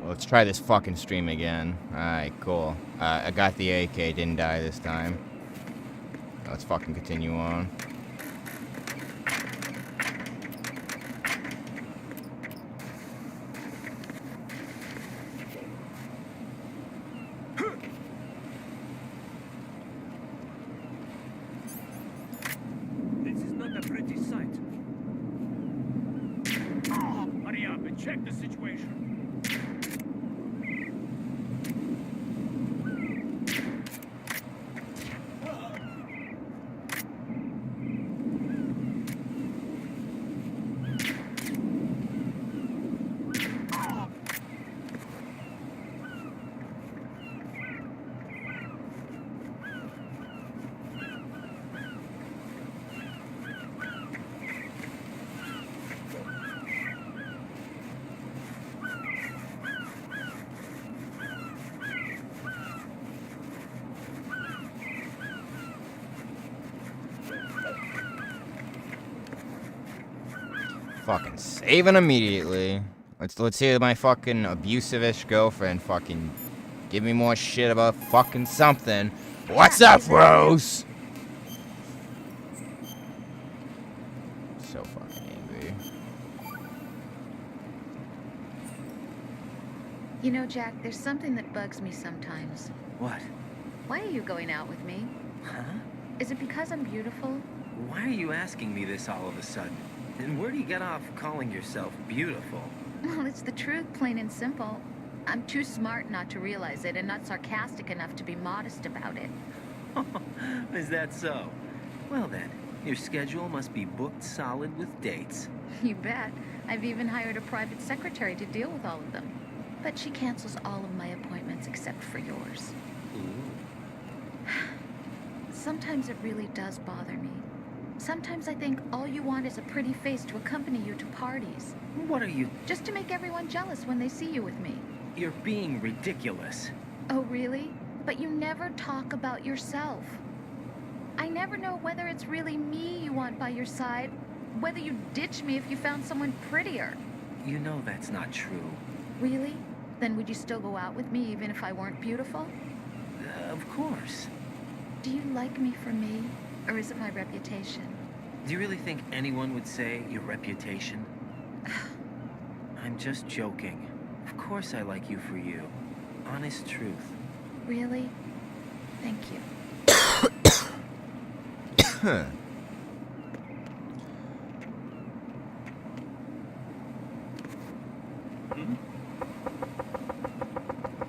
Let's try this fucking stream again. Alright, cool. I got the AK, didn't die this time. Let's fucking continue on. This is not a pretty sight. Hurry up and check the situation. Fucking saving immediately. Let's hear my fucking abusive-ish girlfriend fucking give me more shit about fucking something. What's up, Rose? So fucking angry. You know, Jack, there's something that bugs me sometimes. What? Why are you going out with me? Huh? Is it because I'm beautiful? Why are you asking me this all of a sudden? And where do you get off calling yourself beautiful? Well, it's the truth, plain and simple. I'm too smart not to realize it and not sarcastic enough to be modest about it. Is that so? Well then, your schedule must be booked solid with dates. You bet. I've even hired a private secretary to deal with all of them. But she cancels all of my appointments except for yours. Ooh. Sometimes it really does bother me. Sometimes I think all you want is a pretty face to accompany you to parties. What are you... Just to make everyone jealous when they see you with me. You're being ridiculous. Oh, really? But you never talk about yourself. I never know whether it's really me you want by your side, whether you'd ditch me if you found someone prettier. You know that's not true. Really? Then would you still go out with me even if I weren't beautiful? Of course. Do you like me for me, or is it my reputation? Do you really think anyone would say your reputation? I'm just joking. Of course I like you for you. Honest truth. Really? Thank you.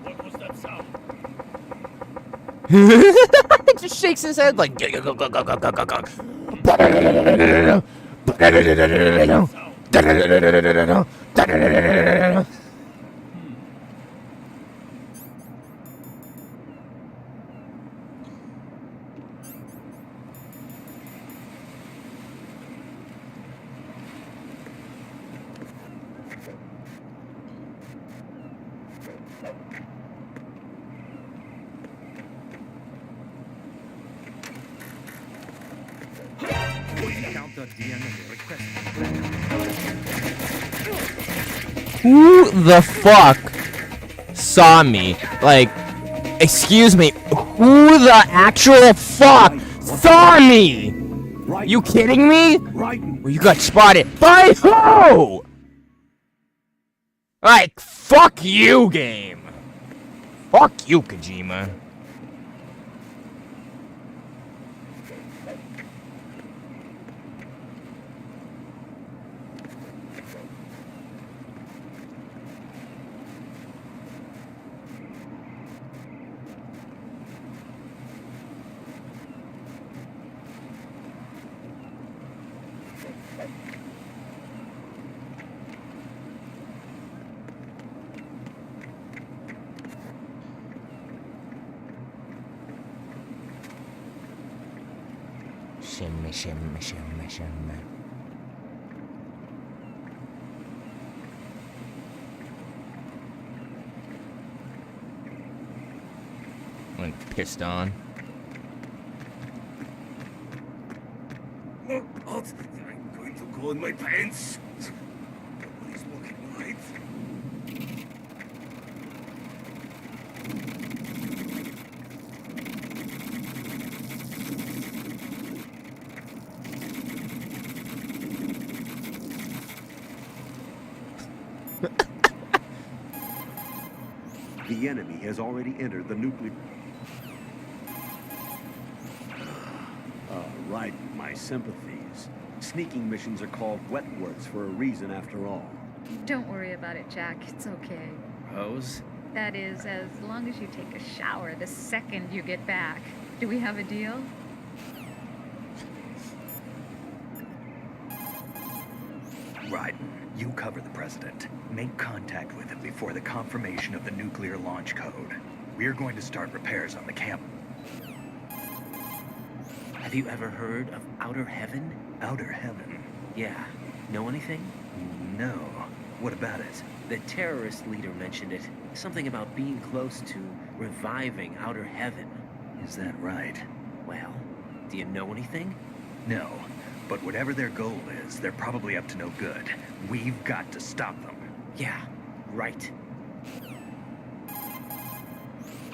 What was that sound? Just shakes his head like. Count at the end of the request. Who the fuck saw me? Like, excuse me, who the actual fuck saw me? You kidding me? Well, you got spotted by who? Like, fuck you, game. Fuck you, Kojima. Shimmy, shimmy, shimmy, shimmy. I'm pissed on. Oh, I'm going to go in my pants. Nobody's looking right. The enemy has already entered the nuclear... Right, my sympathies. Sneaking missions are called wet works for a reason after all. Don't worry about it, Jack. It's okay. Rose? That is, as long as you take a shower the second you get back. Do we have a deal? Raiden, you cover the president. Make contact with him before the confirmation of the nuclear launch code. We're going to start repairs on the camp. Have you ever heard of Outer Heaven? Outer Heaven? Yeah. Know anything? No. What about it? The terrorist leader mentioned it. Something about being close to reviving Outer Heaven. Is that right? Well, do you know anything? No. But whatever their goal is, they're probably up to no good. We've got to stop them. Yeah, right.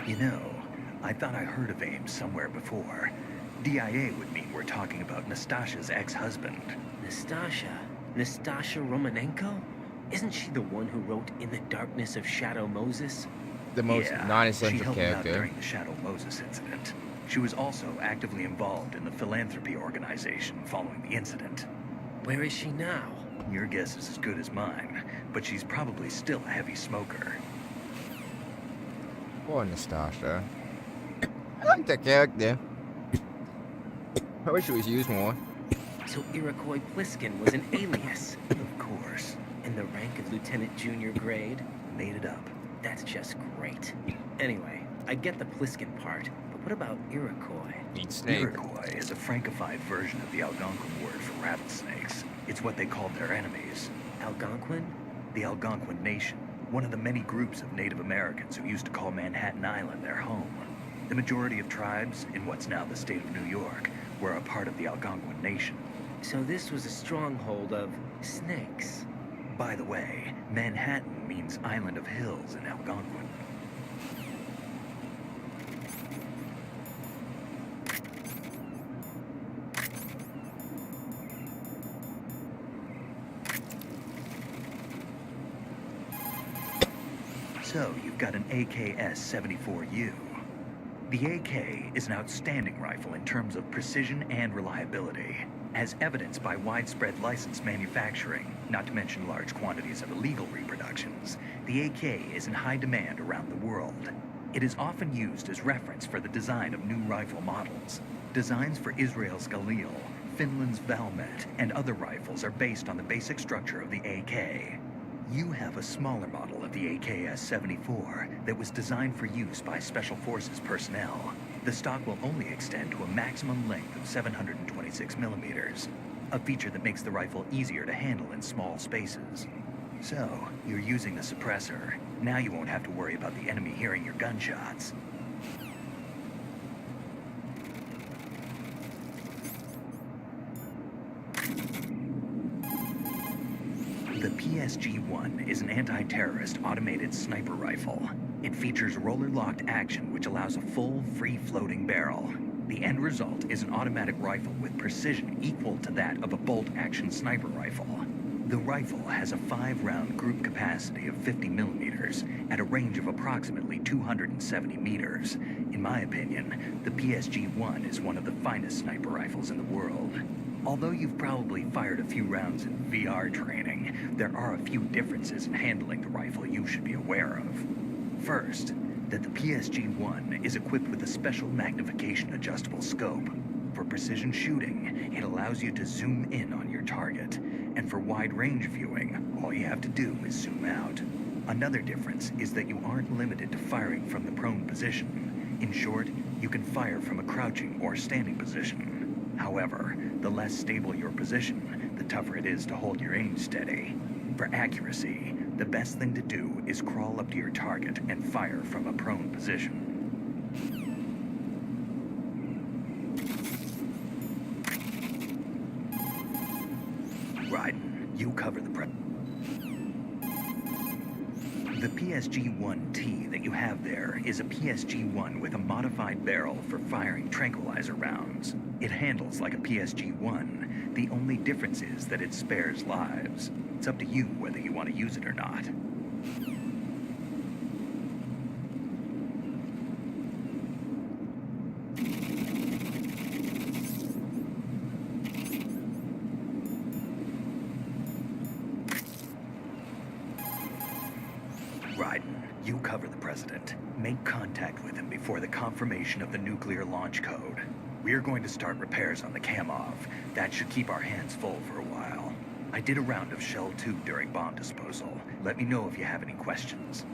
You know, I thought I heard of AIM somewhere before. DIA would mean we're talking about Nastasha's ex-husband. Nastasha? Nastasha Romanenko? Isn't she the one who wrote In the Darkness of Shadow Moses? The most Yeah, she non-essential helped out character. during the Shadow Moses incident. She was also actively involved in the philanthropy organization following the incident. Where is she now? Your guess is as good as mine, but she's probably still a heavy smoker. Poor Nastasha. I like that character. I wish it was used more. So Iroquois Pliskin was an alias. Of course. In the rank of Lieutenant Junior grade? Made it up. That's just great. Anyway, I get the Pliskin part, but what about Iroquois? Eat snake. Iroquois is a Frankified version of the Algonquin word for rattlesnakes. It's what they called their enemies. Algonquin? The Algonquin Nation, one of the many groups of Native Americans who used to call Manhattan Island their home. The majority of tribes, in what's now the state of New York, were a part of the Algonquin Nation. So this was a stronghold of snakes. By the way, Manhattan means Island of Hills in Algonquin. So, you've got an AKS-74U. The AK is an outstanding rifle in terms of precision and reliability, as evidenced by widespread licensed manufacturing, not to mention large quantities of illegal reproductions. The AK is in high demand around the world. It is often used as reference for the design of new rifle models. Designs for Israel's Galil, Finland's Valmet, and other rifles are based on the basic structure of the AK. You have a smaller model of the AKS-74 that was designed for use by Special Forces personnel. The stock will only extend to a maximum length of 726 millimeters, a feature that makes the rifle easier to handle in small spaces. So, you're using the suppressor. Now you won't have to worry about the enemy hearing your gunshots. The PSG-1 is an anti-terrorist automated sniper rifle. It features roller-locked action which allows a full, free-floating barrel. The end result is an automatic rifle with precision equal to that of a bolt-action sniper rifle. The rifle has a 5-round group capacity of 50 millimeters at a range of approximately 270 meters. In my opinion, the PSG-1 is one of the finest sniper rifles in the world. Although you've probably fired a few rounds in VR training, there are a few differences in handling the rifle you should be aware of. First, that the PSG-1 is equipped with a special magnification adjustable scope. For precision shooting, it allows you to zoom in on your target, and for wide range viewing, all you have to do is zoom out. Another difference is that you aren't limited to firing from the prone position. In short, you can fire from a crouching or standing position. However, the less stable your position, the tougher it is to hold your aim steady. For accuracy, the best thing to do is crawl up to your target and fire from a prone position. Raiden, you cover the The PSG-1T that you have there is a PSG-1 with a modified barrel for firing tranquilizer rounds. It handles like a PSG-1. The only difference is that it spares lives. It's up to you whether you want to use it or not. you cover the President. Make contact with him before the confirmation of the nuclear launch code. We're going to start repairs on the Kamov. That should keep our hands full for a while. I did a round of Shell 2 during bomb disposal. Let me know if you have any questions.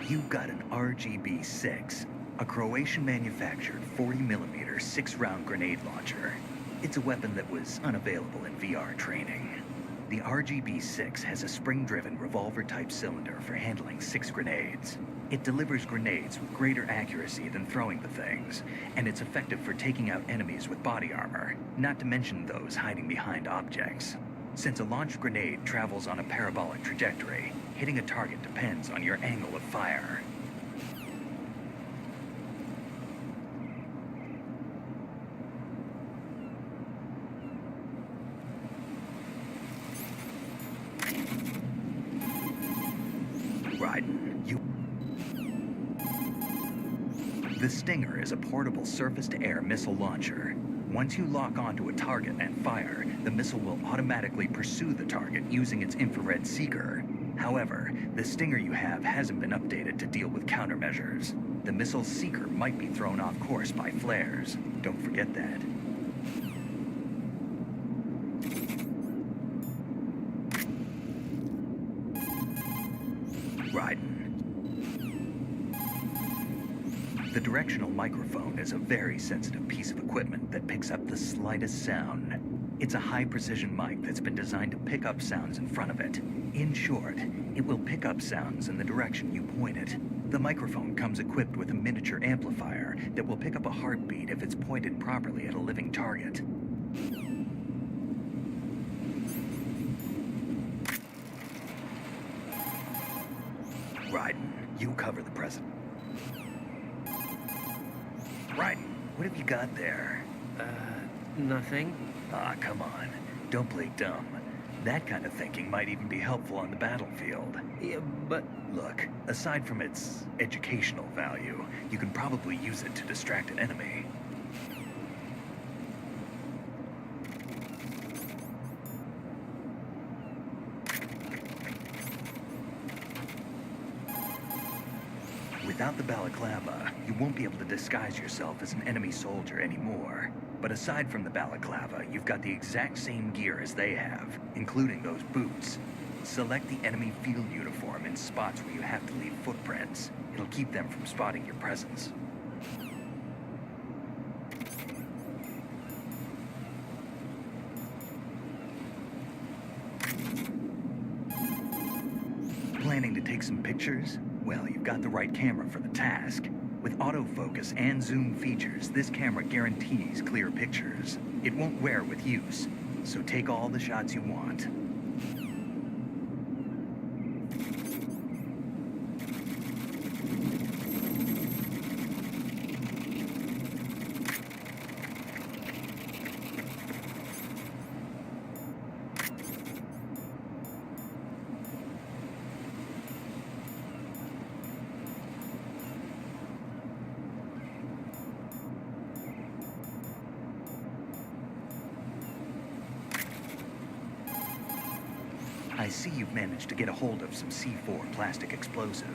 You've got an RGB-6, a Croatian-manufactured 40mm 6-round grenade launcher. It's a weapon that was unavailable in VR training. The RGB-6 has a spring-driven revolver-type cylinder for handling 6 grenades. It delivers grenades with greater accuracy than throwing the things, and it's effective for taking out enemies with body armor, not to mention those hiding behind objects. Since a launched grenade travels on a parabolic trajectory, hitting a target depends on your angle of fire. The Stinger is a portable surface-to-air missile launcher. Once you lock onto a target and fire, the missile will automatically pursue the target using its infrared seeker. However, the Stinger you have hasn't been updated to deal with countermeasures. The missile's seeker might be thrown off course by flares. Don't forget that. The directional microphone is a very sensitive piece of equipment that picks up the slightest sound. It's a high-precision mic that's been designed to pick up sounds in front of it. In short, it will pick up sounds in the direction you point it. The microphone comes equipped with a miniature amplifier that will pick up a heartbeat if it's pointed properly at a living target. Raiden, you cover the President. Raiden, what have you got there? Nothing. Ah, come on. Don't play dumb. That kind of thinking might even be helpful on the battlefield. Yeah, but Look, aside from its educational value, you can probably use it to distract an enemy. Without the balaclava, you won't be able to disguise yourself as an enemy soldier anymore. But aside from the balaclava, you've got the exact same gear as they have, including those boots. Select the enemy field uniform in spots where you have to leave footprints. It'll keep them from spotting your presence. Planning to take some pictures? Well, you've got the right camera for the task. With autofocus and zoom features, this camera guarantees clear pictures. It won't wear with use, so take all the shots you want. I see you've managed to get a hold of some C4 plastic explosive.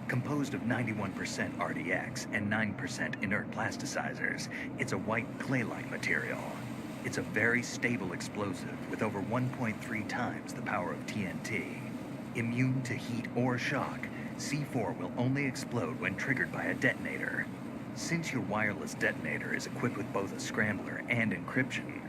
Composed of 91% RDX and 9% inert plasticizers, it's a white clay-like material. It's a very stable explosive with over 1.3 times the power of TNT. Immune to heat or shock, C4 will only explode when triggered by a detonator. Since your wireless detonator is equipped with both a scrambler and encryption,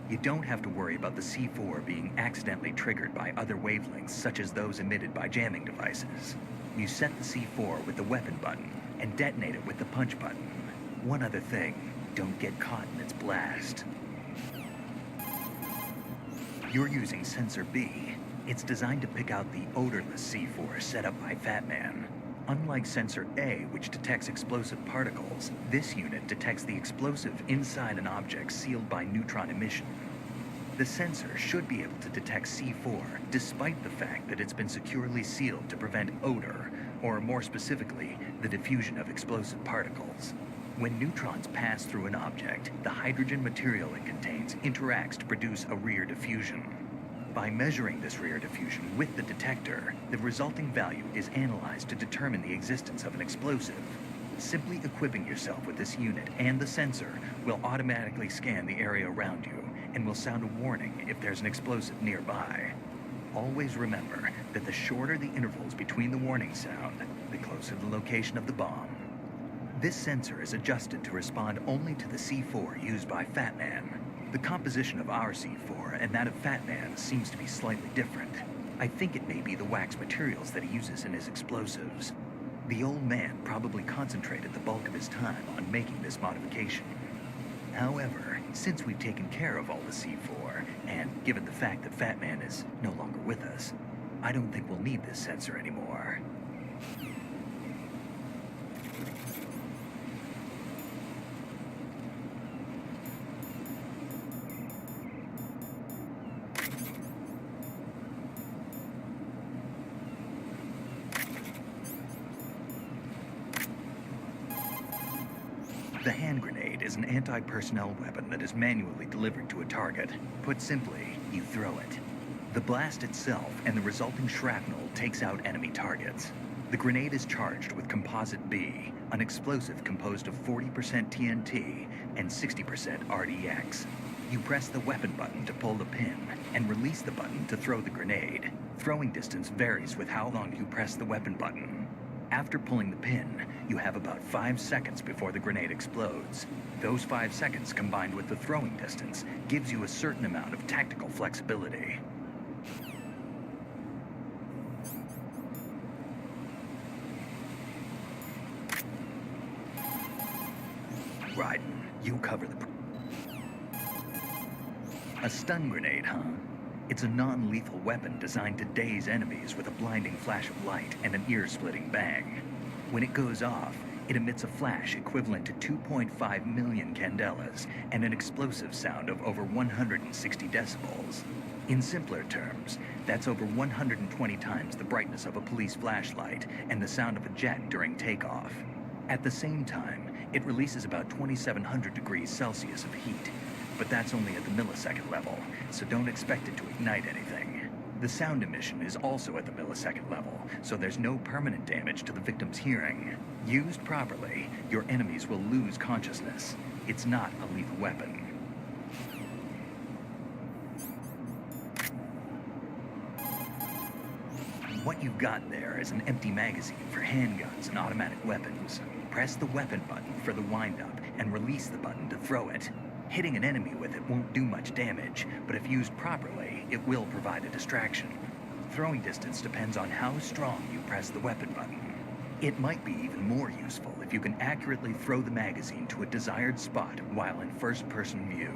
you don't have to worry about the C4 being accidentally triggered by other wavelengths such as those emitted by jamming devices. You set the C4 with the weapon button and detonate it with the punch button. One other thing, don't get caught in its blast. You're using Sensor B. It's designed to pick out the odorless C4 set up by Fat Man. Unlike Sensor A, which detects explosive particles, this unit detects the explosive inside an object sealed by neutron emission. The sensor should be able to detect C4, despite the fact that it's been securely sealed to prevent odor, or more specifically, the diffusion of explosive particles. When neutrons pass through an object, the hydrogen material it contains interacts to produce a rear diffusion. By measuring this rear diffusion with the detector, the resulting value is analyzed to determine the existence of an explosive. Simply equipping yourself with this unit and the sensor will automatically scan the area around you and will sound a warning if there's an explosive nearby. Always remember that the shorter the intervals between the warning sound, the closer the location of the bomb. This sensor is adjusted to respond only to the C4 used by Fat Man. The composition of our C4 and that of Fat Man seems to be slightly different. I think it may be the wax materials that he uses in his explosives. The old man probably concentrated the bulk of his time on making this modification. However, since we've taken care of all the C4, and given the fact that Fat Man is no longer with us, I don't think we'll need this sensor anymore. The hand grenade is an anti-personnel weapon that is manually delivered to a target. Put simply, you throw it. The blast itself and the resulting shrapnel takes out enemy targets. The grenade is charged with Composite B, an explosive composed of 40% TNT and 60% RDX. You press the weapon button to pull the pin and release the button to throw the grenade. Throwing distance varies with how long you press the weapon button. After pulling the pin, you have about 5 seconds before the grenade explodes. Those 5 seconds combined with the throwing distance gives you a certain amount of tactical flexibility. Raiden, you cover the... A stun grenade, huh? It's a non-lethal weapon designed to daze enemies with a blinding flash of light and an ear-splitting bang. When it goes off, it emits a flash equivalent to 2.5 million candelas and an explosive sound of over 160 decibels. In simpler terms, that's over 120 times the brightness of a police flashlight and the sound of a jet during takeoff. At the same time, it releases about 2,700 degrees Celsius of heat, but that's only at the millisecond level, so don't expect it to ignite anything. The sound emission is also at the millisecond level, so there's no permanent damage to the victim's hearing. Used properly, your enemies will lose consciousness. It's not a lethal weapon. What you've got there is an empty magazine for handguns and automatic weapons. Press the weapon button for the wind-up and release the button to throw it. Hitting an enemy with it won't do much damage, but if used properly, it will provide a distraction. Throwing distance depends on how strong you press the weapon button. It might be even more useful if you can accurately throw the magazine to a desired spot while in first-person view.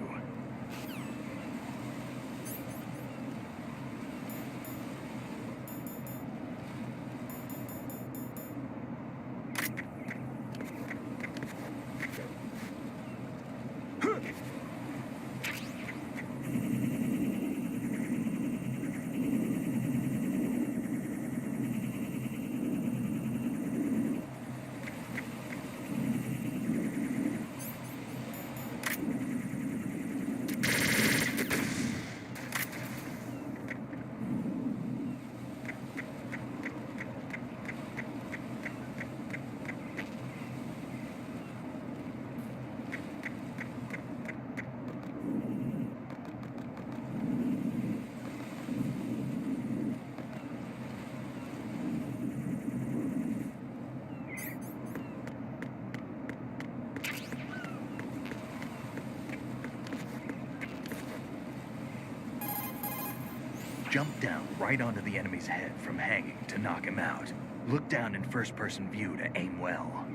Jump down right onto the enemy's head from hanging to knock him out. Look down in first-person view to aim well.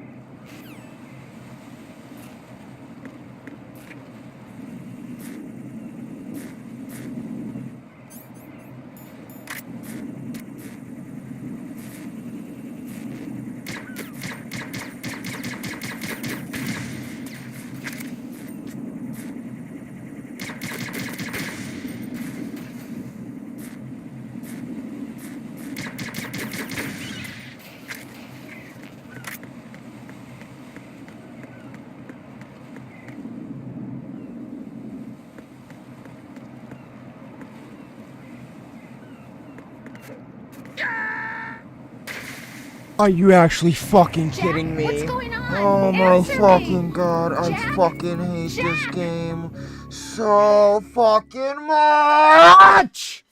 Are you actually fucking Jack, kidding me? what's going on? Oh my Answer me. fucking god, I Jack, fucking hate this Jack. game so fucking much!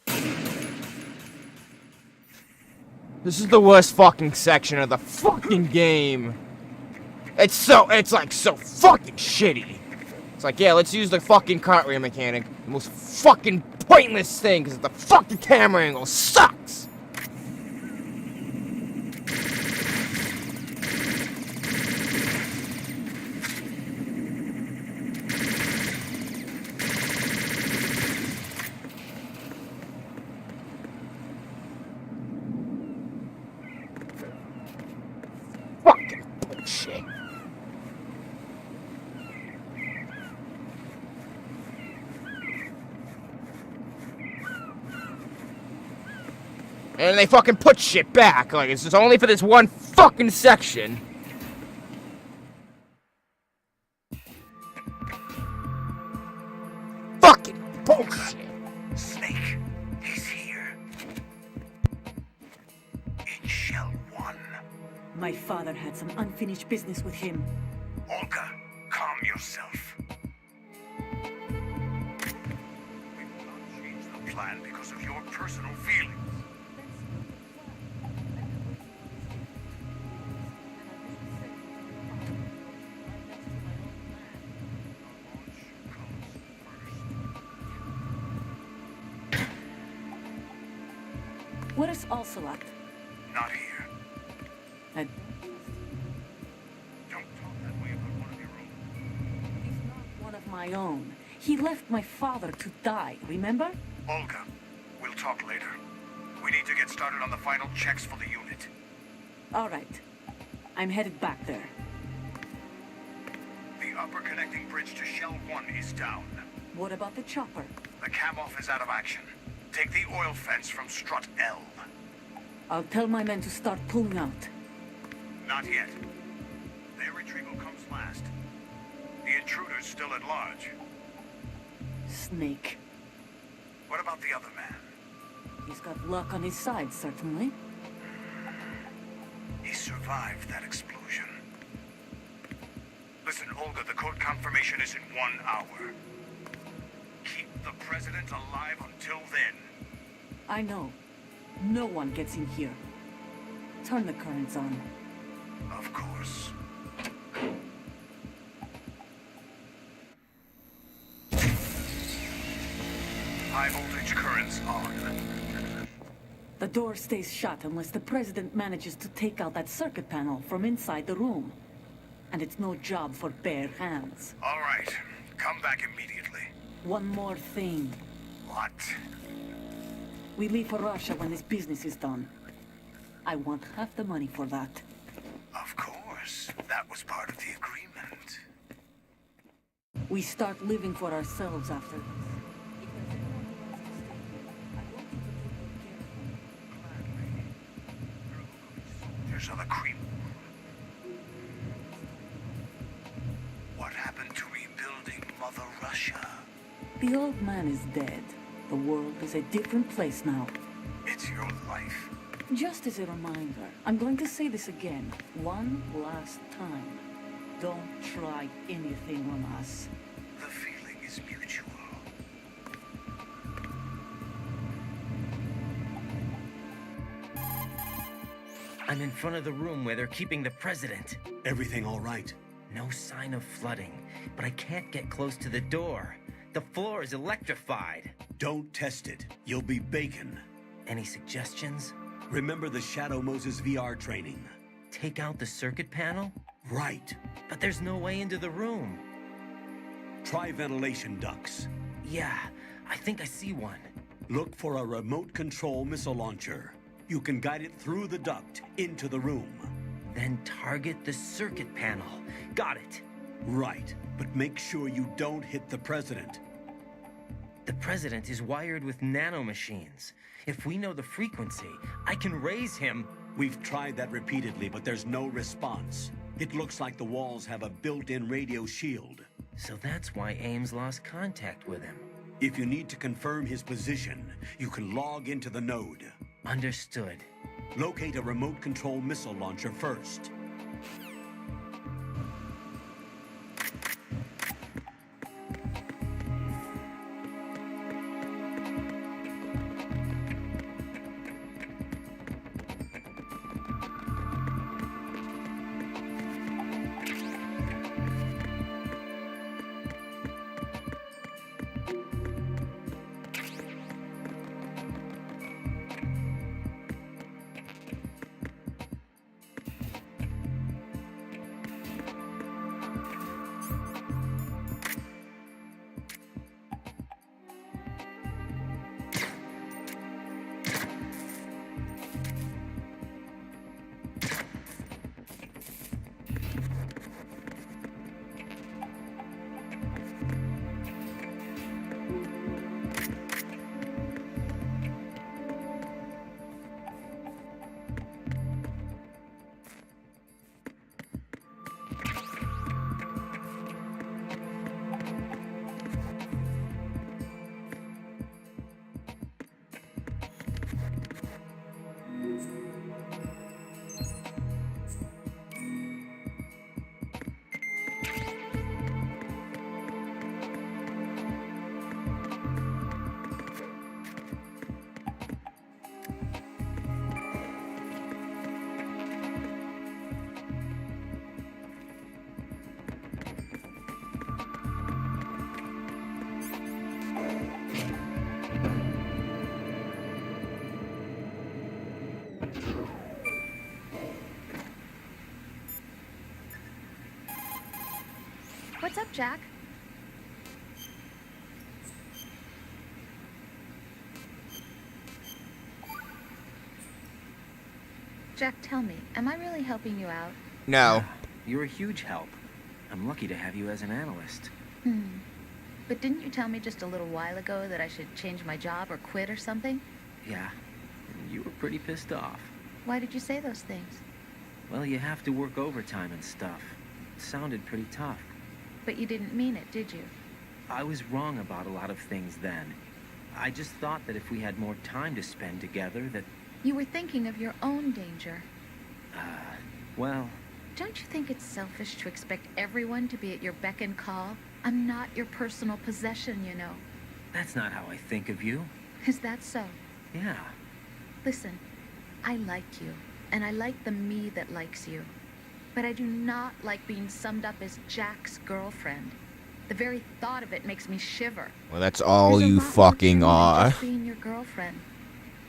This is the worst fucking section of the fucking game. It's like so fucking shitty. It's like, yeah, let's use the fucking cartwheel mechanic. The most fucking pointless thing, because the fucking camera angle sucks! Fucking bullshit. And they fucking put shit back. Like, it's just only for this one fucking section. Fucking bullshit. Snake, he's here. In Shell 1. My father had some unfinished business with him. Olga, calm yourself. We will not change the plan because of your personal feelings. Where is Ocelot? Not here. I... Don't talk that way about one of your own. He's not one of my own. He left my father to die, remember? Olga, we'll talk later. We need to get started on the final checks for the unit. All right. I'm headed back there. The upper connecting bridge to Shell 1 is down. What about the chopper? The cam-off is out of action. Take the oil fence from strut L. I'll tell my men to start pulling out. Not yet. Their retrieval comes last. The intruder's still at large. Snake. What about the other man? He's got luck on his side, certainly. He survived that explosion. Listen, Olga, the code confirmation is in 1 hour. Keep the president alive until then. I know. No one gets in here. Turn the currents on. Of course. High voltage currents on. The door stays shut unless the president manages to take out that circuit panel from inside the room. And it's no job for bare hands. All right. Come back immediately. One more thing. What? We leave for Russia when this business is done. I want half the money for that. Of course. That was part of the agreement. We start living for ourselves after this. There's other creep. What happened to rebuilding Mother Russia? The old man is dead. The world is a different place now. It's your life. Just as a reminder, I'm going to say this again, one last time. Don't try anything on us. The feeling is mutual. I'm in front of the room where they're keeping the president. Everything all right? No sign of flooding, but I can't get close to the door. The floor is electrified. Don't test it. You'll be bacon. Any suggestions? Remember the Shadow Moses VR training? Take out the circuit panel? Right. But there's no way into the room. Try ventilation ducts. Yeah, I think I see one. Look for a remote control missile launcher. You can guide it through the duct into the room. Then target the circuit panel. Got it. Right, but make sure you don't hit the president. The president is wired with nanomachines. If we know the frequency, I can raise him. We've tried that repeatedly, but there's no response. It looks like the walls have a built-in radio shield. So that's why Ames lost contact with him. If you need to confirm his position, you can log into the node. Understood. Locate a remote control missile launcher first. What's up, Jack? Jack, tell me, am I really helping you out? No. You're a huge help. I'm lucky to have you as an analyst. But didn't you tell me just a little while ago that I should change my job or quit or something? Yeah, and you were pretty pissed off. Why did you say those things? Well, you have to work overtime and stuff. It sounded pretty tough. But you didn't mean it, did you? I was wrong about a lot of things then. I just thought that if we had more time to spend together, that, You were thinking of your own danger. well, Don't you think it's selfish to expect everyone to be at your beck and call? I'm not your personal possession, you know. that's not how I think of you. Is that so? Yeah, Listen, I like you, and I like the me that likes you. But I do not like being summed up as Jack's girlfriend. The very thought of it makes me shiver. Well, that's all There's a you lot more to fucking me than are. just being your girlfriend.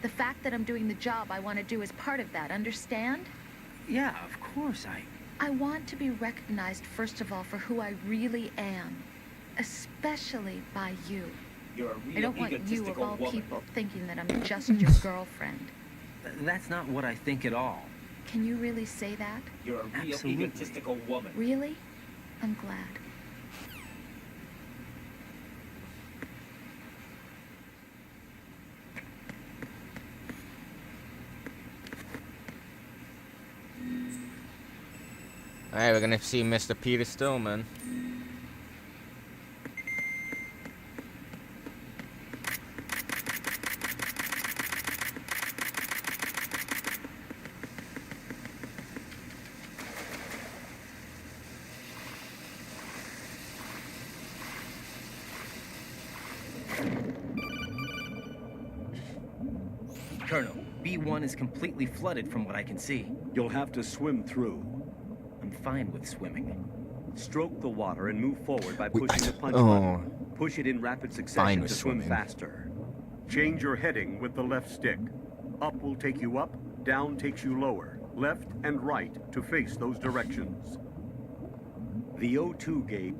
The fact that I'm doing the job I want to do is part of that, understand? yeah, of course I want to be recognized, first of all, for who I really am. Especially by you. You're a I real don't want you, of egotistical all woman. people, thinking that I'm just your girlfriend. That's not what I think at all. Can you really say that? You're a real Absolutely. egotistical woman. Really? I'm glad. Alright, we're gonna see Mr. Peter Stillman. Colonel, B1 is completely flooded from what I can see. You'll have to swim through. I'm fine with swimming. Stroke the water and move forward by Wait, pushing the punch oh. button. Push it in rapid Fine succession with to swim swimming. faster. Change your heading with the left stick. Up will take you up, down takes you lower. Left and right to face those directions. The O2 gate.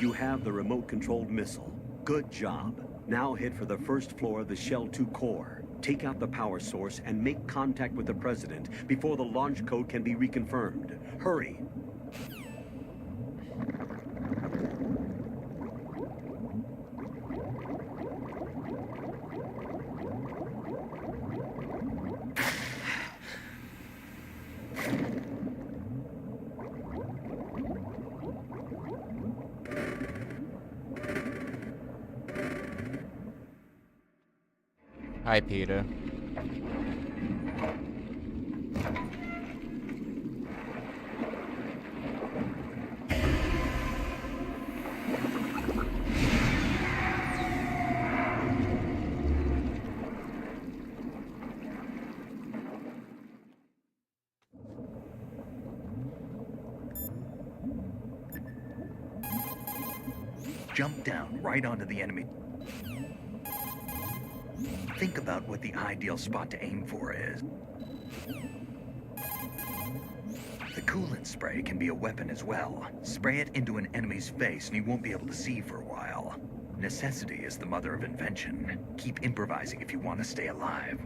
You have the remote-controlled missile. Good job. Now head for the first floor of the Shell 2 core. Take out the power source and make contact with the President before the launch code can be reconfirmed. Hurry. Hi, Peter. Jump down right onto the enemy. Think about what the ideal spot to aim for is. The coolant spray can be a weapon as well. Spray it into an enemy's face and he won't be able to see for a while. Necessity is the mother of invention. Keep improvising if you want to stay alive.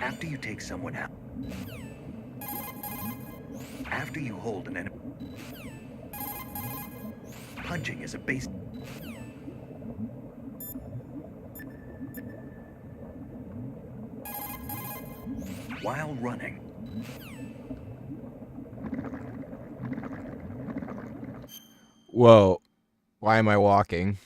After you take someone out, after you hold an enemy, punching is a base. While running, Whoa. Why am I walking?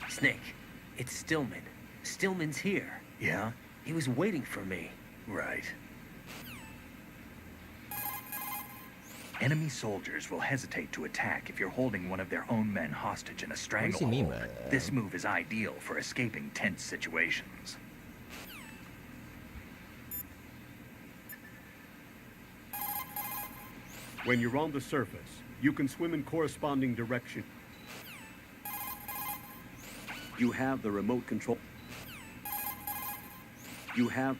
Snake, it's Stillman. Stillman's here. yeah? He was waiting for me. Right. Enemy soldiers will hesitate to attack if you're holding one of their own men hostage in a does he stranglehold. mean by that? This move is ideal for escaping tense situations. When you're on the surface, you can swim in corresponding direction. You have the remote control. You have...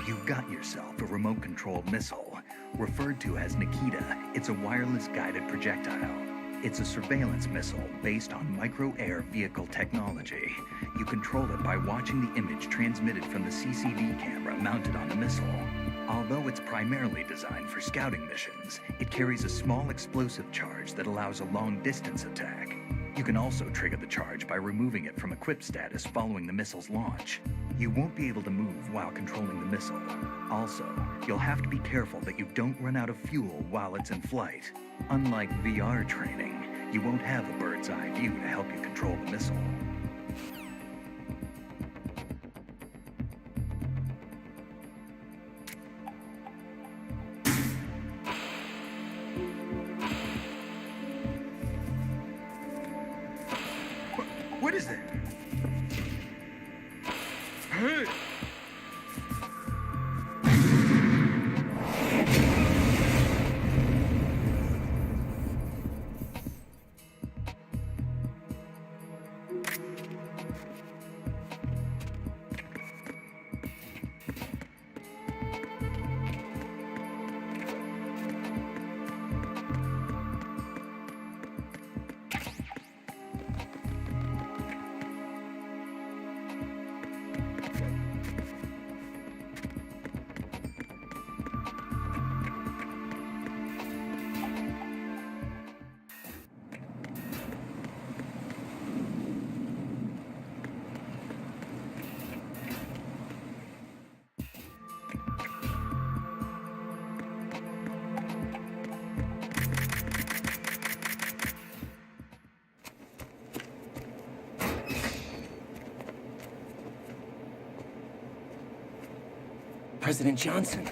You've got yourself a remote-controlled missile. Referred to as Nikita, it's a wireless guided projectile. It's a surveillance missile based on micro-air vehicle technology. You control it by watching the image transmitted from the CCD camera mounted on the missile. Although it's primarily designed for scouting missions, it carries a small explosive charge that allows a long-distance attack. You can also trigger the charge by removing it from equipped status following the missile's launch. You won't be able to move while controlling the missile. Also, you'll have to be careful that you don't run out of fuel while it's in flight. Unlike VR training, you won't have a bird's eye view to help you control the missile. What is that? President Johnson,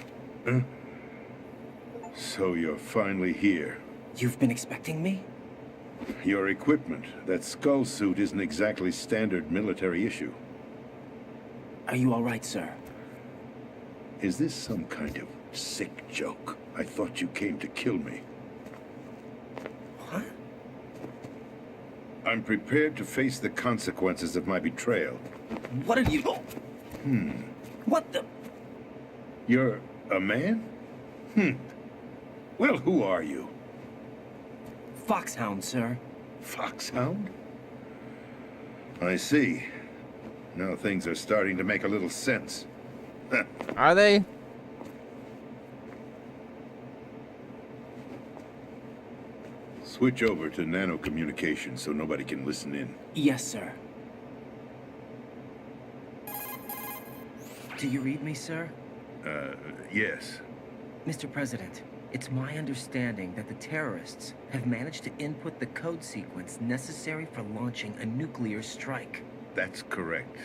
So you're finally here. you've been expecting me? Your equipment, that skull suit, isn't exactly standard military issue. Are you all right, sir? Is this some kind of sick joke? I thought you came to kill me. What? I'm prepared to face the consequences of my betrayal. What are you... What the... You're a man? Well, who are you? Foxhound, sir. Foxhound? I see. Now things are starting to make a little sense. Are they? Switch over to nano-communication so nobody can listen in. Yes, sir. Do you read me, sir? Yes. Mr. President, it's my understanding that the terrorists have managed to input the code sequence necessary for launching a nuclear strike. That's correct.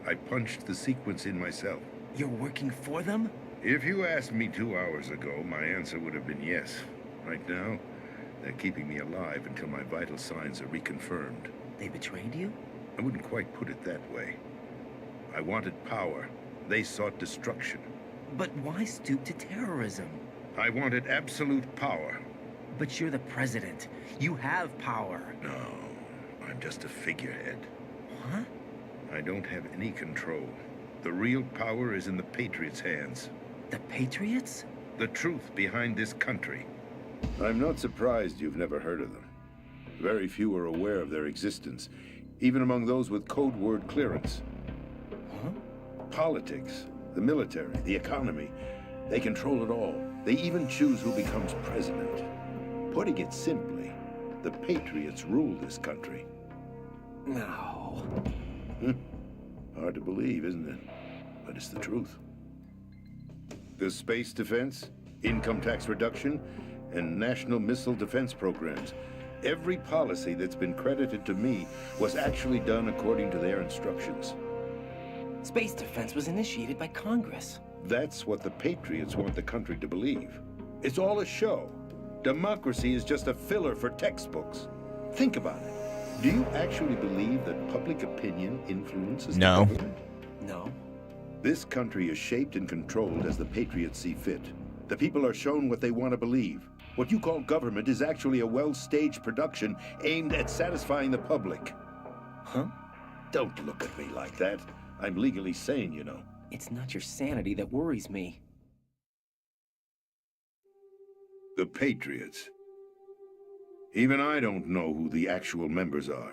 I punched the sequence in myself. You're working for them? If you asked me 2 hours ago, my answer would have been yes. Right now, they're keeping me alive until my vital signs are reconfirmed. They betrayed you? I wouldn't quite put it that way. I wanted power. They sought destruction. But why stoop to terrorism? I wanted absolute power. But you're the president. You have power. No, I'm just a figurehead. What? I don't have any control. The real power is in the Patriots' hands. The Patriots? The truth behind this country. I'm not surprised you've never heard of them. Very few are aware of their existence, even among those with code word clearance. Huh? Politics, the military, the economy, they control it all. They even choose who becomes president. Putting it simply, the Patriots rule this country. No. Hard to believe, isn't it? But it's the truth. The space defense, income tax reduction, and national missile defense programs. Every policy that's been credited to me was actually done according to their instructions. Space defense was initiated by Congress. That's what the Patriots want the country to believe. It's all a show. Democracy is just a filler for textbooks. Think about it. Do you actually believe that public opinion influences No. the government? No. This country is shaped and controlled as the Patriots see fit. The people are shown what they want to believe. What you call government is actually a well-staged production aimed at satisfying the public. Huh? Don't look at me like that. I'm legally sane, you know. It's not your sanity that worries me. The Patriots. Even I don't know who the actual members are.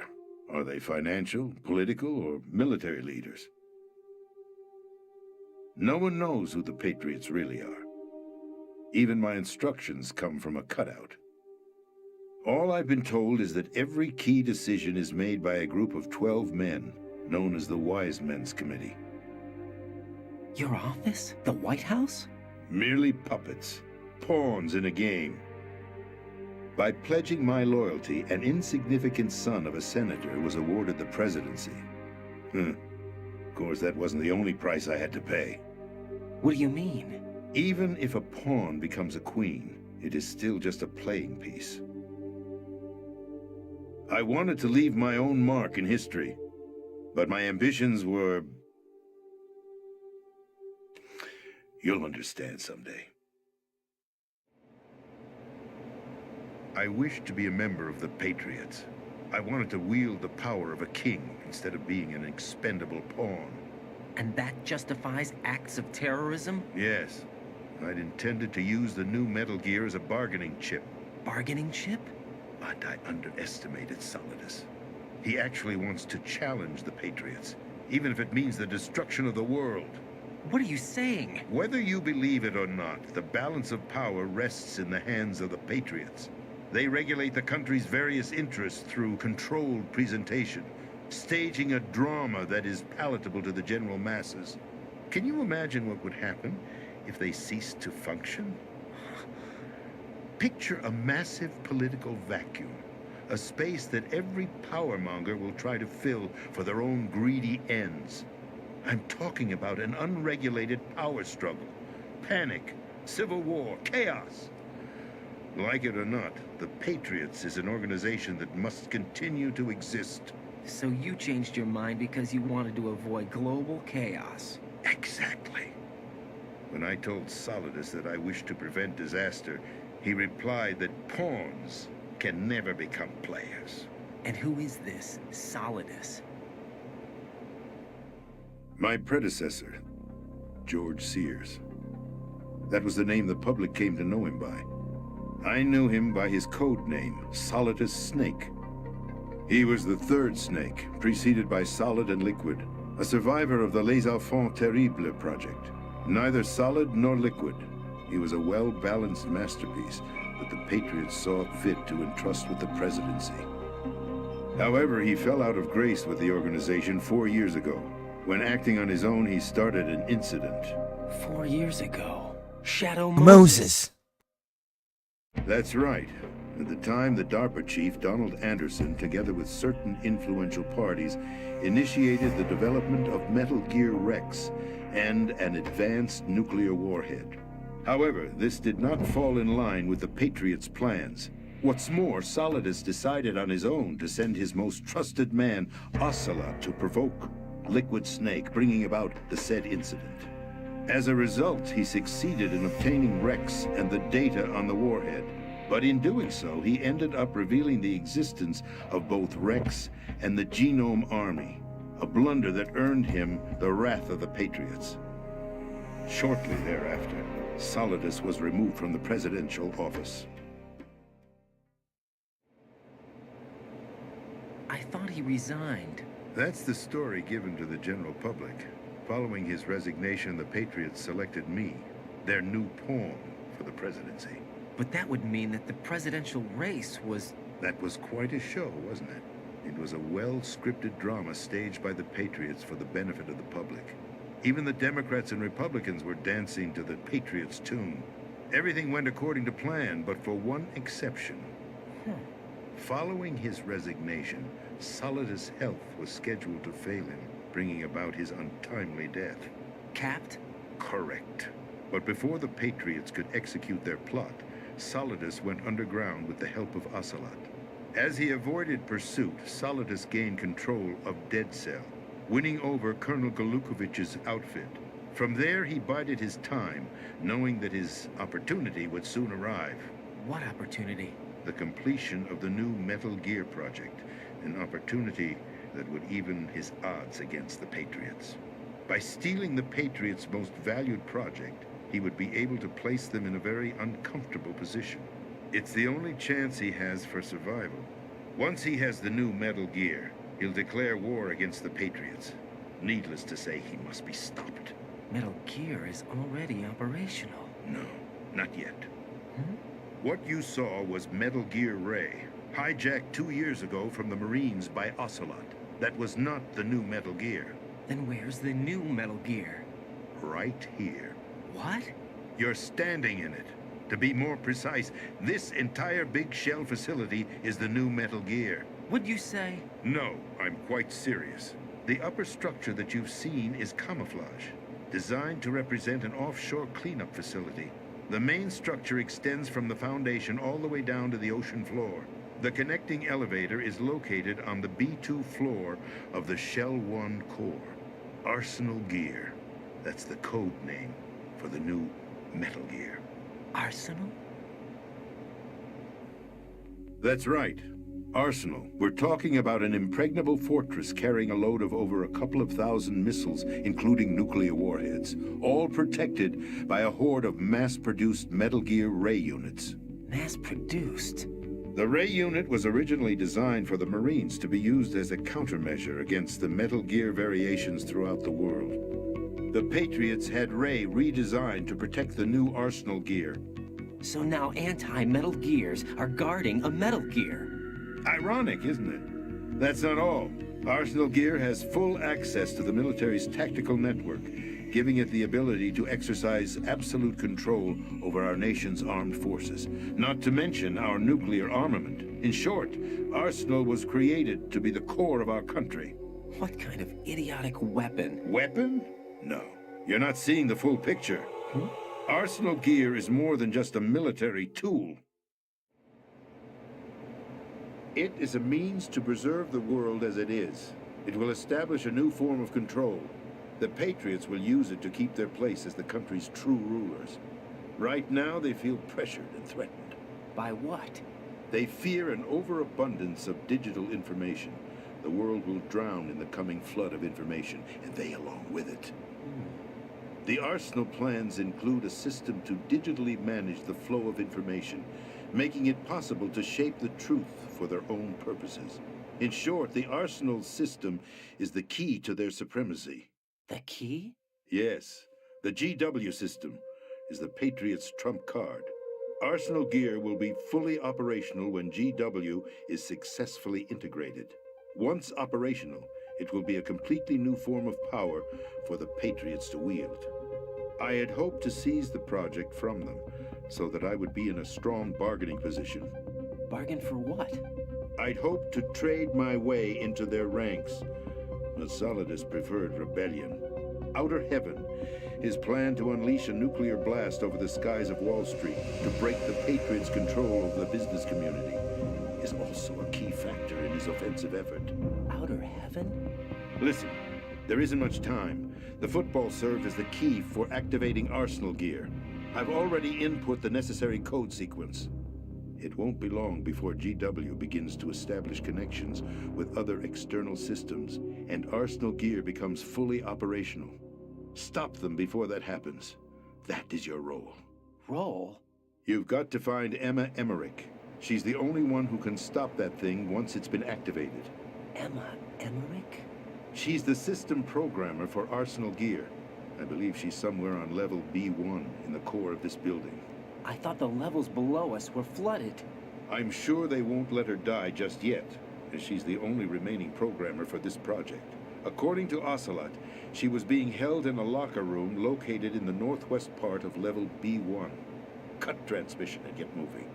Are they financial, political, or military leaders? No one knows who the Patriots really are. Even my instructions come from a cutout. All I've been told is that every key decision is made by a group of 12 men, known as the Wise Men's Committee. Your office? The White House? Merely puppets, pawns in a game. By pledging my loyalty, an insignificant son of a senator was awarded the presidency. Of course, that wasn't the only price I had to pay. What do you mean? Even if a pawn becomes a queen, it is still just a playing piece. I wanted to leave my own mark in history, but my ambitions were... You'll understand someday. I wished to be a member of the Patriots. I wanted to wield the power of a king instead of being an expendable pawn. And that justifies acts of terrorism? Yes. I'd intended to use the new Metal Gear as a bargaining chip. Bargaining chip? But I underestimated Solidus. He actually wants to challenge the Patriots, even if it means the destruction of the world. What are you saying? Whether you believe it or not, the balance of power rests in the hands of the Patriots. They regulate the country's various interests through controlled presentation, staging a drama that is palatable to the general masses. Can you imagine what would happen if they ceased to function? Picture a massive political vacuum, a space that every powermonger will try to fill for their own greedy ends. I'm talking about an unregulated power struggle, panic, civil war, chaos. Like it or not, the Patriots is an organization that must continue to exist. So you changed your mind because you wanted to avoid global chaos. Exactly. When I told Solidus that I wished to prevent disaster, he replied that pawns can never become players. And who is this Solidus? My predecessor, George Sears. That was the name the public came to know him by. I knew him by his code name, Solidus Snake. He was the third Snake, preceded by Solid and Liquid, a survivor of the Les Enfants Terribles project. Neither solid nor liquid. He was a well-balanced masterpiece that the Patriots saw fit to entrust with the presidency. However, he fell out of grace with the organization 4 years ago. When acting on his own, he started an incident. 4 years ago. Shadow Moses. That's right. At the time, the DARPA chief, Donald Anderson, together with certain influential parties, initiated the development of Metal Gear Rex and an advanced nuclear warhead. However, this did not fall in line with the Patriots' plans. What's more, Solidus decided on his own to send his most trusted man, Ocelot, to provoke Liquid Snake, bringing about the said incident. As a result, he succeeded in obtaining Rex and the data on the warhead. But in doing so, he ended up revealing the existence of both Rex and the Genome Army, a blunder that earned him the wrath of the Patriots. Shortly thereafter, Solidus was removed from the presidential office. I thought he resigned. That's the story given to the general public. Following his resignation, the Patriots selected me, their new pawn, for the presidency. But that would mean that the presidential race was... That was quite a show, wasn't it? It was a well-scripted drama staged by the Patriots for the benefit of the public. Even the Democrats and Republicans were dancing to the Patriots' tune. Everything went according to plan, but for one exception. Following his resignation, Solidus' health was scheduled to fail him, bringing about his untimely death. Capped? Correct. But before the Patriots could execute their plot, Solidus went underground with the help of Ocelot. As he avoided pursuit, Solidus gained control of Dead Cell, winning over Colonel Galukovich's outfit. From there, he bided his time, knowing that his opportunity would soon arrive. What opportunity? The completion of the new Metal Gear project, an opportunity that would even his odds against the Patriots. By stealing the Patriots' most valued project, he would be able to place them in a very uncomfortable position. It's the only chance he has for survival. Once he has the new Metal Gear, he'll declare war against the Patriots. Needless to say, he must be stopped. Metal Gear is already operational. No, not yet. What you saw was Metal Gear Ray, Hijacked 2 years ago from the Marines by Ocelot. That was not the new Metal Gear. Then where's the new Metal Gear? Right here. What? You're standing in it. To be more precise, this entire big shell facility is the new Metal Gear. What'd you say? No, I'm quite serious. The upper structure that you've seen is camouflage, designed to represent an offshore cleanup facility. The main structure extends from the foundation all the way down to the ocean floor. The connecting elevator is located on the B2 floor of the Shell 1 core. Arsenal Gear. That's the code name for the new Metal Gear. Arsenal? That's right. Arsenal. We're talking about an impregnable fortress carrying a load of over a couple of thousand missiles, including nuclear warheads, all protected by a horde of mass-produced Metal Gear Ray units. Mass-produced? The Ray unit was originally designed for the Marines to be used as a countermeasure against the Metal Gear variations throughout the world. The Patriots had Ray redesigned to protect the new Arsenal Gear. So now anti-Metal Gears are guarding a Metal Gear. Ironic, isn't it? That's not all. Arsenal Gear has full access to the military's tactical network, giving it the ability to exercise absolute control over our nation's armed forces, not to mention our nuclear armament. In short, Arsenal was created to be the core of our country. What kind of idiotic weapon? Weapon? No. You're not seeing the full picture. Arsenal Gear is more than just a military tool. It is a means to preserve the world as it is. It will establish a new form of control. The Patriots will use it to keep their place as the country's true rulers. Right now, they feel pressured and threatened. By what? They fear an overabundance of digital information. The world will drown in the coming flood of information, and they along with it. The Arsenal plans include a system to digitally manage the flow of information, making it possible to shape the truth for their own purposes. In short, the Arsenal system is the key to their supremacy. The key? Yes, the GW system is the Patriots' trump card. Arsenal Gear will be fully operational when GW is successfully integrated. Once operational, it will be a completely new form of power for the Patriots to wield. I had hoped to seize the project from them, so that I would be in a strong bargaining position. Bargain for what? I'd hoped to trade my way into their ranks. The Solidus preferred rebellion. Outer Heaven, his plan to unleash a nuclear blast over the skies of Wall Street to break the Patriots' control over the business community, is also a key factor in his offensive effort. Outer Heaven? Listen, there isn't much time. The football served as the key for activating Arsenal Gear. I've already input the necessary code sequence. It won't be long before GW begins to establish connections with other external systems, and Arsenal Gear becomes fully operational. Stop them before that happens. That is your role. Role? You've got to find Emma Emmerich. She's the only one who can stop that thing once it's been activated. Emma Emmerich? She's the system programmer for Arsenal Gear. I believe she's somewhere on level B1 in the core of this building. I thought the levels below us were flooded. I'm sure they won't let her die just yet, as she's the only remaining programmer for this project. According to Ocelot, she was being held in a locker room located in the northwest part of level B1. Cut transmission and get moving.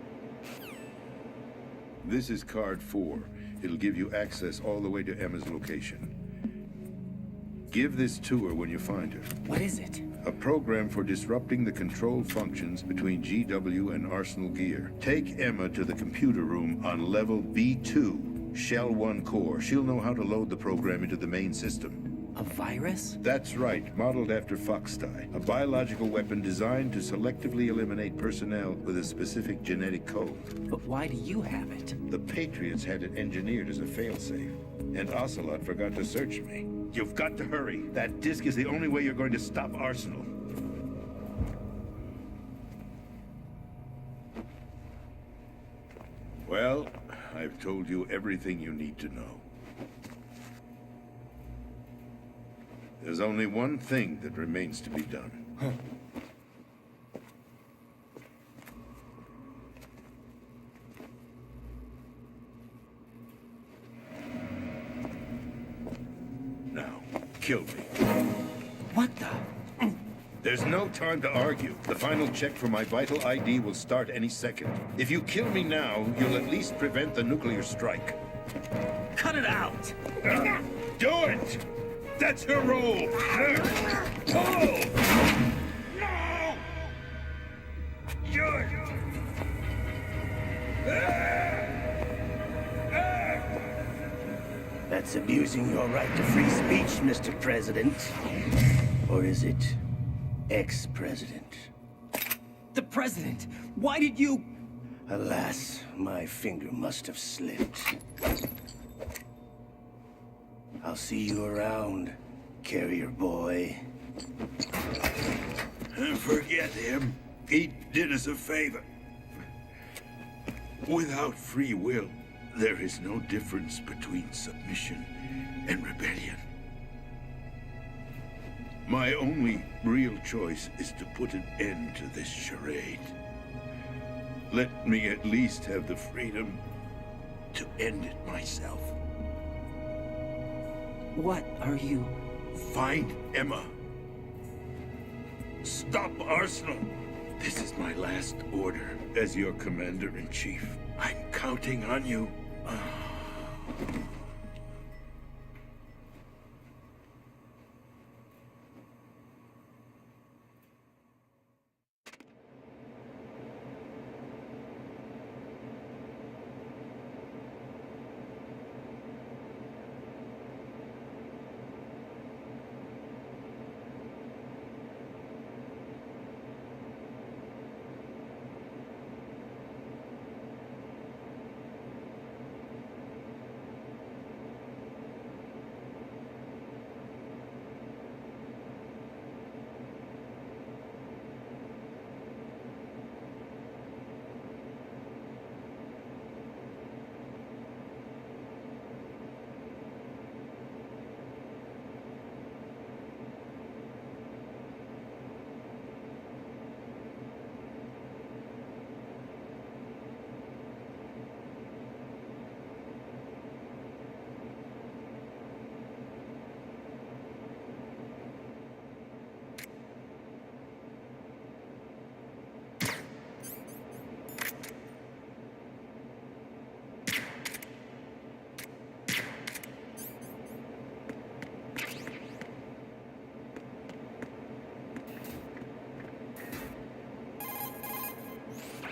This is card 4. It'll give you access all the way to Emma's location. Give this to her when you find her. What is it? A program for disrupting the control functions between GW and Arsenal Gear. Take Emma to the computer room on level B2, Shell 1 core. She'll know how to load the program into the main system. A virus? That's right, modeled after Foxdie, a biological weapon designed to selectively eliminate personnel with a specific genetic code. But why do you have it? The Patriots had it engineered as a failsafe, and Ocelot forgot to search me. You've got to hurry. That disk is the only way you're going to stop Arsenal. Well, I've told you everything you need to know. There's only one thing that remains to be done. killed me. What the? There's no time to argue. The final check for my vital ID will start any second. If you kill me now, you'll at least prevent the nuclear strike. Cut it out! Do it! That's her role! Pull! No! That's abusing your right to free speech, Mr. President. Or is it ex-president? The president! Why did you... Alas, my finger must have slipped. I'll see you around, carrier boy. Forget him. He did us a favor. Without free will, there is no difference between submission and rebellion. My only real choice is to put an end to this charade. Let me at least have the freedom to end it myself. What are you... Find Emma. Stop Arsenal. This is my last order as your commander-in-chief. I'm counting on you.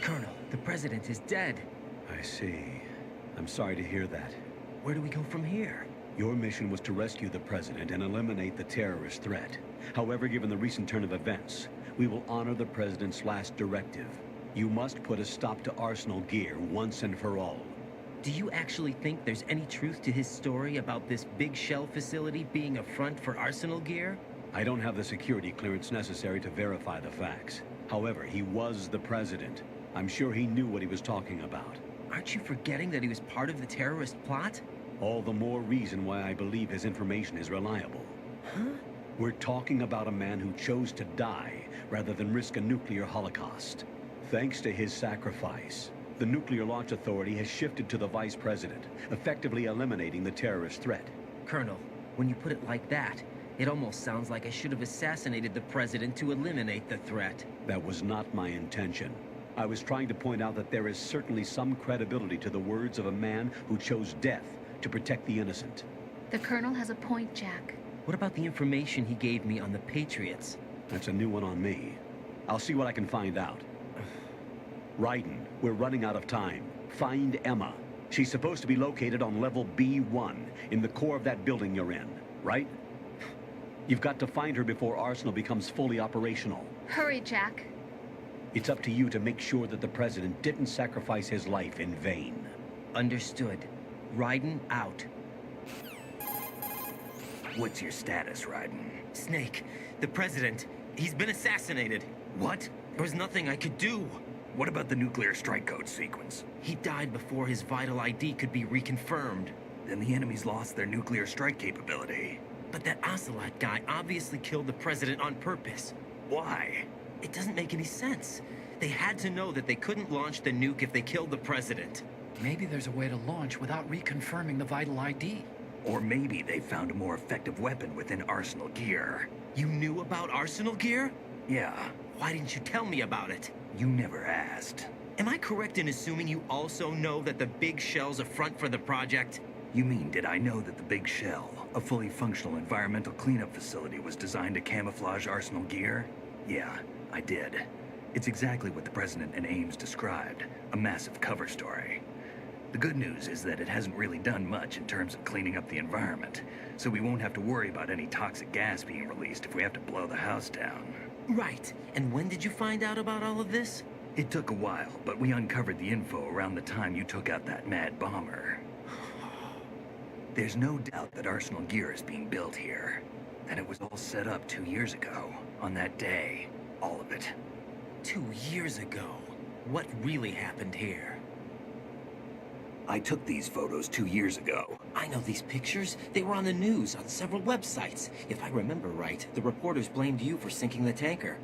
Colonel, the president is dead. I see. I'm sorry to hear that. Where do we go from here? Your mission was to rescue the president and eliminate the terrorist threat. However, given the recent turn of events, we will honor the president's last directive. You must put a stop to Arsenal gear once and for all. Do you actually think there's any truth to his story about this big shell facility being a front for Arsenal gear? I don't have the security clearance necessary to verify the facts. However, he was the president. I'm sure he knew what he was talking about. Aren't you forgetting that he was part of the terrorist plot? All the more reason why I believe his information is reliable. Huh? We're talking about a man who chose to die rather than risk a nuclear holocaust. Thanks to his sacrifice, the Nuclear Launch Authority has shifted to the vice president, effectively eliminating the terrorist threat. Colonel, when you put it like that, it almost sounds like I should have assassinated the president to eliminate the threat. That was not my intention. I was trying to point out that there is certainly some credibility to the words of a man who chose death to protect the innocent. The Colonel has a point, Jack. What about the information he gave me on the Patriots? That's a new one on me. I'll see what I can find out. Raiden, we're running out of time. Find Emma. She's supposed to be located on level B1, in the core of that building you're in, right? You've got to find her before Arsenal becomes fully operational. Hurry, Jack. It's up to you to make sure that the president didn't sacrifice his life in vain. Understood. Raiden out. What's your status, Raiden? Snake, the president, he's been assassinated. What? There was nothing I could do. What about the nuclear strike code sequence? He died before his vital ID could be reconfirmed. Then the enemy's lost their nuclear strike capability. But that Ocelot guy obviously killed the president on purpose. Why? It doesn't make any sense. They had to know that they couldn't launch the nuke if they killed the president. Maybe there's a way to launch without reconfirming the vital ID. Or maybe they found a more effective weapon within Arsenal gear. You knew about Arsenal gear? Yeah, Why didn't you tell me about it? you never asked. Am I correct in assuming you also know that the big shell's a front for the project? You mean, did I know that the Big Shell, a fully functional environmental cleanup facility, was designed to camouflage Arsenal gear? Yeah, I did. It's exactly what the President and Ames described, a massive cover story. The good news is that it hasn't really done much in terms of cleaning up the environment, so we won't have to worry about any toxic gas being released if we have to blow the house down. Right. And when did you find out about all of this? It took a while, but we uncovered the info around the time you took out that mad bomber. There's no doubt that Arsenal gear is being built here. And it was all set up 2 years ago, on that day. All of it. 2 years ago. What really happened here? I took these photos 2 years ago. I know these pictures. They were on the news, on several websites. If I remember right, the reporters blamed you for sinking the tanker.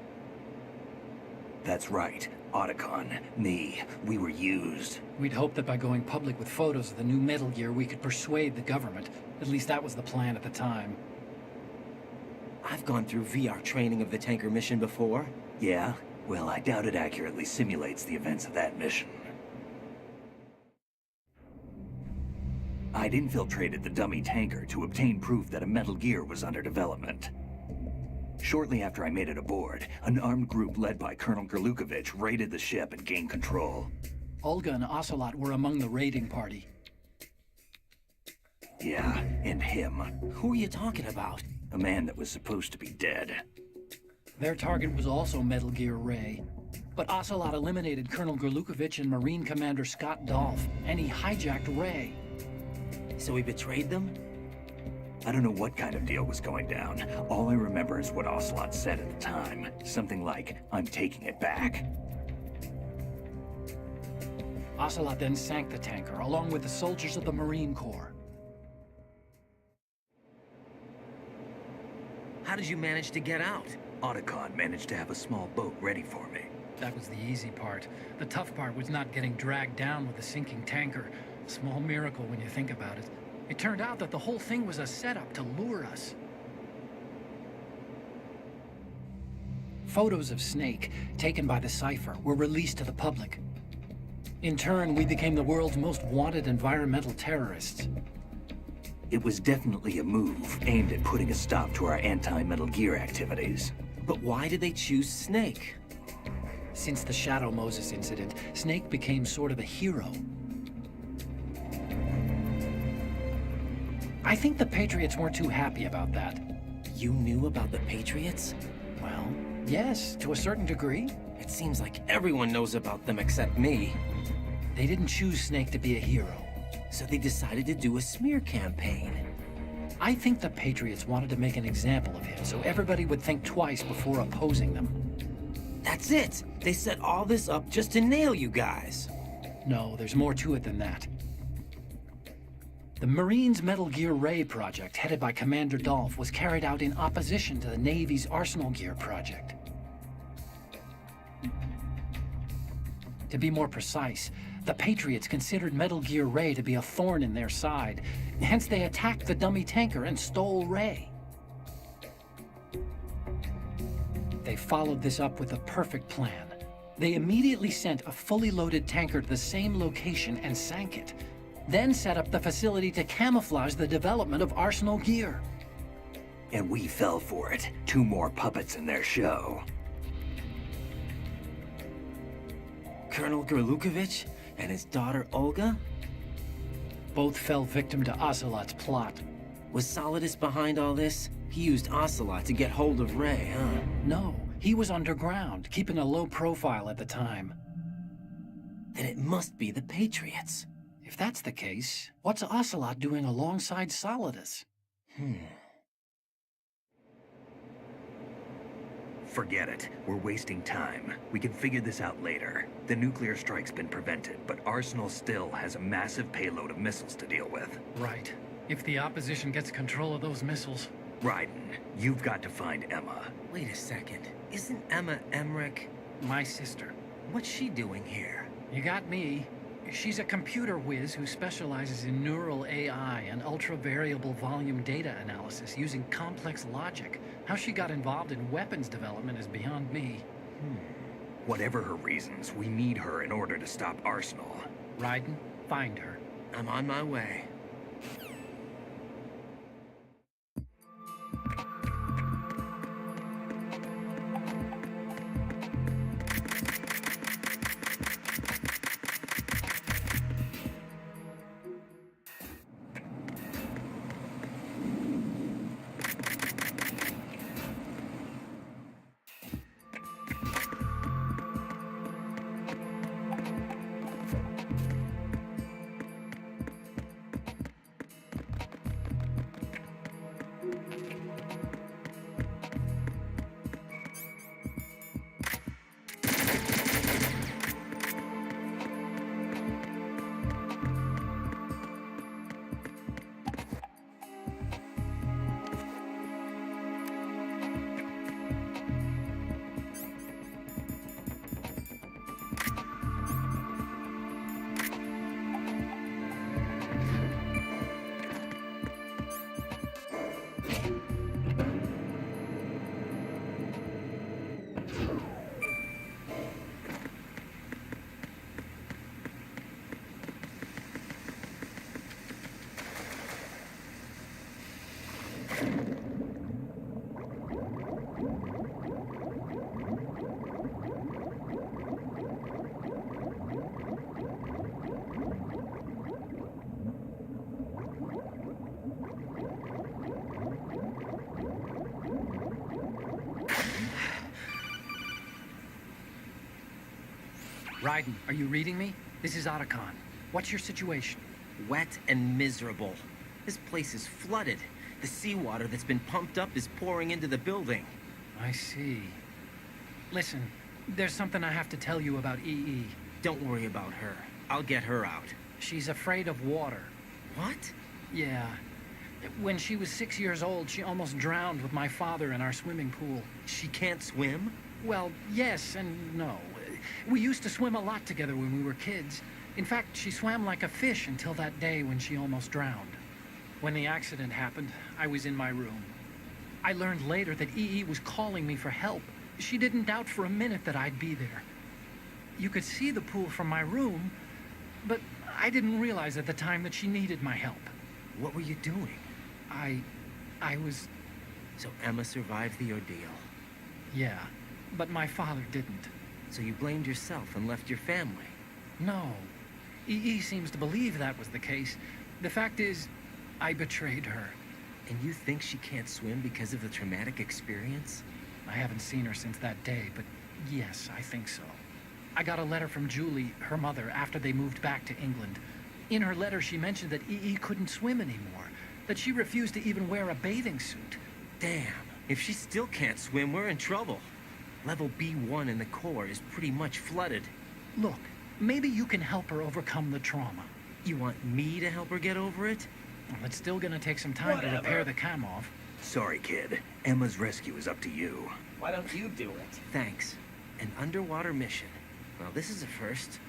That's right. Otacon, me, we were used. We'd hoped that by going public with photos of the new Metal Gear, we could persuade the government. At least that was the plan at the time. I've gone through VR training of the tanker mission before. Yeah? Well, I doubt it accurately simulates the events of that mission. I'd infiltrated the dummy tanker to obtain proof that a Metal Gear was under development. Shortly after I made it aboard, an armed group led by Colonel Gerlukovich raided the ship and gained control. Olga and Ocelot were among the raiding party. Yeah, and him. Who are you talking about? A man that was supposed to be dead. Their target was also Metal Gear Ray. But Ocelot eliminated Colonel Gerlukovich and Marine Commander Scott Dolph, and he hijacked Ray. So he betrayed them? I don't know what kind of deal was going down. All I remember is what Ocelot said at the time. Something like, "I'm taking it back." Ocelot then sank the tanker, along with the soldiers of the Marine Corps. How did you manage to get out? Otacon managed to have a small boat ready for me. That was the easy part. The tough part was not getting dragged down with the sinking tanker. Small miracle when you think about it. It turned out that the whole thing was a setup to lure us. Photos of Snake, taken by the Cypher, were released to the public. In turn, we became the world's most wanted environmental terrorists. It was definitely a move aimed at putting a stop to our anti-Metal Gear activities. But why did they choose Snake? Since the Shadow Moses incident, Snake became sort of a hero. I think the Patriots weren't too happy about that. You knew about the Patriots? Well, yes, to a certain degree. It seems like everyone knows about them except me. They didn't choose Snake to be a hero. So they decided to do a smear campaign. I think the Patriots wanted to make an example of him so everybody would think twice before opposing them. That's it! They set all this up just to nail you guys. No, there's more to it than that. The Marines' Metal Gear Ray project, headed by Commander Dolph, was carried out in opposition to the Navy's Arsenal Gear project. To be more precise, the Patriots considered Metal Gear Ray to be a thorn in their side. Hence, they attacked the dummy tanker and stole Ray. They followed this up with a perfect plan. They immediately sent a fully loaded tanker to the same location and sank it. Then set up the facility to camouflage the development of Arsenal Gear. And we fell for it. 2 more puppets in their show. Colonel Gerlukovich and his daughter Olga? Both fell victim to Ocelot's plot. Was Solidus behind all this? He used Ocelot to get hold of Ray, huh? No, he was underground, keeping a low profile at the time. Then it must be the Patriots. If that's the case, what's Ocelot doing alongside Solidus? Forget it. We're wasting time. We can figure this out later. The nuclear strike's been prevented, but Arsenal still has a massive payload of missiles to deal with. Right. If the opposition gets control of those missiles... Raiden, you've got to find Emma. Wait a second. Isn't Emma Emmerich my sister? What's she doing here? You got me. She's a computer whiz who specializes in neural AI and ultra-variable volume data analysis using complex logic. How she got involved in weapons development is beyond me. Whatever her reasons, we need her in order to stop Arsenal. Raiden, find her. I'm on my way. Raiden, are you reading me? This is Otacon. What's your situation? Wet and miserable. This place is flooded. The seawater that's been pumped up is pouring into the building. I see. Listen, there's something I have to tell you about EE. Don't worry about her. I'll get her out. She's afraid of water. What? Yeah. When she was 6 years old, she almost drowned with my father in our swimming pool. She can't swim? Well, yes and no. We used to swim a lot together when we were kids. In fact, she swam like a fish until that day when she almost drowned. When the accident happened, I was in my room. I learned later that EE was calling me for help. She didn't doubt for a minute that I'd be there. You could see the pool from my room, but I didn't realize at the time that she needed my help. What were you doing? I was... So Emma survived the ordeal. Yeah, but my father didn't. So you blamed yourself and left your family? No. EE seems to believe that was the case. The fact is, I betrayed her. And you think she can't swim because of the traumatic experience? I haven't seen her since that day, but yes, I think so. I got a letter from Julie, her mother, after they moved back to England. In her letter, she mentioned that EE couldn't swim anymore, that she refused to even wear a bathing suit. Damn, if she still can't swim, we're in trouble. Level B1 in the core is pretty much flooded. Look, maybe you can help her overcome the trauma. You want me to help her get over it? Well, it's still gonna take some time to repair the Kamov. Sorry, kid. Emma's rescue is up to you. Why don't you do it? Thanks. An underwater mission. Well, this is a first.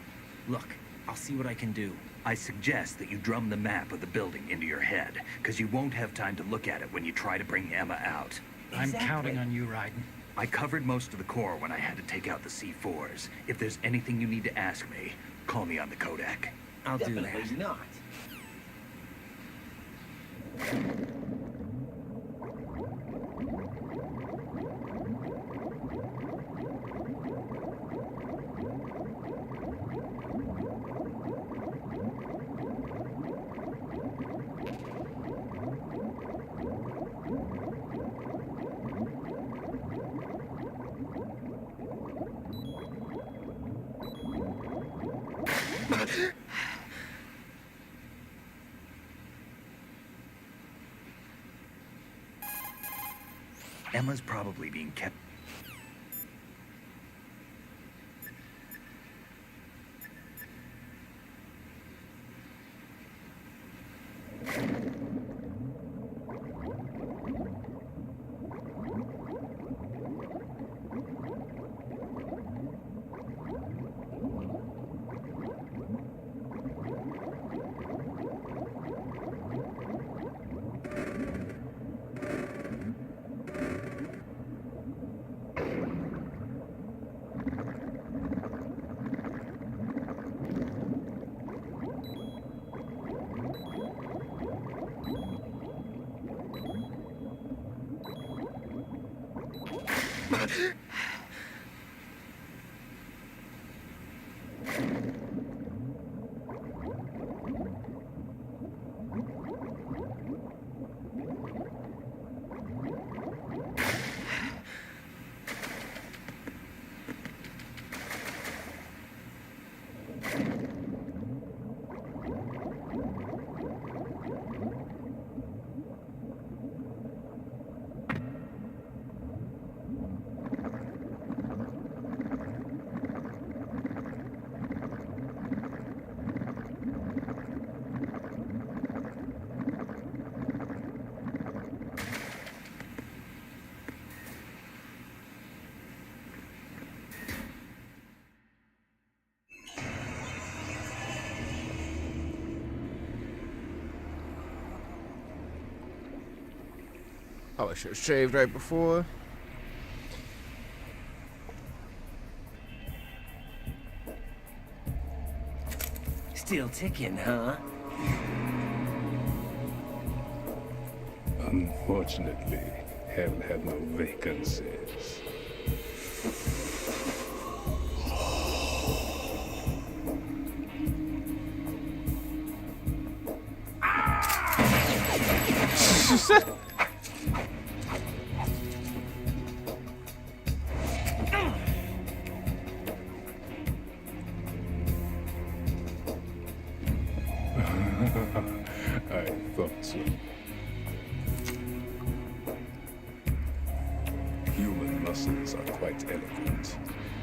Look, I'll see what I can do. I suggest that you drum the map of the building into your head, because you won't have time to look at it when you try to bring Emma out. I'm counting on you, Raiden. I covered most of the core when I had to take out the C4s. If there's anything you need to ask me, call me on the Kodak. I'll do that. Definitely not. Emma's probably being kept... Oh, I should have shaved right before. Still ticking, huh? Unfortunately, hell had no vacancies. I thought so. Human muscles are quite eloquent.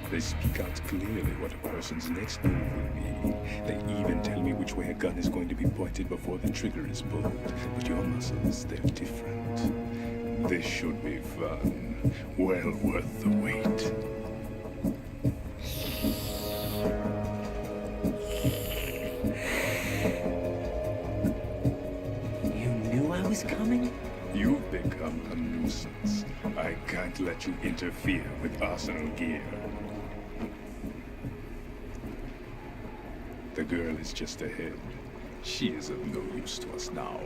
They speak out clearly what a person's next move will be. They even tell me which way a gun is going to be pointed before the trigger is pulled. But your muscles, they're different. This should be fun. Well worth the wait. You knew I was coming? You've become a nuisance. I can't let you interfere with arsenal gear. The girl is just ahead. She is of no use to us now.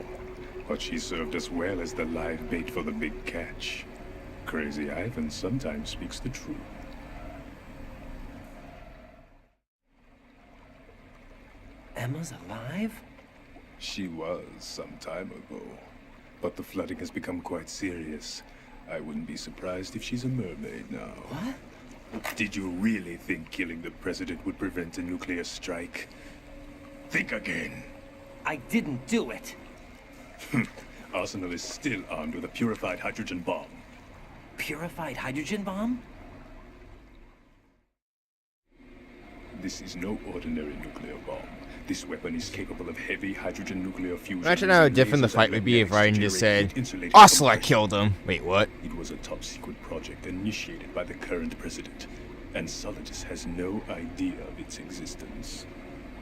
But she served us well as the live bait for the big catch. Crazy Ivan sometimes speaks the truth. Emma's alive? She was some time ago. But the flooding has become quite serious. I wouldn't be surprised if she's a mermaid now. What? Did you really think killing the president would prevent a nuclear strike? Think again. I didn't do it. Arsenal is still armed with a purified hydrogen bomb. Purified hydrogen bomb? This is no ordinary nuclear bomb. This weapon is capable of heavy hydrogen nuclear fusion. Imagine how different the fight would be if Ryan just said, Osler killed him. Wait, what? It was a top-secret project initiated by the current president, and Solidus has no idea of its existence.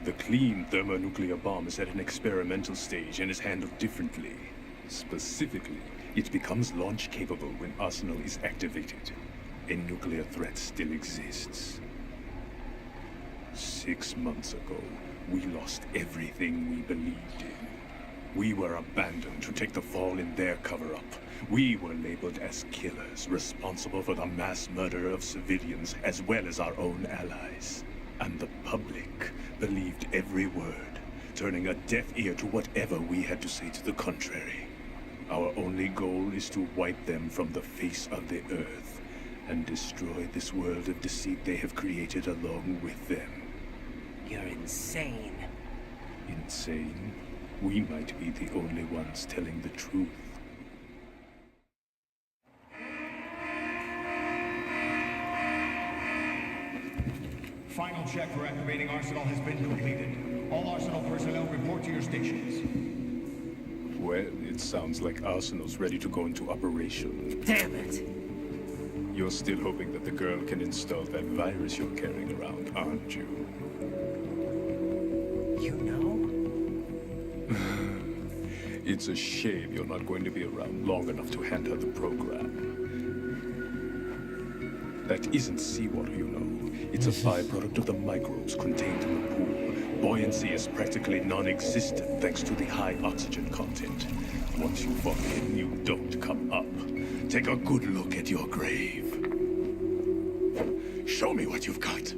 The clean thermonuclear bomb is at an experimental stage and is handled differently. Specifically, it becomes launch-capable when Arsenal is activated. A nuclear threat still exists. 6 months ago, we lost everything we believed in. We were abandoned to take the fall in their cover-up. We were labeled as killers, responsible for the mass murder of civilians as well as our own allies. And the public believed every word, turning a deaf ear to whatever we had to say to the contrary. Our only goal is to wipe them from the face of the earth and destroy this world of deceit they have created along with them. You're insane. Insane? We might be the only ones telling the truth. Final check for activating Arsenal has been completed. All Arsenal personnel report to your stations. Well, it sounds like Arsenal's ready to go into operation. Damn it! You're still hoping that the girl can install that virus you're carrying around, aren't you? You know? It's a shame you're not going to be around long enough to hand her the program. That isn't seawater, you know. It's a byproduct of the microbes contained in the pool. Buoyancy is practically non-existent thanks to the high oxygen content. Once you fall in, you don't come up. Take a good look at your grave. Show me what you've got.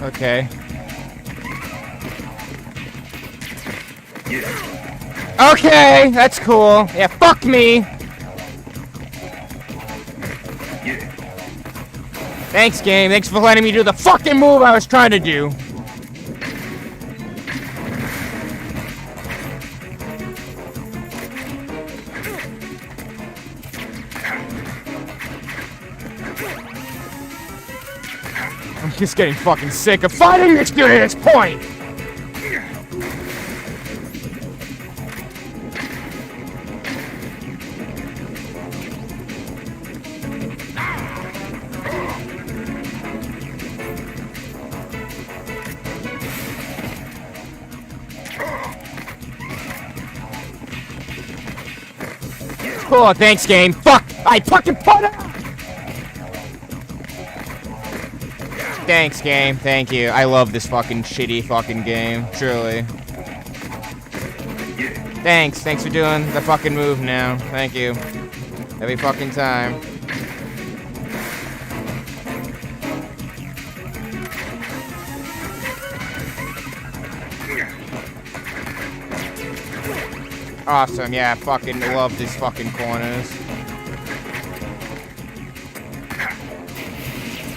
Okay. Okay, that's cool. Yeah, fuck me. Thanks, game. Thanks for letting me do the fucking move I was trying to do. I'm just getting fucking sick of fighting this dude at this point. Cool, thanks, game. Fuck! I fucking put it! Thanks, game. Thank you. I love this fucking shitty fucking game. Truly. Thanks. Thanks for doing the fucking move now. Thank you. Every fucking time. Awesome, yeah, fucking love these fucking corners.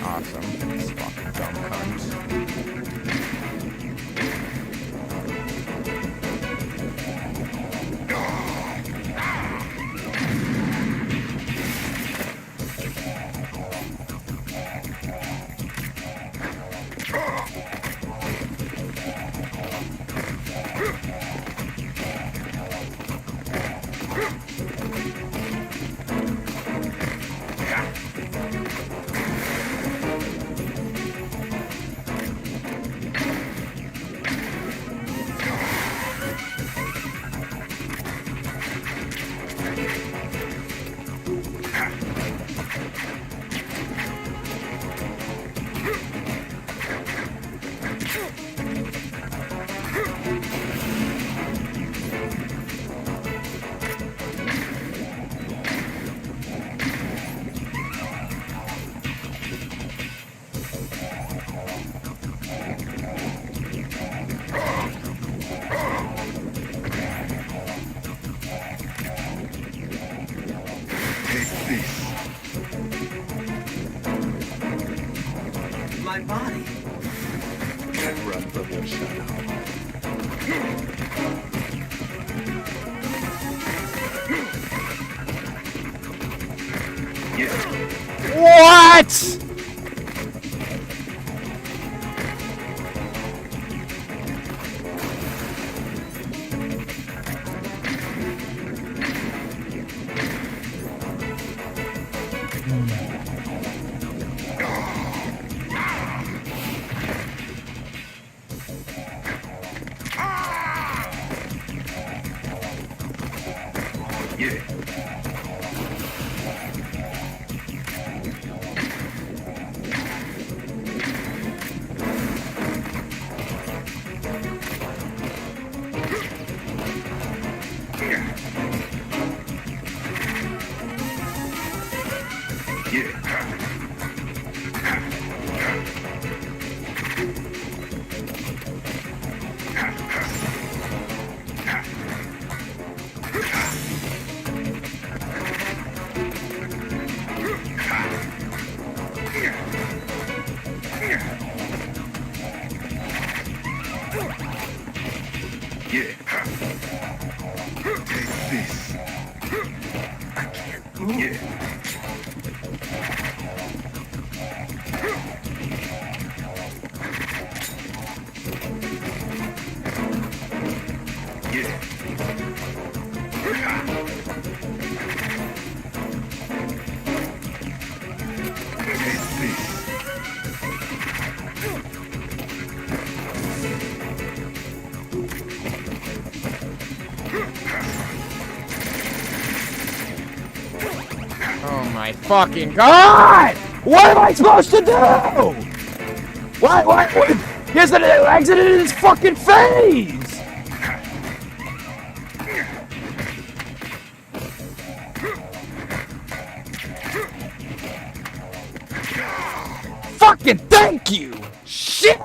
Awesome. This fucking dumb cunt. My body. Can't run from your shadow. What? Oh my fucking god! What am I supposed to do? What? He hasn't exited his fucking phase! Fucking thank you! Shit!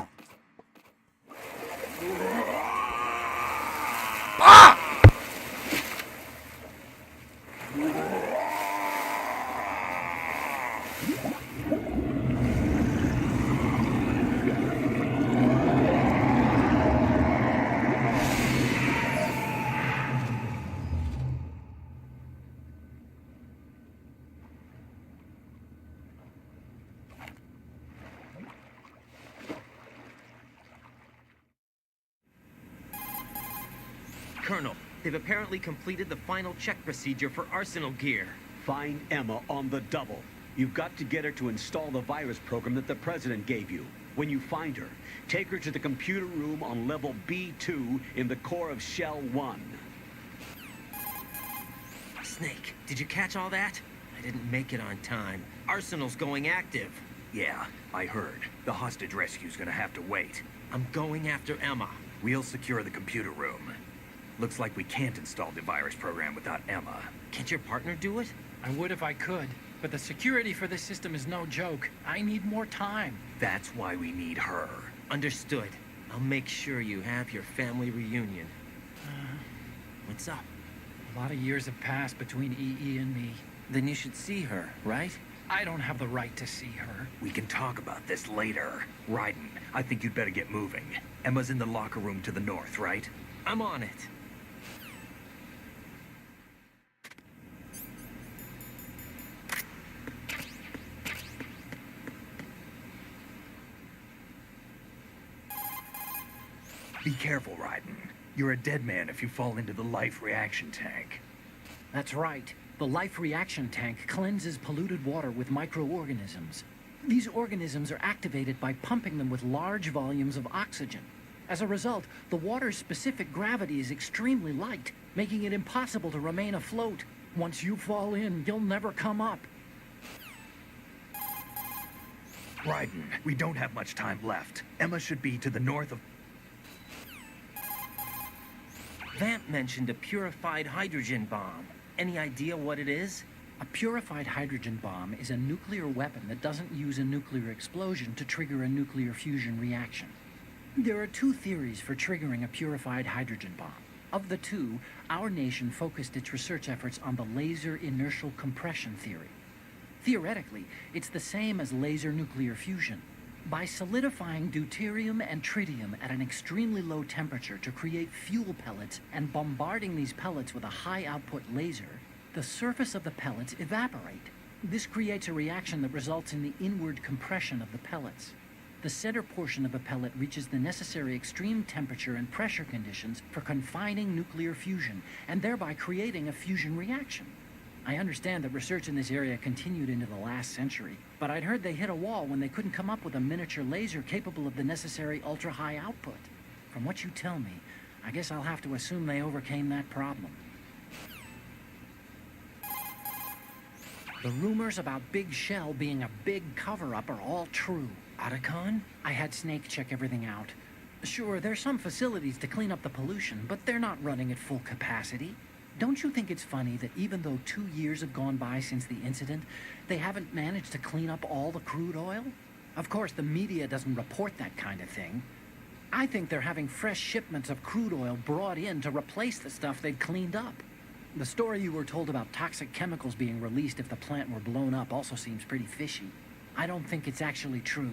Ah! Colonel, they've apparently completed the final check procedure for arsenal gear. Find Emma on the double. You've got to get her to install the virus program that the President gave you. When you find her, take her to the computer room on level B2 in the core of Shell 1. Snake, did you catch all that? I didn't make it on time. Arsenal's going active. Yeah, I heard. The hostage rescue's gonna have to wait. I'm going after Emma. We'll secure the computer room. Looks like we can't install the virus program without Emma. Can't your partner do it? I would if I could, but the security for this system is no joke. I need more time. That's why we need her. Understood. I'll make sure you have your family reunion. What's up? A lot of years have passed between EE and me. Then you should see her, right? I don't have the right to see her. We can talk about this later. Raiden, I think you'd better get moving. Emma's in the locker room to the north, right? I'm on it. Be careful, Raiden. You're a dead man if you fall into the life reaction tank. That's right. The life reaction tank cleanses polluted water with microorganisms. These organisms are activated by pumping them with large volumes of oxygen. As a result, the water's specific gravity is extremely light, making it impossible to remain afloat. Once you fall in, you'll never come up. Raiden, we don't have much time left. Emma should be to the north of... Vamp mentioned a purified hydrogen bomb. Any idea what it is? A purified hydrogen bomb is a nuclear weapon that doesn't use a nuclear explosion to trigger a nuclear fusion reaction. There are two theories for triggering a purified hydrogen bomb. Of the two, our nation focused its research efforts on the laser inertial compression theory. Theoretically, it's the same as laser nuclear fusion. By solidifying deuterium and tritium at an extremely low temperature to create fuel pellets and bombarding these pellets with a high output laser, the surface of the pellets evaporate. This creates a reaction that results in the inward compression of the pellets. The center portion of a pellet reaches the necessary extreme temperature and pressure conditions for confining nuclear fusion, and thereby creating a fusion reaction. I understand that research in this area continued into the last century, but I'd heard they hit a wall when they couldn't come up with a miniature laser capable of the necessary ultra-high output. From what you tell me, I guess I'll have to assume they overcame that problem. The rumors about Big Shell being a big cover-up are all true. Otacon? I had Snake check everything out. Sure, there's some facilities to clean up the pollution, but they're not running at full capacity. Don't you think it's funny that even though 2 years have gone by since the incident, they haven't managed to clean up all the crude oil? Of course, the media doesn't report that kind of thing. I think they're having fresh shipments of crude oil brought in to replace the stuff they've cleaned up. The story you were told about toxic chemicals being released if the plant were blown up also seems pretty fishy. I don't think it's actually true.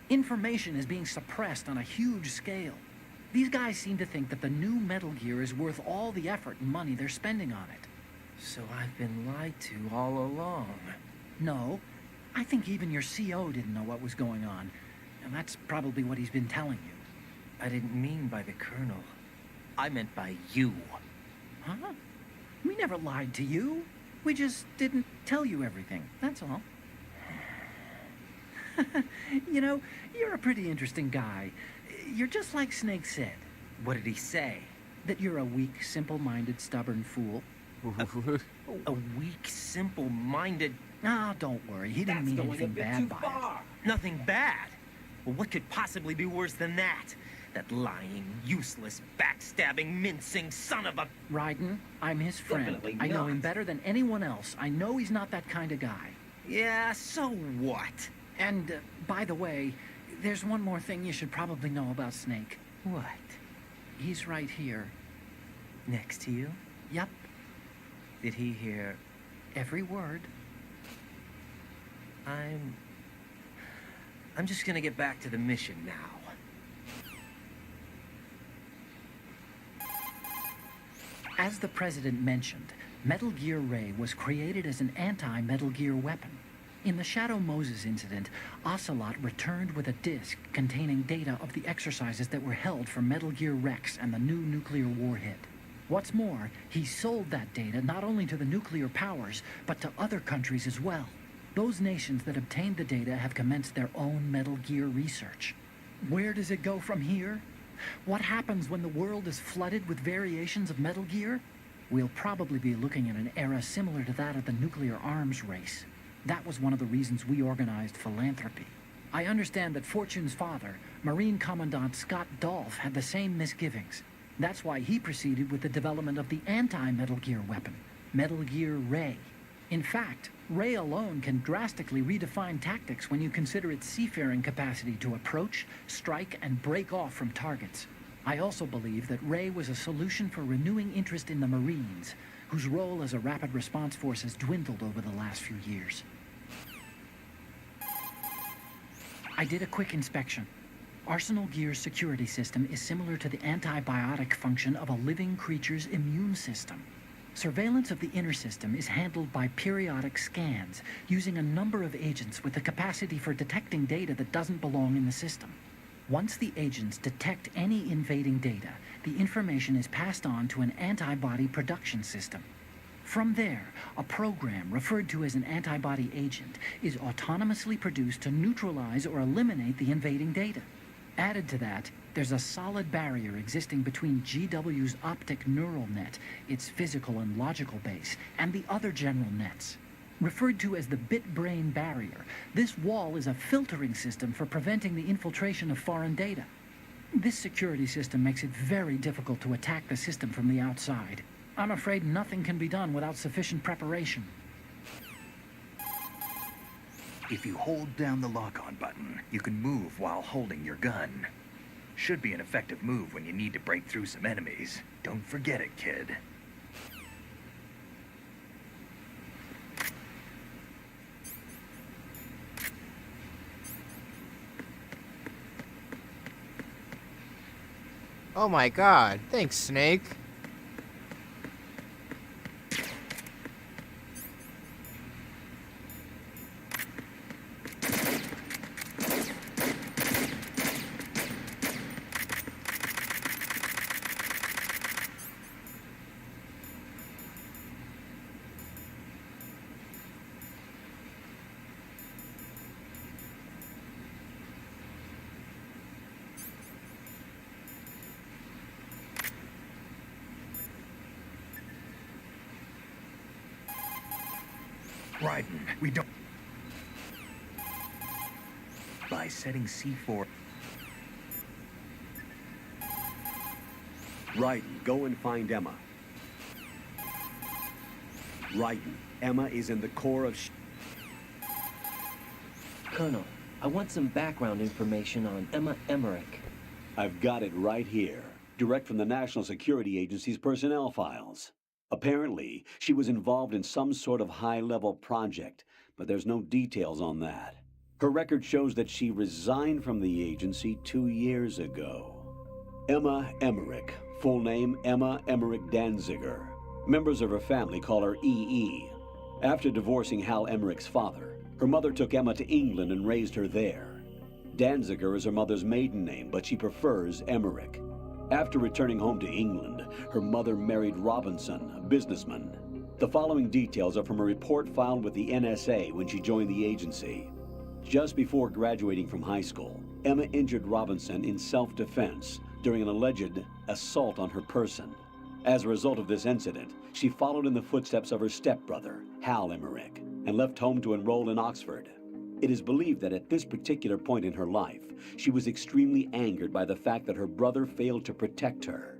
Information is being suppressed on a huge scale. These guys seem to think that the new Metal Gear is worth all the effort and money they're spending on it. So I've been lied to all along. No, I think even your CO didn't know what was going on, and that's probably what he's been telling you. I didn't mean by the Colonel. I meant by you. Huh? We never lied to you. We just didn't tell you everything, that's all. You know, you're a pretty interesting guy. You're just like Snake said. What did he say? That you're a weak, simple-minded, stubborn fool. A weak, simple-minded... Ah, don't worry. He didn't mean anything bad by it. Nothing bad? Well, what could possibly be worse than that? That lying, useless, backstabbing, mincing son of a... Raiden, I'm his friend. Definitely I know not. him better than anyone else. I know he's not that kind of guy. Yeah, so what? And, by the way, there's one more thing you should probably know about Snake. What? He's right here. Next to you? Yep. Did he hear... Every word. I'm just gonna get back to the mission now. As the President mentioned, Metal Gear Ray was created as an anti-Metal Gear weapon. In the Shadow Moses incident, Ocelot returned with a disk containing data of the exercises that were held for Metal Gear Rex and the new nuclear warhead. What's more, he sold that data not only to the nuclear powers, but to other countries as well. Those nations that obtained the data have commenced their own Metal Gear research. Where does it go from here? What happens when the world is flooded with variations of Metal Gear? We'll probably be looking at an era similar to that of the nuclear arms race. That was one of the reasons we organized philanthropy. I understand that Fortune's father, Marine Commandant Scott Dolph, had the same misgivings. That's why he proceeded with the development of the anti-Metal Gear weapon, Metal Gear Ray. In fact, Ray alone can drastically redefine tactics when you consider its seafaring capacity to approach, strike, and break off from targets. I also believe that Ray was a solution for renewing interest in the Marines, whose role as a rapid response force has dwindled over the last few years. I did a quick inspection. Arsenal Gear's security system is similar to the antibiotic function of a living creature's immune system. Surveillance of the inner system is handled by periodic scans, using a number of agents with the capacity for detecting data that doesn't belong in the system. Once the agents detect any invading data, the information is passed on to an antibody production system. From there, a program referred to as an antibody agent is autonomously produced to neutralize or eliminate the invading data. Added to that, there's a solid barrier existing between GW's optic neural net, its physical and logical base, and the other general nets. Referred to as the bit-brain barrier, this wall is a filtering system for preventing the infiltration of foreign data. This security system makes it very difficult to attack the system from the outside. I'm afraid nothing can be done without sufficient preparation. If you hold down the lock-on button, you can move while holding your gun. Should be an effective move when you need to break through some enemies. Don't forget it, kid. Oh my god. Thanks, Snake. Raiden, we don't... By setting C4... Raiden, go and find Emma. Raiden, Emma is in the core of Colonel, I want some background information on Emma Emmerich. I've got it right here, direct from the National Security Agency's personnel files. Apparently, she was involved in some sort of high-level project, but there's no details on that. Her record shows that she resigned from the agency 2 years ago. Emma Emmerich, full name Emma Emmerich Danziger. Members of her family call her EE. After divorcing Hal Emmerich's father, her mother took Emma to England and raised her there. Danziger is her mother's maiden name, but she prefers Emmerich. After returning home to England, her mother married Robinson, a businessman. The following details are from a report filed with the NSA when she joined the agency. Just before graduating from high school, Emma injured Robinson in self-defense during an alleged assault on her person. As a result of this incident, she followed in the footsteps of her stepbrother, Hal Emmerich, and left home to enroll in Oxford. It is believed that at this particular point in her life, she was extremely angered by the fact that her brother failed to protect her.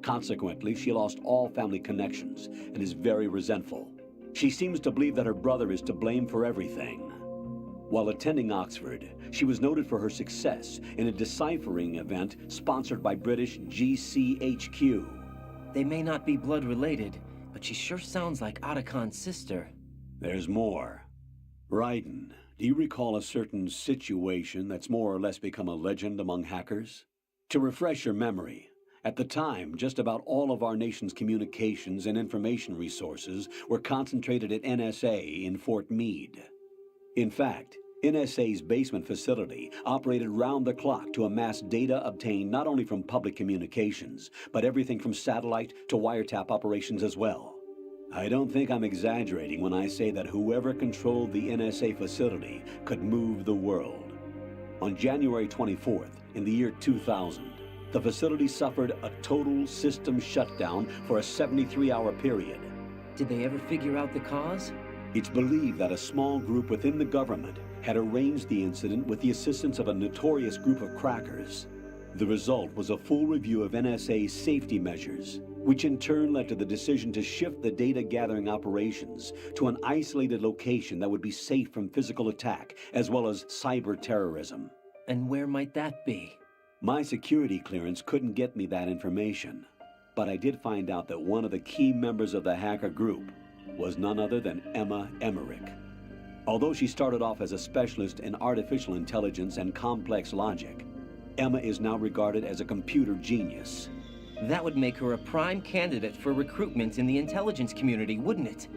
Consequently, she lost all family connections and is very resentful. She seems to believe that her brother is to blame for everything. While attending Oxford, she was noted for her success in a deciphering event sponsored by British GCHQ. They may not be blood related, but she sure sounds like Otacon's sister. There's more. Raiden, do you recall a certain situation that's more or less become a legend among hackers? To refresh your memory, at the time, just about all of our nation's communications and information resources were concentrated at NSA in Fort Meade. In fact, NSA's basement facility operated round the clock to amass data obtained not only from public communications, but everything from satellite to wiretap operations as well. I don't think I'm exaggerating when I say that whoever controlled the NSA facility could move the world. On January 24th, in the year 2000, the facility suffered a total system shutdown for a 73-hour period. Did they ever figure out the cause? It's believed that a small group within the government had arranged the incident with the assistance of a notorious group of crackers. The result was a full review of NSA's safety measures, which in turn led to the decision to shift the data-gathering operations to an isolated location that would be safe from physical attack as well as cyber terrorism. And where might that be? My security clearance couldn't get me that information, but I did find out that one of the key members of the hacker group was none other than Emma Emmerich. Although she started off as a specialist in artificial intelligence and complex logic, Emma is now regarded as a computer genius. That would make her a prime candidate for recruitment in the intelligence community, wouldn't it?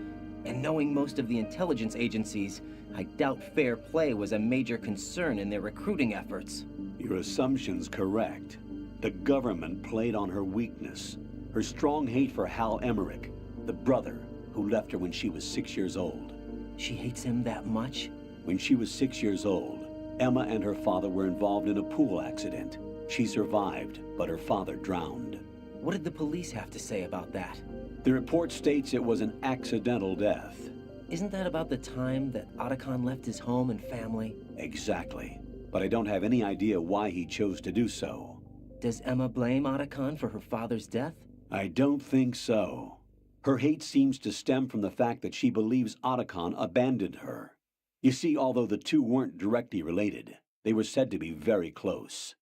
And knowing most of the intelligence agencies, I doubt fair play was a major concern in their recruiting efforts. Your assumption's correct. The government played on her weakness, her strong hate for Hal Emmerich, the brother who left her when she was 6 years old. She hates him that much? When she was 6 years old, Emma and her father were involved in a pool accident. She survived, but her father drowned. What did the police have to say about that? The report states it was an accidental death. Isn't that about the time that Otacon left his home and family? Exactly. But I don't have any idea why he chose to do so. Does Emma blame Otacon for her father's death? I don't think so. Her hate seems to stem from the fact that she believes Otacon abandoned her. You see, although the two weren't directly related, they were said to be very close.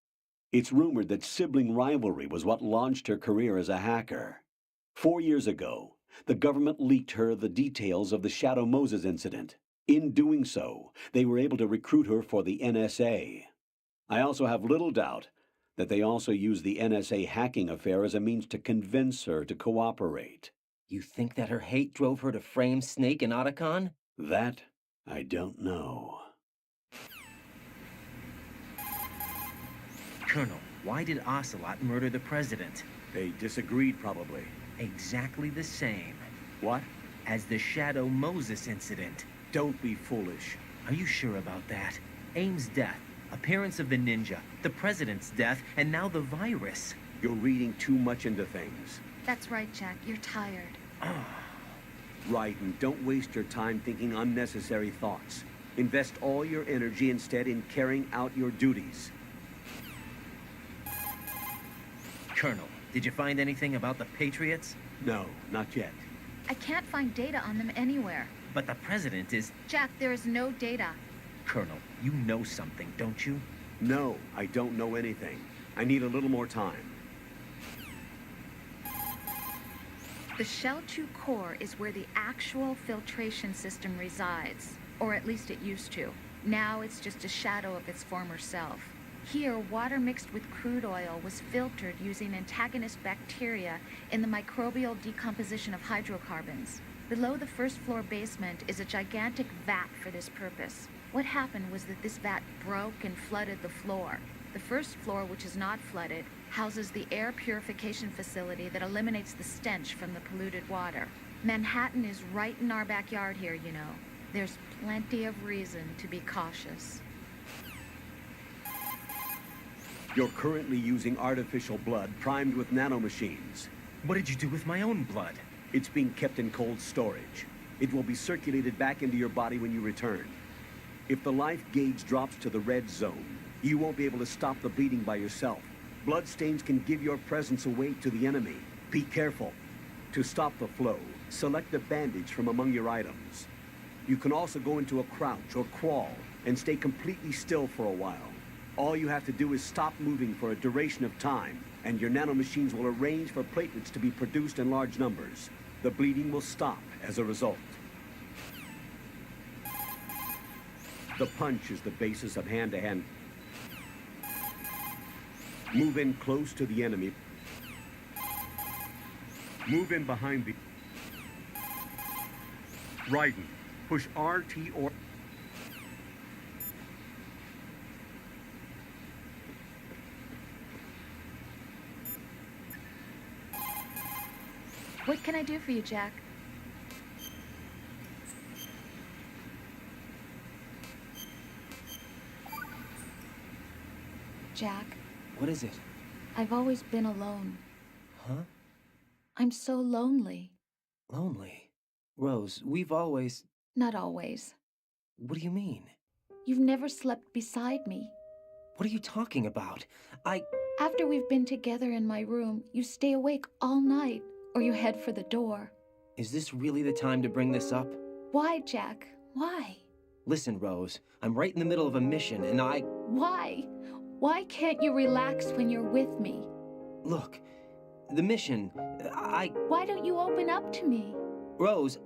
It's rumored that sibling rivalry was what launched her career as a hacker. 4 years ago, the government leaked her the details of the Shadow Moses incident. In doing so, they were able to recruit her for the NSA. I also have little doubt that they also used the NSA hacking affair as a means to convince her to cooperate. You think that her hate drove her to frame Snake and Otacon? That, I don't know. Colonel, why did Ocelot murder the president? They disagreed, probably. Exactly the same. What? As the Shadow Moses incident. Don't be foolish. Are you sure about that? Aim's death, appearance of the ninja, the president's death, and now the virus. You're reading too much into things. That's right, Jack. You're tired. Raiden, don't waste your time thinking unnecessary thoughts. Invest all your energy instead in carrying out your duties. Colonel, did you find anything about the Patriots? No, not yet. I can't find data on them anywhere. But the President is... Jack, there is no data. Colonel, you know something, don't you? No, I don't know anything. I need a little more time. The Shell 2 core is where the actual filtration system resides, or at least it used to. Now it's just a shadow of its former self. Here, water mixed with crude oil was filtered using antagonist bacteria in the microbial decomposition of hydrocarbons. Below the first floor basement is a gigantic vat for this purpose. What happened was that this vat broke and flooded the floor. The first floor, which is not flooded, houses the air purification facility that eliminates the stench from the polluted water. Manhattan is right in our backyard here, you know. There's plenty of reason to be cautious. You're currently using artificial blood primed with nanomachines. What did you do with my own blood? It's being kept in cold storage. It will be circulated back into your body when you return. If the life gauge drops to the red zone, you won't be able to stop the bleeding by yourself. Bloodstains can give your presence away to the enemy. Be careful. To stop the flow, select a bandage from among your items. You can also go into a crouch or crawl and stay completely still for a while. All you have to do is stop moving for a duration of time, and your nanomachines will arrange for platelets to be produced in large numbers. The bleeding will stop as a result. The punch is the basis of hand-to-hand. Move in close to the enemy. Move in behind the... Raiden, push RT or... What can I do for you, Jack? Jack, What is it? I've always been alone. Huh? I'm so lonely. Lonely? Rose, we've always... Not always. What do you mean? You've never slept beside me. What are you talking about? After we've been together in my room, you stay awake all night, or you head for the door. Is this really the time to bring this up? Why, Jack? Why? Listen, Rose, I'm right in the middle of a mission, and Why? Why can't you relax when you're with me? Look, the mission, Why don't you open up to me? Rose,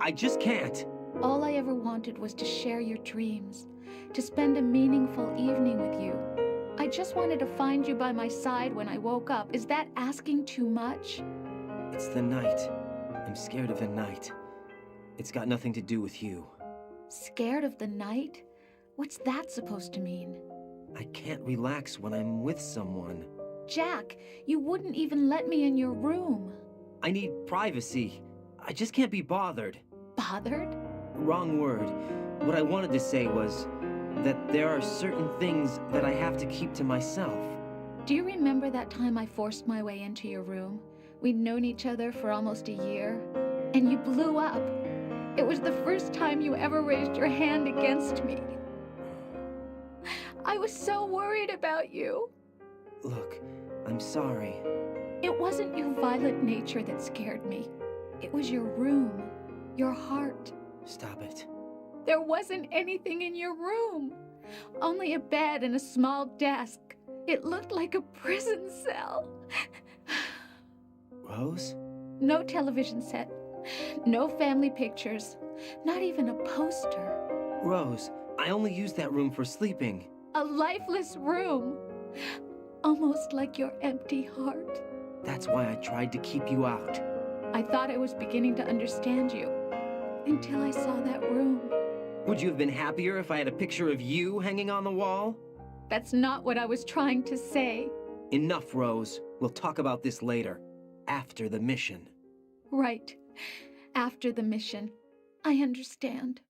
I just can't. All I ever wanted was to share your dreams, to spend a meaningful evening with you. I just wanted to find you by my side when I woke up. Is that asking too much? It's the night. I'm scared of the night. It's got nothing to do with you. Scared of the night? What's that supposed to mean? I can't relax when I'm with someone. Jack, you wouldn't even let me in your room. I need privacy. I just can't be bothered. Bothered? Wrong word. What I wanted to say was that there are certain things that I have to keep to myself. Do you remember that time I forced my way into your room? We'd known each other for almost a year, and you blew up. It was the first time you ever raised your hand against me. I was so worried about you. Look, I'm sorry. It wasn't your violent nature that scared me. It was your room, your heart. Stop it. There wasn't anything in your room. Only a bed and a small desk. It looked like a prison cell. Rose? No television set. No family pictures. Not even a poster. Rose, I only use that room for sleeping. A lifeless room. Almost like your empty heart. That's why I tried to keep you out. I thought I was beginning to understand you. Until I saw that room. Would you have been happier if I had a picture of you hanging on the wall? That's not what I was trying to say. Enough, Rose. We'll talk about this later. After the mission. Right. After the mission. I understand.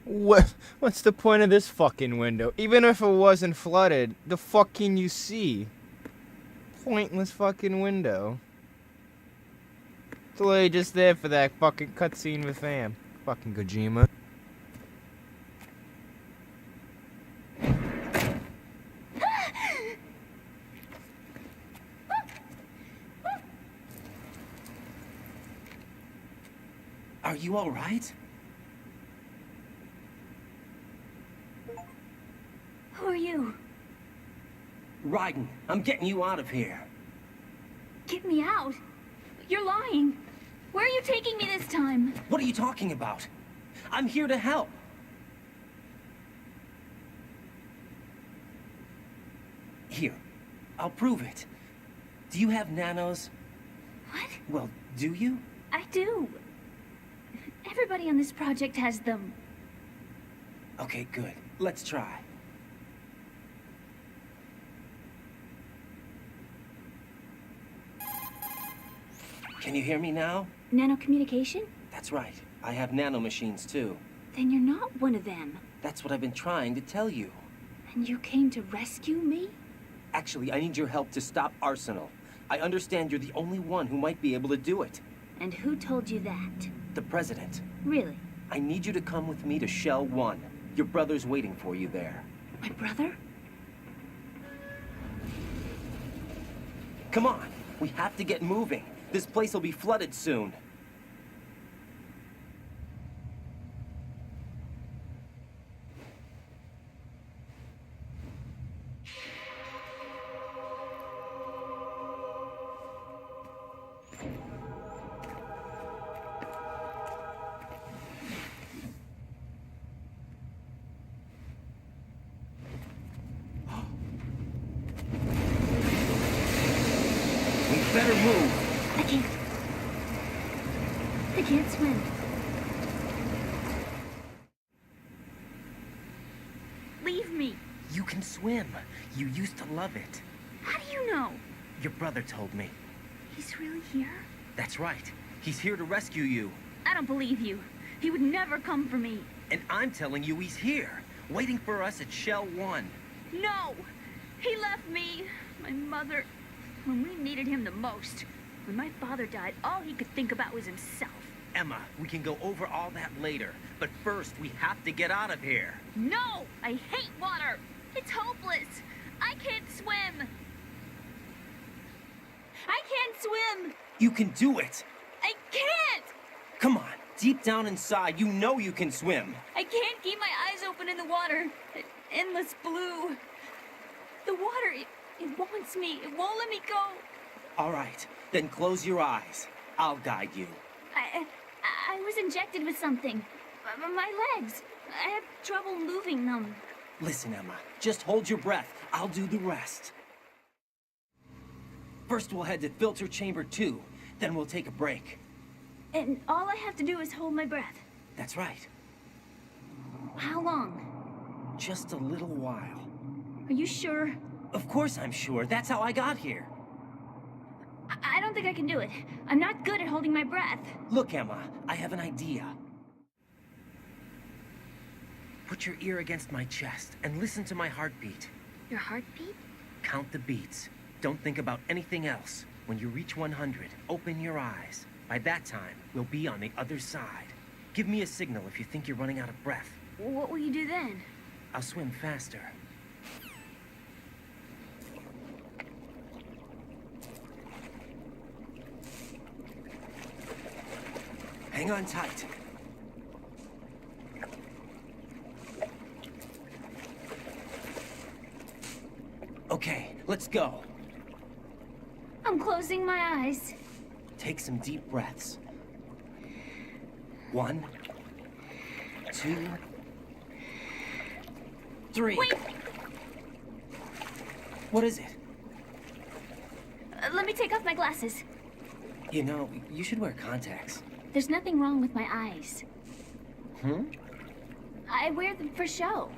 What's the point of this fucking window? Even if it wasn't flooded, the fuck can you see? Pointless fucking window. It's literally just there for that fucking cutscene with Sam. Fucking Kojima. Are you all right? Who are you? Raiden, I'm getting you out of here. Get me out. You're lying. Where are you taking me this time? What are you talking about? I'm here to help. Here, I'll prove it. Do you have nanos? What? Well, do you? I do. Everybody on this project has them. Okay, good. Let's try. Can you hear me now? Nanocommunication? That's right. I have nanomachines too. Then you're not one of them. That's what I've been trying to tell you. And you came to rescue me? Actually, I need your help to stop Arsenal. I understand you're the only one who might be able to do it. And who told you that? The President. Really? I need you to come with me to Shell 1. Your brother's waiting for you there. My brother? Come on, we have to get moving. This place will be flooded soon. Better move. I can't swim. Leave me. You can swim. You used to love it. How do you know? Your brother told me. He's really here? That's right. He's here to rescue you. I don't believe you. He would never come for me. And I'm telling you he's here, waiting for us at Shell 1. No! He left me, my mother, when we needed him the most. When my father died, all he could think about was himself. Emma, we can go over all that later. But first, we have to get out of here. No! I hate water! It's hopeless! I can't swim! I can't swim! You can do it! I can't! Come on, deep down inside, you know you can swim. I can't keep my eyes open in the water. Endless blue. The water, it wants me. It won't let me go. All right, then close your eyes. I'll guide you. I was injected with something. My legs. I have trouble moving them. Listen, Emma, just hold your breath. I'll do the rest. First, we'll head to filter chamber 2. Then we'll take a break. And all I have to do is hold my breath. That's right. How long? Just a little while. Are you sure? Of course I'm sure. That's how I got here. I don't think I can do it. I'm not good at holding my breath. Look, Emma, I have an idea. Put your ear against my chest and listen to my heartbeat. Your heartbeat? Count the beats. Don't think about anything else. When you reach 100, open your eyes. By that time, we'll be on the other side. Give me a signal if you think you're running out of breath. What will you do then? I'll swim faster. Hang on tight. Okay, let's go. I'm closing my eyes. Take some deep breaths. 1, 2, 3. Wait! What is it? Let me take off my glasses. You know, you should wear contacts. There's nothing wrong with my eyes. Hmm? I wear them for show.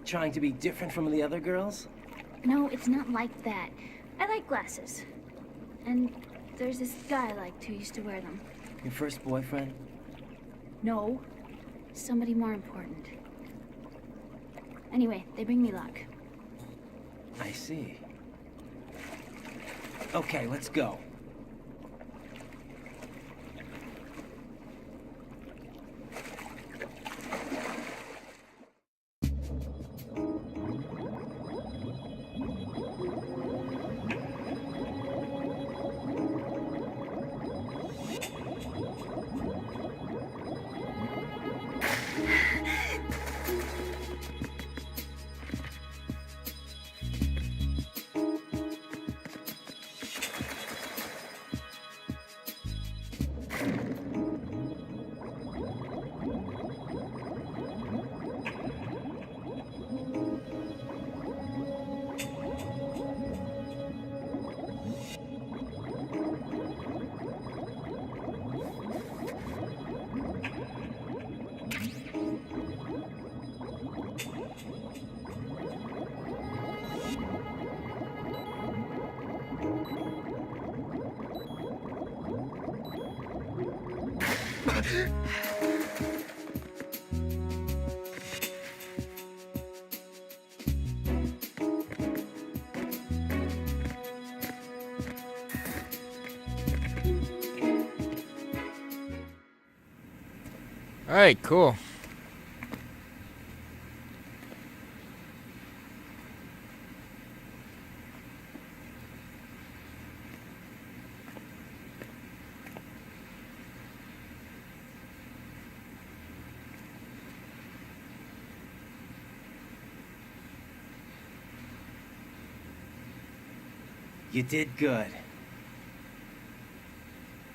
Trying to be different from the other girls? No, it's not like that. I like glasses. And there's this guy I liked who used to wear them. Your first boyfriend? No. Somebody more important. Anyway, they bring me luck. I see. Okay, let's go. Alright, cool. You did good.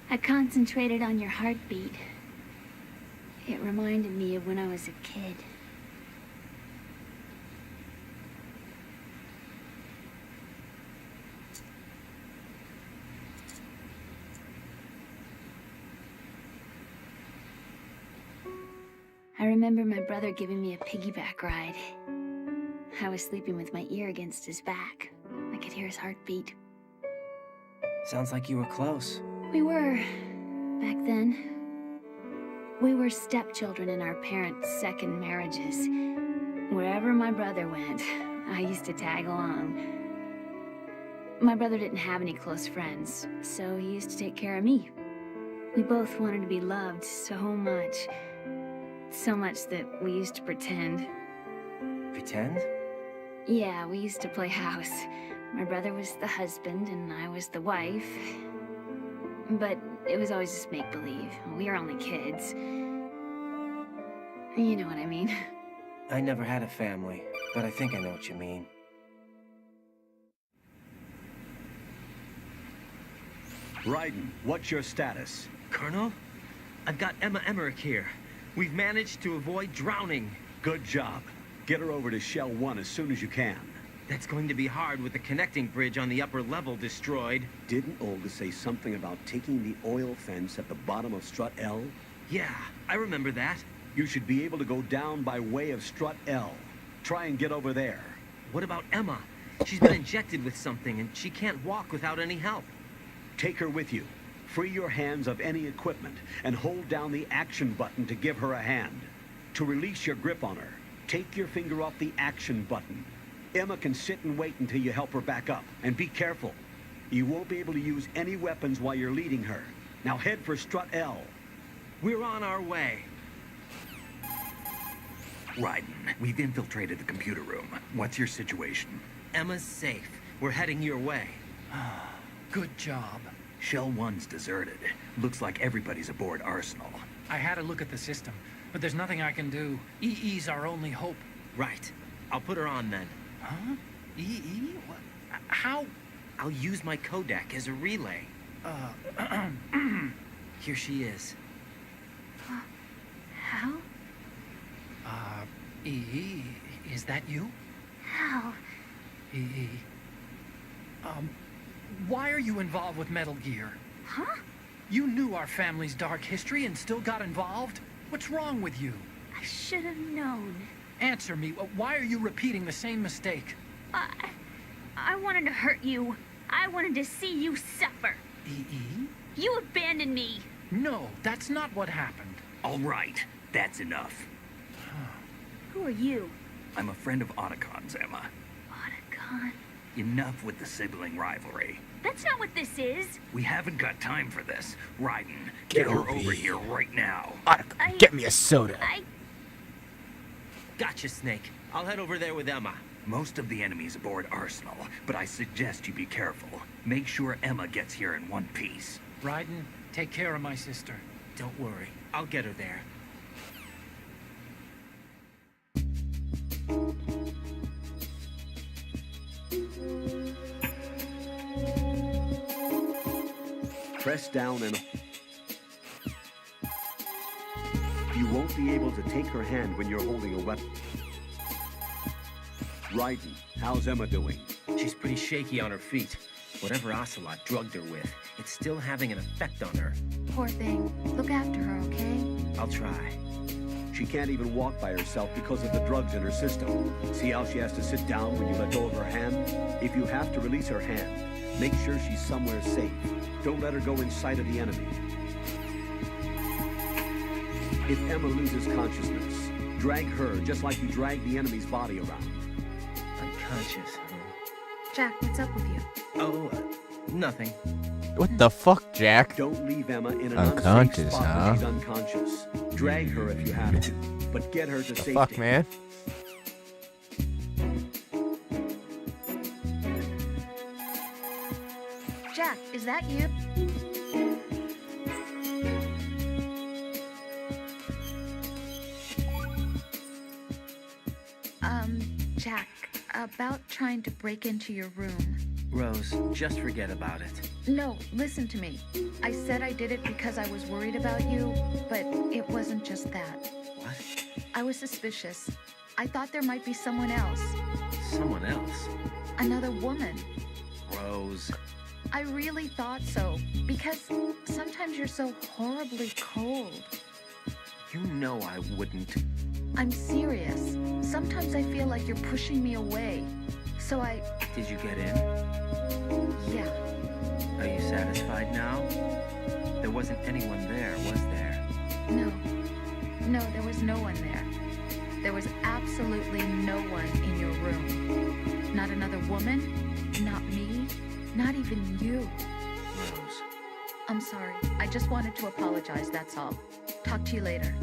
I concentrated on your heartbeat. It reminded me of when I was a kid. I remember my brother giving me a piggyback ride. I was sleeping with my ear against his back. I could hear his heartbeat. Sounds like you were close. We were, back then. We were stepchildren in our parents' second marriages. Wherever my brother went, I used to tag along. My brother didn't have any close friends, so he used to take care of me. We both wanted to be loved so much. So much that we used to pretend. Pretend? Yeah, we used to play house. My brother was the husband and I was the wife. But it was always just make-believe. We were only kids. You know what I mean. I never had a family, but I think I know what you mean. Raiden, what's your status? Colonel? I've got Emma Emmerich here. We've managed to avoid drowning. Good job. Get her over to Shell 1 as soon as you can. That's going to be hard with the connecting bridge on the upper level destroyed. Didn't Olga say something about taking the oil fence at the bottom of Strut L? Yeah, I remember that. You should be able to go down by way of Strut L. Try and get over there. What about Emma? She's been injected with something and she can't walk without any help. Take her with you. Free your hands of any equipment and hold down the action button to give her a hand. To release your grip on her, take your finger off the action button. Emma can sit and wait until you help her back up. And be careful. You won't be able to use any weapons while you're leading her. Now head for Strut L. We're on our way. Raiden, we've infiltrated the computer room. What's your situation? Emma's safe. We're heading your way. Good job. Shell 1's deserted. Looks like everybody's aboard Arsenal. I had a look at the system, but there's nothing I can do. EE's our only hope. Right. I'll put her on then. Huh? EE? What? How? I'll use my Kodak as a relay. Here she is. How? EE, is that you? How? EE. Why are you involved with Metal Gear? Huh? You knew our family's dark history and still got involved? What's wrong with you? I should have known. Answer me. Why are you repeating the same mistake? I wanted to hurt you. I wanted to see you suffer. EE? You abandoned me. No, that's not what happened. All right. That's enough. Who are you? I'm a friend of Otacon's, Emma. Otacon? Enough with the sibling rivalry. That's not what this is. We haven't got time for this. Raiden, get her over here right now. Otacon, get me a soda. Gotcha, Snake. I'll head over there with Emma. Most of the enemies aboard Arsenal, but I suggest you be careful. Make sure Emma gets here in one piece. Raiden, take care of my sister. Don't worry. I'll get her there. Press down and... You won't be able to take her hand when you're holding a weapon. Raiden, how's Emma doing? She's pretty shaky on her feet. Whatever Ocelot drugged her with, it's still having an effect on her. Poor thing. Look after her, okay? I'll try. She can't even walk by herself because of the drugs in her system. See how she has to sit down when you let go of her hand? If you have to release her hand, make sure she's somewhere safe. Don't let her go in sight of the enemy. If Emma loses consciousness, drag her just like you drag the enemy's body around. Unconscious, huh? Jack, what's up with you? Oh, nothing. What the fuck, Jack? Don't leave Emma in an Unconscious, unsafe spot huh? when she's unconscious. Drag her if you have to, but get her to safety. Fuck, man. Jack, is that you? Jack, about trying to break into your room. Rose, just forget about it. No, listen to me. I said I did it because I was worried about you, but it wasn't just that. What? I was suspicious. I thought there might be someone else. Someone else? Another woman. Rose. I really thought so, because sometimes you're so horribly cold. You know I wouldn't. I'm serious. Sometimes I feel like you're pushing me away. So I... Did you get in? Yeah. Are you satisfied now? There wasn't anyone there, was there? No. No, there was no one there. There was absolutely no one in your room. Not another woman, not me, not even you. Rose. I'm sorry. I just wanted to apologize, that's all. Talk to you later.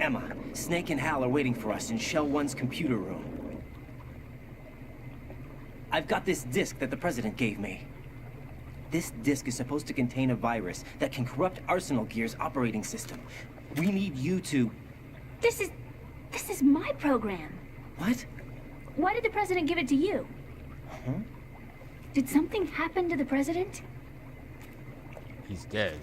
Emma, Snake and Hal are waiting for us in Shell 1's computer room. I've got this disk that the President gave me. This disk is supposed to contain a virus that can corrupt Arsenal Gear's operating system. We need you to... This is my program. What? Why did the President give it to you? Huh? Did something happen to the President? He's dead.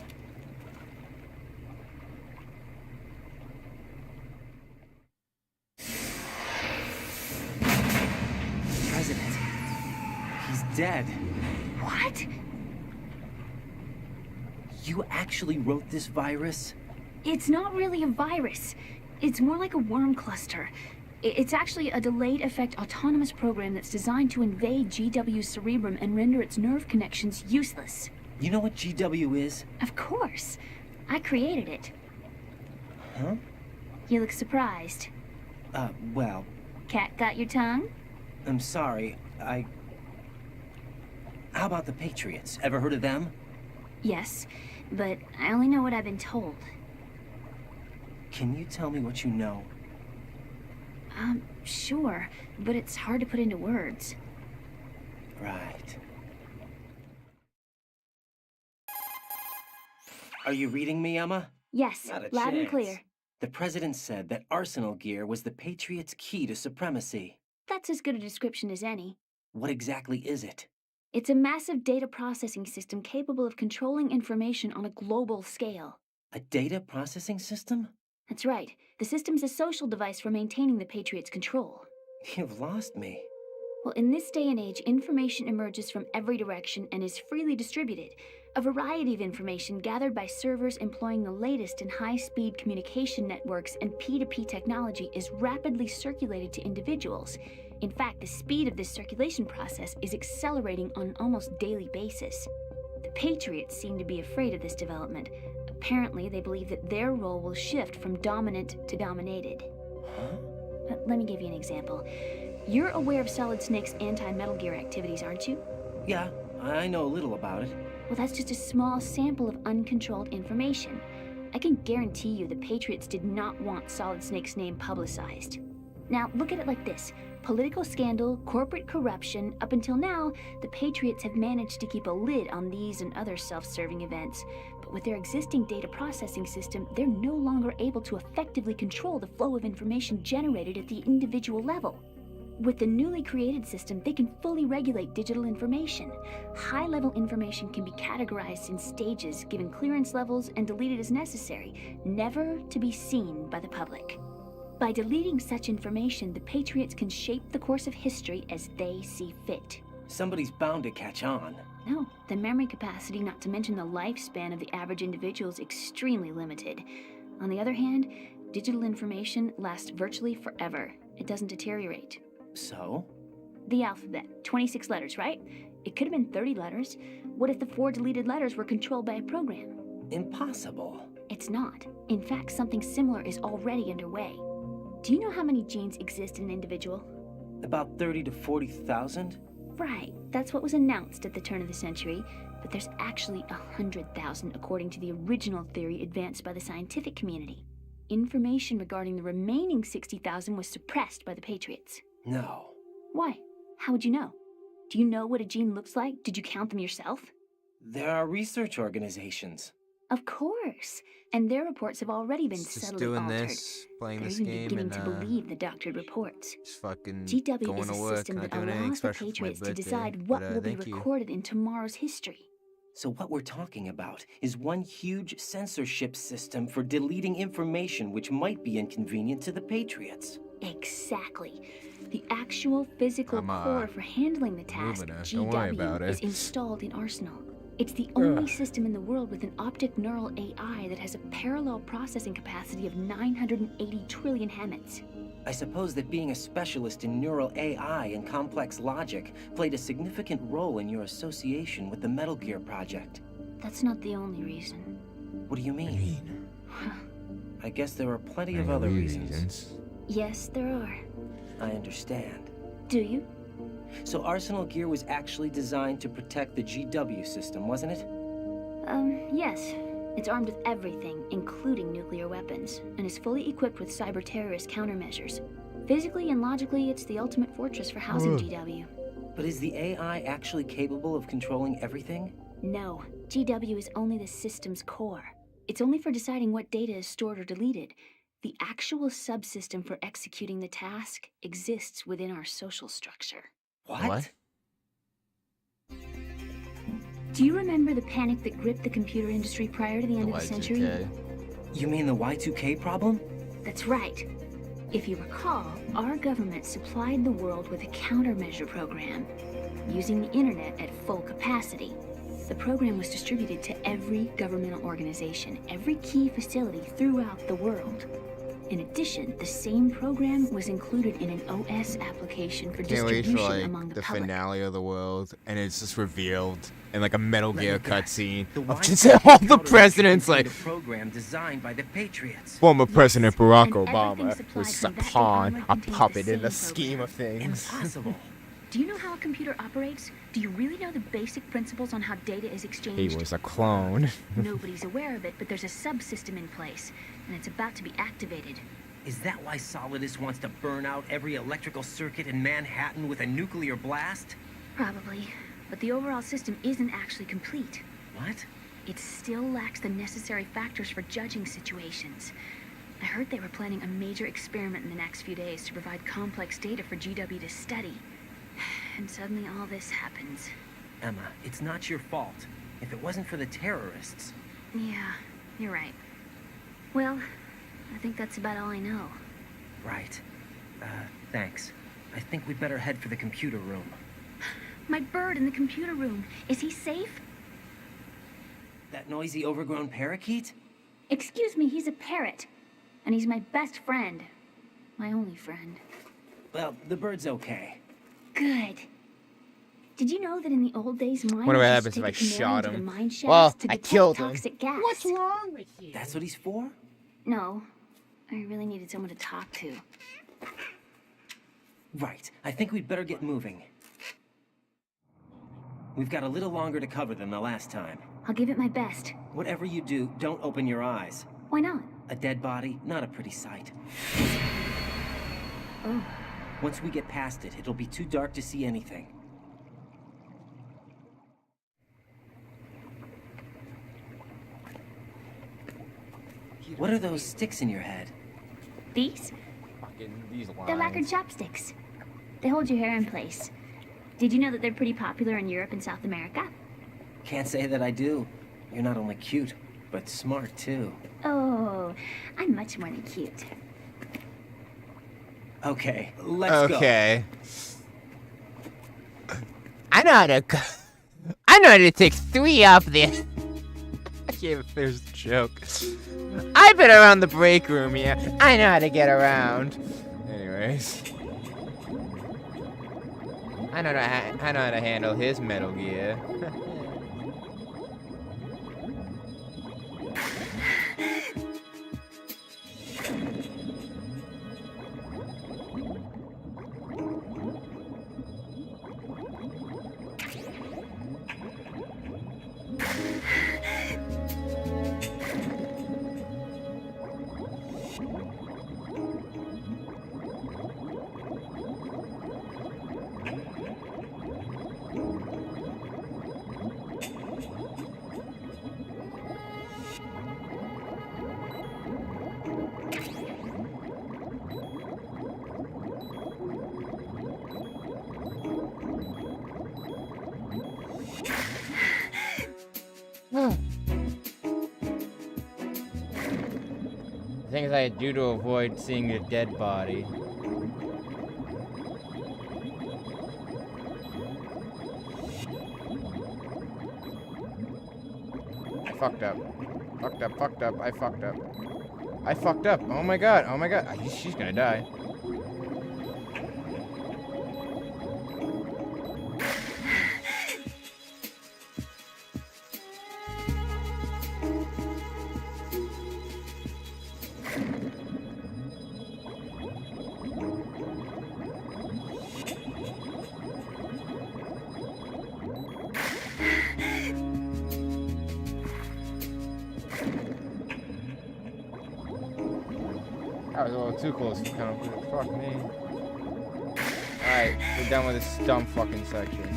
President. He's dead. What? You actually wrote this virus? It's not really a virus. It's more like a worm cluster. It's actually a delayed effect autonomous program that's designed to invade GW's cerebrum and render its nerve connections useless. You know what GW is? Of course. I created it. Huh? You look surprised. Well... Cat got your tongue? I'm sorry, How about the Patriots? Ever heard of them? Yes, but I only know what I've been told. Can you tell me what you know? Sure, but it's hard to put into words. Right. Are you reading me, Emma? Yes, Not a loud and chance. clear. The president said that arsenal gear was the Patriots' key to supremacy. That's as good a description as any. What exactly is it? It's a massive data processing system capable of controlling information on a global scale. A data processing system? That's right. The system's a social device for maintaining the Patriots' control. You've lost me. Well, in this day and age, information emerges from every direction and is freely distributed. A variety of information gathered by servers employing the latest in high-speed communication networks and P2P technology is rapidly circulated to individuals. In fact, the speed of this circulation process is accelerating on an almost daily basis. The Patriots seem to be afraid of this development. Apparently, they believe that their role will shift from dominant to dominated. Huh? Let me give you an example. You're aware of Solid Snake's anti-Metal Gear activities, aren't you? Yeah, I know a little about it. Well, that's just a small sample of uncontrolled information. I can guarantee you the Patriots did not want Solid Snake's name publicized. Now, look at it like this. Political scandal, corporate corruption, up until now, the Patriots have managed to keep a lid on these and other self-serving events. But with their existing data processing system, they're no longer able to effectively control the flow of information generated at the individual level. With the newly created system, they can fully regulate digital information. High-level information can be categorized in stages, given clearance levels, and deleted as necessary, never to be seen by the public. By deleting such information, the Patriots can shape the course of history as they see fit. Somebody's bound to catch on. No, the memory capacity, not to mention the lifespan of the average individual, is extremely limited. On the other hand, digital information lasts virtually forever. It doesn't deteriorate. So? The alphabet, 26 letters, right? It could have been 30 letters. What if the 4 deleted letters were controlled by a program? Impossible. It's not. In fact, something similar is already underway. Do you know how many genes exist in an individual? About 30 to 40,000? Right. That's what was announced at the turn of the century. But there's actually 100,000 according to the original theory advanced by the scientific community. Information regarding the remaining 60,000 was suppressed by the Patriots. No. Why? How would you know? Do you know what a gene looks like? Did you count them yourself? There are research organizations. Of course. And their reports have already been Just subtly doing altered. this, playing They're this even game, beginning and to believe the doctored reports. just fucking GW going is to a work, system not that doing anything allows the special for my Patriots to birthday. decide what will be Thank you. recorded in tomorrow's history. So what we're talking about is one huge censorship system for deleting information which might be inconvenient to the Patriots. Exactly. The actual physical core for handling the task, Don't worry about GW, is it. installed in Arsenal. It's the only system in the world with an optic neural AI that has a parallel processing capacity of 980 trillion Hammets. I suppose that being a specialist in neural AI and complex logic played a significant role in your association with the Metal Gear project. That's not the only reason. What do you mean? I guess there are plenty of other reasons. Yes, there are. I understand. Do you? So Arsenal Gear was actually designed to protect the GW system, wasn't it? Yes. It's armed with everything, including nuclear weapons, and is fully equipped with cyber-terrorist countermeasures. Physically and logically, it's the ultimate fortress for housing GW. But is the AI actually capable of controlling everything? No. GW is only the system's core. It's only for deciding what data is stored or deleted. The actual subsystem for executing the task exists within our social structure. What? Do you remember the panic that gripped the computer industry prior to the end of the century? You mean the Y2K problem? That's right. If you recall, our government supplied the world with a countermeasure program, using the internet at full capacity. The program was distributed to every governmental organization, every key facility throughout the world. In addition, the same program was included in an OS application for Can't wait distribution for like among the the public. finale of the world, and it's just revealed in like a Metal Gear cutscene The of just Y2K all the presidents, like the program designed by the Patriots. former President Barack and everything Obama supplied was just a from that day pawn, onward a contains the puppet in the same scheme of things. Impossible. Do you know how a computer operates? Do you really know the basic principles on how data is He exchanged? was a clone. Nobody's aware of it, but there's a subsystem in place, and it's about to be activated. Is that why Solidus wants to burn out every electrical circuit in Manhattan with a nuclear blast? Probably. But the overall system isn't actually complete. What? It still lacks the necessary factors for judging situations. I heard they were planning a major experiment in the next few days to provide complex data for GW to study. And suddenly all this happens. Emma, it's not your fault. If it wasn't for the terrorists... Yeah, you're right. Well, I think that's about all I know. Right. Thanks. I think we'd better head for the computer room. My bird in the computer room. Is he safe? That noisy, overgrown parakeet? Excuse me, he's a parrot. And he's my best friend. My only friend. Well, the bird's okay. Good. Did you know that in the old days, mine Wonder what used happens to if I take a chameleon shot to the him. mine shafts Well, to I detect killed him. toxic gas? What's wrong with you? That's what he's for? No. I really needed someone to talk to. Right. I think we'd better get moving. We've got a little longer to cover than the last time. I'll give it my best. Whatever you do, don't open your eyes. Why not? A dead body, not a pretty sight. Oh. Once we get past it, it'll be too dark to see anything. What are those sticks in your head? These? Fucking these lines. They're lacquered chopsticks. They hold your hair in place. Did you know that they're pretty popular in Europe and South America? Can't say that I do. You're not only cute, but smart too. Oh, I'm much more than cute. Okay, let's go. Okay. I know how to take 3 off this. I can't even finish the joke. I've been around the break room, yeah. I know how to get around. Anyways. I know how to handle his Metal Gear. Things I do to avoid seeing a dead body. I fucked up. I fucked up. Oh my god. She's gonna die. That was a little too close for comfort. Fuck me. Alright, we're done with this dumb fucking section.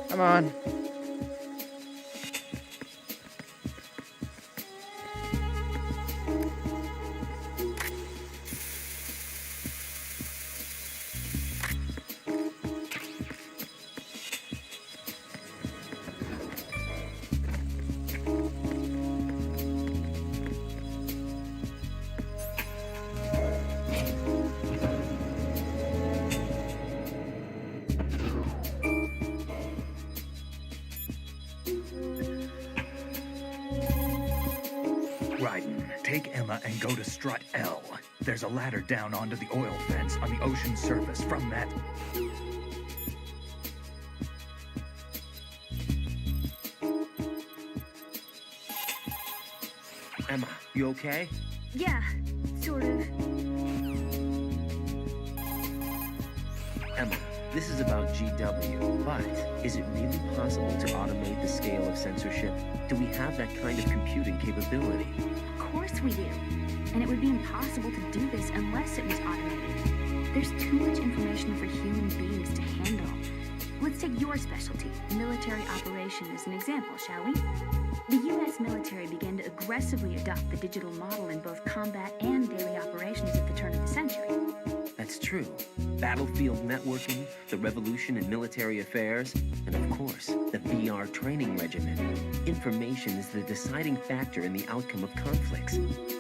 Come on. Raiden, take Emma and go to strut L. There's a ladder down onto the oil fence on the ocean surface from that... Emma, you okay? Yeah, sort of. Emma, this is about GW, but is it really possible to automate the scale of censorship? Do we have that kind of computing capability? Of course we do. And it would be impossible to do this unless it was automated. There's too much information for human beings to handle. Let's take your specialty, military operation, as an example, shall we? The U.S. military began to aggressively adopt the digital model in both combat and daily operations at the turn of the century. That's true. Battlefield networking, the revolution in military affairs, and of course, the VR training regimen. Information is the deciding factor in the outcome of conflicts.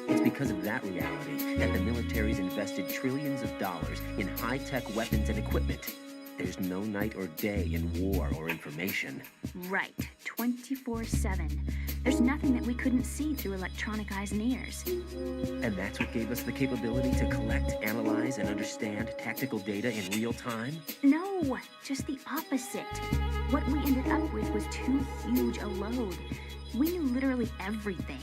It's because of that reality that the military's invested trillions of dollars in high-tech weapons and equipment. There's no night or day in war or information. Right, 24/7. There's nothing that we couldn't see through electronic eyes and ears. And that's what gave us the capability to collect, analyze, and understand tactical data in real time? No, just the opposite. What we ended up with was too huge a load. We knew literally everything,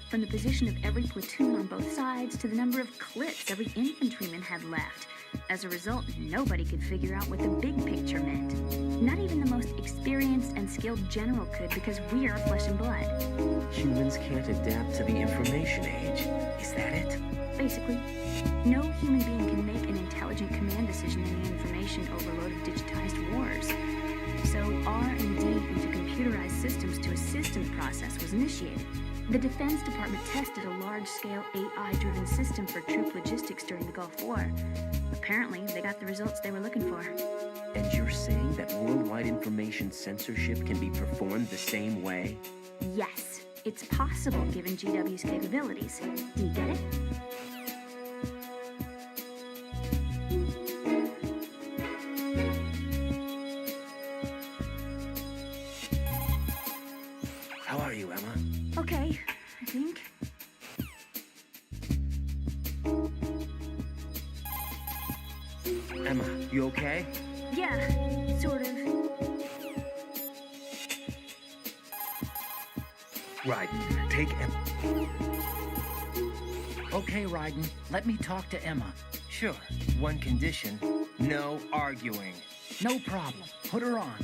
from the position of every platoon on both sides to the number of clips every infantryman had left. As a result, nobody could figure out what the big picture meant. Not even the most experienced and skilled general could, because we're flesh and blood. Humans can't adapt to the information age. Is that it? Basically, no human being can make an intelligent command decision in the information overload of digitized wars. So R&D into computerized systems to assist in the process was initiated. The Defense Department tested a large-scale AI-driven system for troop logistics during the Gulf War. Apparently, they got the results they were looking for. And you're saying that worldwide information censorship can be performed the same way? Yes, it's possible given GW's capabilities. Do you get it? How are you, Emma? Okay, I think. Emma, you okay? Yeah, sort of. Raiden, take Emma. Okay, Raiden, let me talk to Emma. Sure. One condition. No arguing. No problem. Put her on.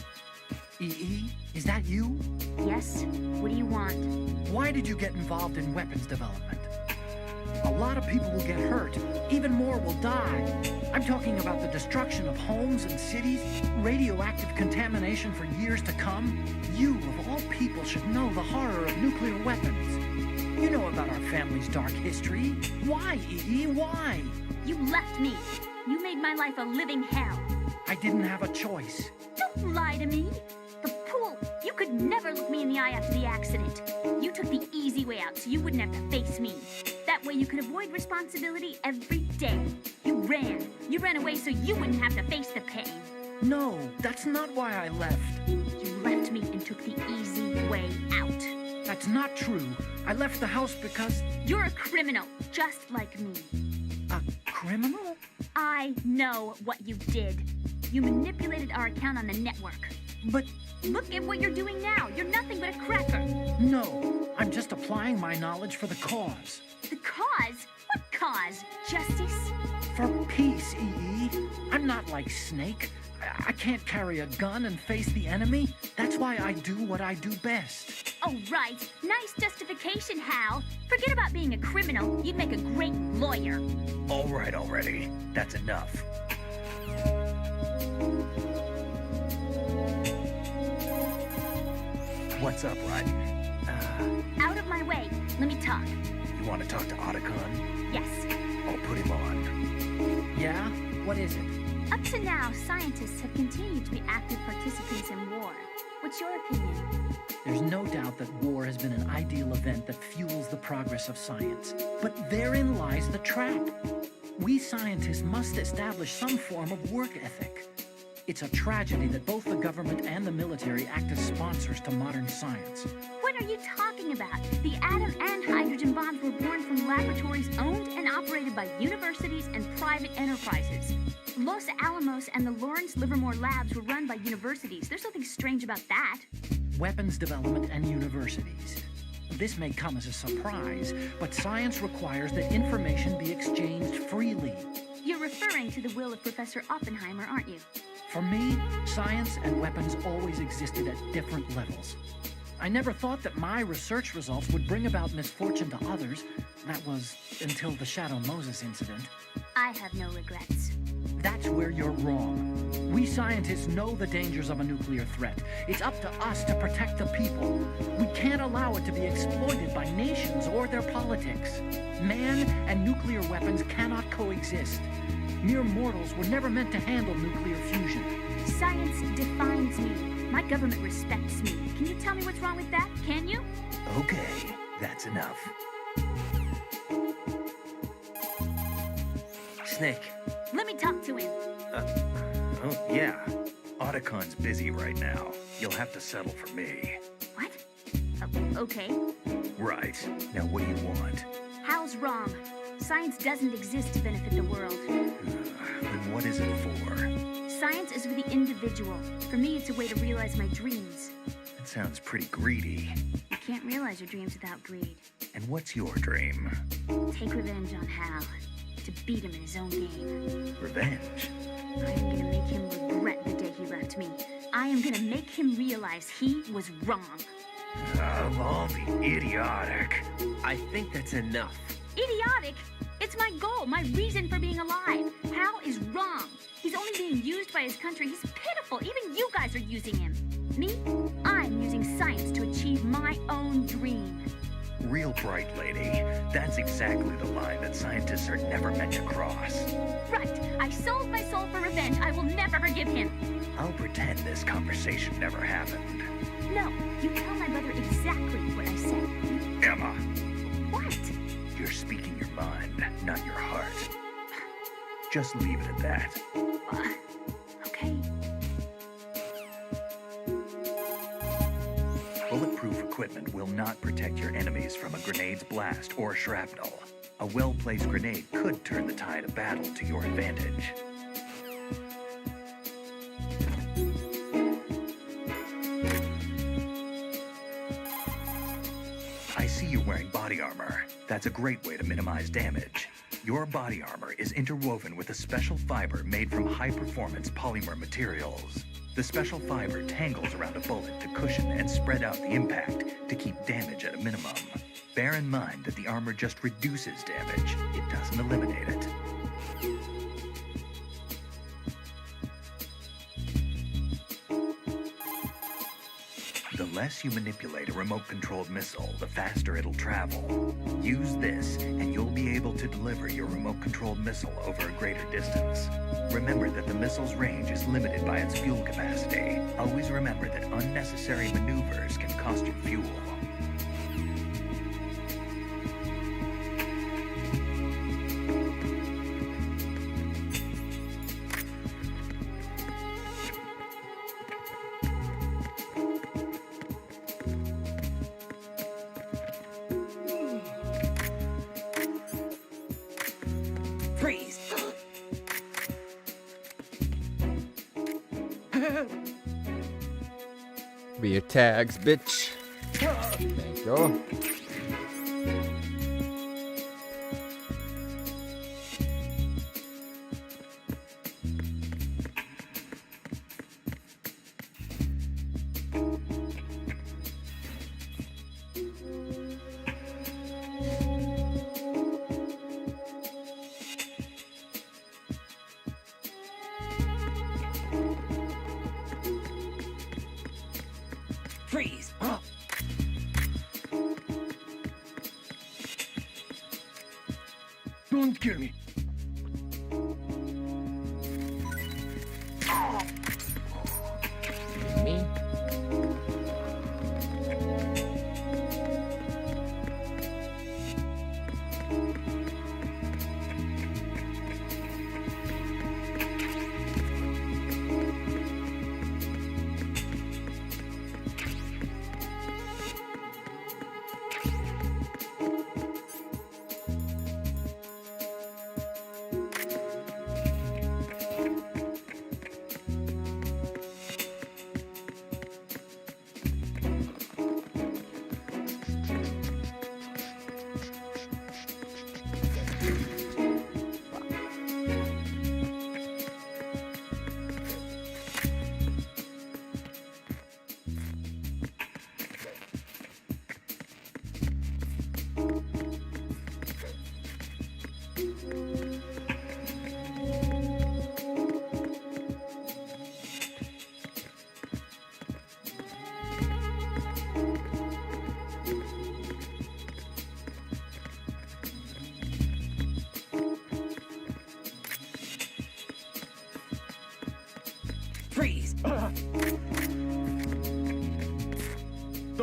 EE, is that you? Yes? What do you want? Why did you get involved in weapons development? A lot of people will get hurt. Even more will die. I'm talking about the destruction of homes and cities, radioactive contamination for years to come. You, of all people, should know the horror of nuclear weapons. You know about our family's dark history. Why, EE? Why? You left me. You made my life a living hell. I didn't have a choice. Don't lie to me. The pool. You could never look me in the eye after the accident. You took the easy way out so you wouldn't have to face me. That way you could avoid responsibility every day. You ran. You ran away so you wouldn't have to face the pain. No, that's not why I left. You left me and took the easy way out. That's not true. I left the house because... You're a criminal, just like me. A criminal? I know what you did. You manipulated our account on the network. But... Look at what you're doing now. You're nothing but a cracker. No, I'm just applying my knowledge for the cause. The cause? What cause? Justice? For peace, EE. I'm not like Snake. I can't carry a gun and face the enemy. That's why I do what I do best. Oh, right. Nice justification, Hal. Forget about being a criminal. You'd make a great lawyer. All right already. That's enough. What's up, Raiden? Out of my way. Let me talk. You want to talk to Otacon? Yes. I'll put him on. Yeah? What is it? Up to now, scientists have continued to be active participants in war. What's your opinion? There's no doubt that war has been an ideal event that fuels the progress of science. But therein lies the trap. We scientists must establish some form of work ethic. It's a tragedy that both the government and the military act as sponsors to modern science. What are you talking about? The atom and hydrogen bombs were born from laboratories owned and operated by universities and private enterprises. Los Alamos and the Lawrence Livermore labs were run by universities. There's nothing strange about that. Weapons development and universities. This may come as a surprise, but science requires that information be exchanged freely. You're referring to the will of Professor Oppenheimer, aren't you? For me, science and weapons always existed at different levels. I never thought that my research results would bring about misfortune to others. That was until the Shadow Moses incident. I have no regrets. That's where you're wrong. We scientists know the dangers of a nuclear threat. It's up to us to protect the people. We can't allow it to be exploited by nations or their politics. Man and nuclear weapons cannot coexist. Mere mortals were never meant to handle nuclear fusion. Science defines me. My government respects me. Can you tell me what's wrong with that? Can you? Okay, that's enough. Snake. Let me talk to him. Oh, yeah. Otacon's busy right now. You'll have to settle for me. What? Okay. Right. Now what do you want? Hal's wrong. Science doesn't exist to benefit the world. Then what is it for? Science is for the individual. For me, it's a way to realize my dreams. That sounds pretty greedy. You can't realize your dreams without greed. And what's your dream? Take revenge on Hal. To beat him in his own game. Revenge? I am gonna make him regret the day he left me. I am gonna make him realize he was wrong. Of all the idiotic. I think that's enough. Idiotic? It's my goal, my reason for being alive. Hal is wrong. He's only being used by his country. He's pitiful. Even you guys are using him. Me? I'm using science to achieve my own dream. Real bright, lady. That's exactly the line that scientists are never meant to cross. Right. I sold my soul for revenge. I will never forgive him. I'll pretend this conversation never happened. No, you tell my brother exactly what I said. Emma! What? You're speaking your mind, not your heart. Just leave it at that. Okay. Bulletproof equipment will not protect your enemies from a grenade's blast or shrapnel. A well-placed grenade could turn the tide of battle to your advantage. I see you're wearing body armor. That's a great way to minimize damage. Your body armor is interwoven with a special fiber made from high-performance polymer materials. The special fiber tangles around a bullet to cushion and spread out the impact to keep damage at a minimum. Bear in mind that the armor just reduces damage. It doesn't eliminate it. The less you manipulate a remote-controlled missile, the faster it'll travel. Use this, and you'll be able to deliver your remote-controlled missile over a greater distance. Remember that the missile's range is limited by its fuel capacity. Always remember that unnecessary maneuvers can cost you fuel. Freeze! Be your tags, bitch. There you go. Freeze! Don't kill me. Me?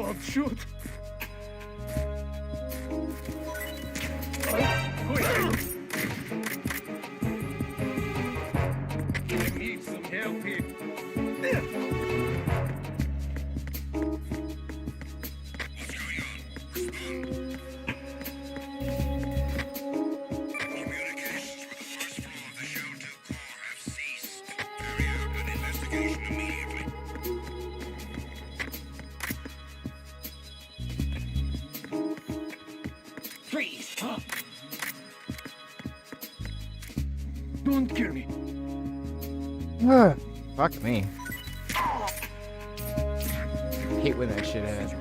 Don't shoot! I need some help here. Freeze! Don't kill me. Fuck me. Hate when that shit happens.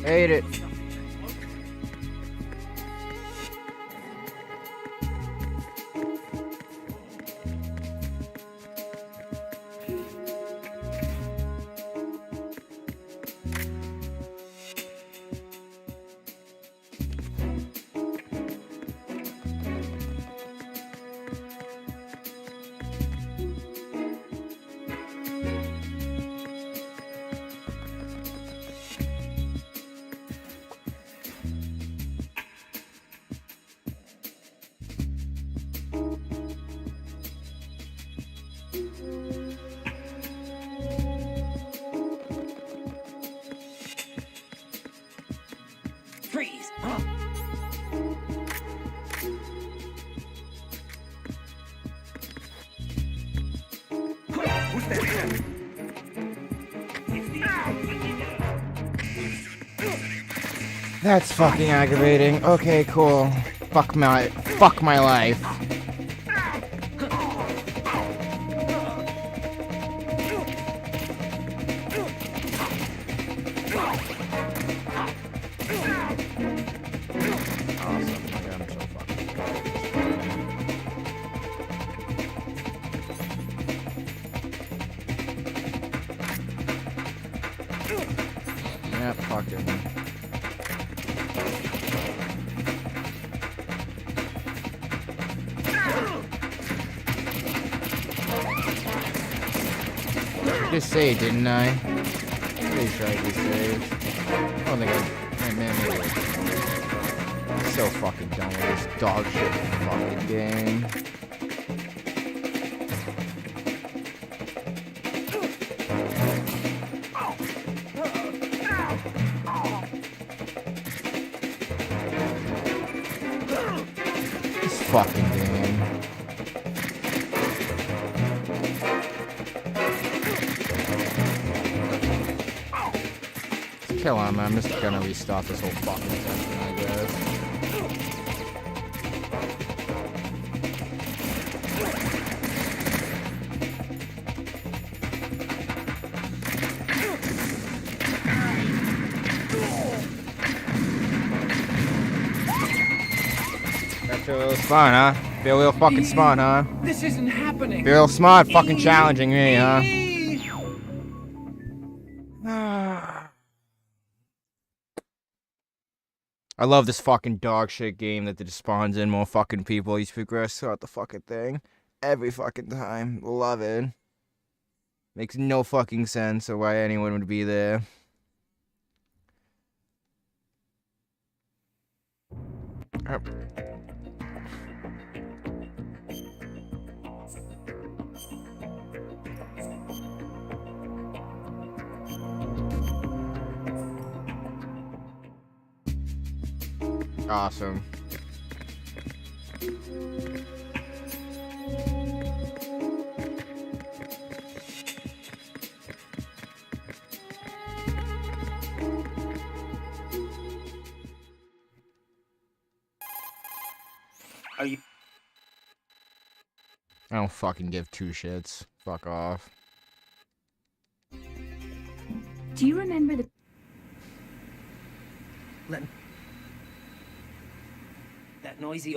Hate it. Freeze! Who's that? That's fucking aggravating. Okay, cool. Fuck my life. Yeah, fuck it. Just saved, didn't I? Pretty sure I just saved. I don't think I... Man, maybe. I'm so fucking done with this dog shit fucking game. This fucking game. Kill him, I'm just gonna restart this whole fucking session, I guess. That feel real smart, huh? Feel real fucking smart, huh? This isn't happening. Feel real smart, fucking challenging me, huh? I love this fucking dog shit game that just spawns in more fucking people. You progress throughout the fucking thing. Every fucking time. Love it. Makes no fucking sense of why anyone would be there. Awesome. Are you... I don't fucking give two shits. Fuck off. Do you remember the... That noisy...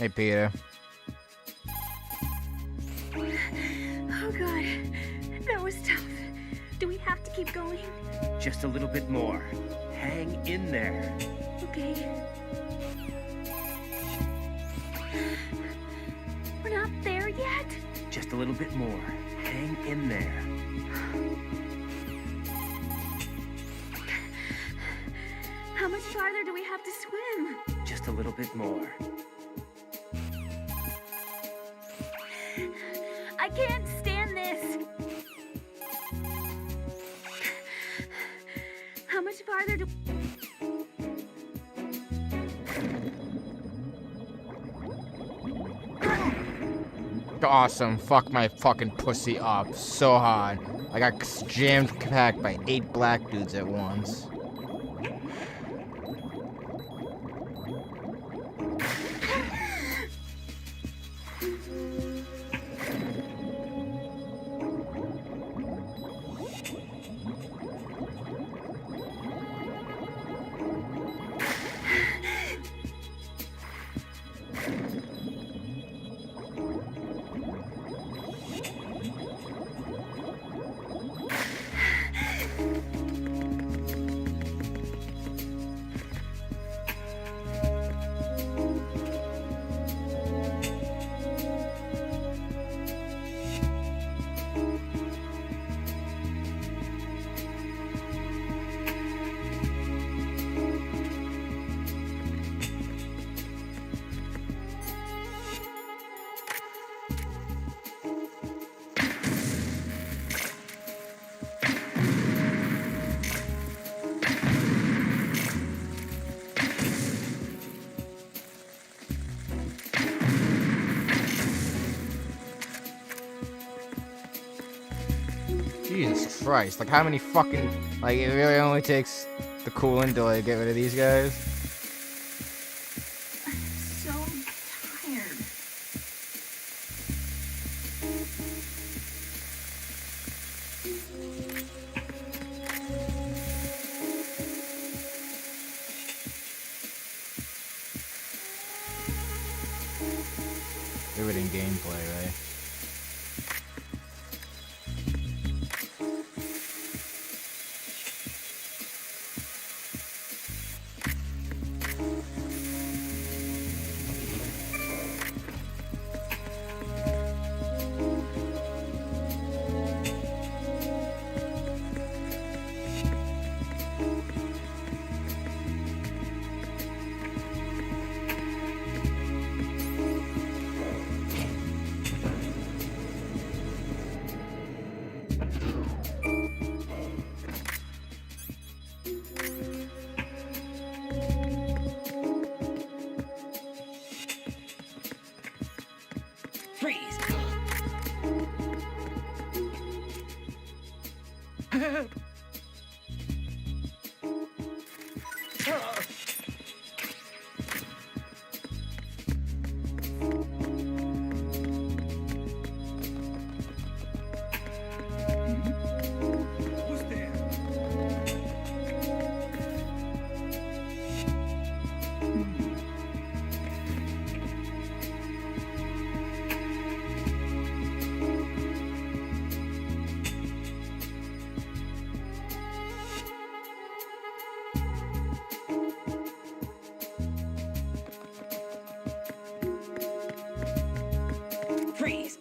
Hey, Peter. Oh god, that was tough. Do we have to keep going? Just a little bit more. Hang in there. Okay. We're not there yet? Just a little bit more. Hang in there. How much farther do we have to swim? Just a little bit more. I can't stand this. How much farther do... Awesome. Fuck my fucking pussy up so hard. I got jammed packed by 8 black dudes at once. Jesus Christ, like how many fucking, like it really only takes the coolant to like get rid of these guys? So tired. Riveting gameplay, right? Freeze! Who's there? Freeze!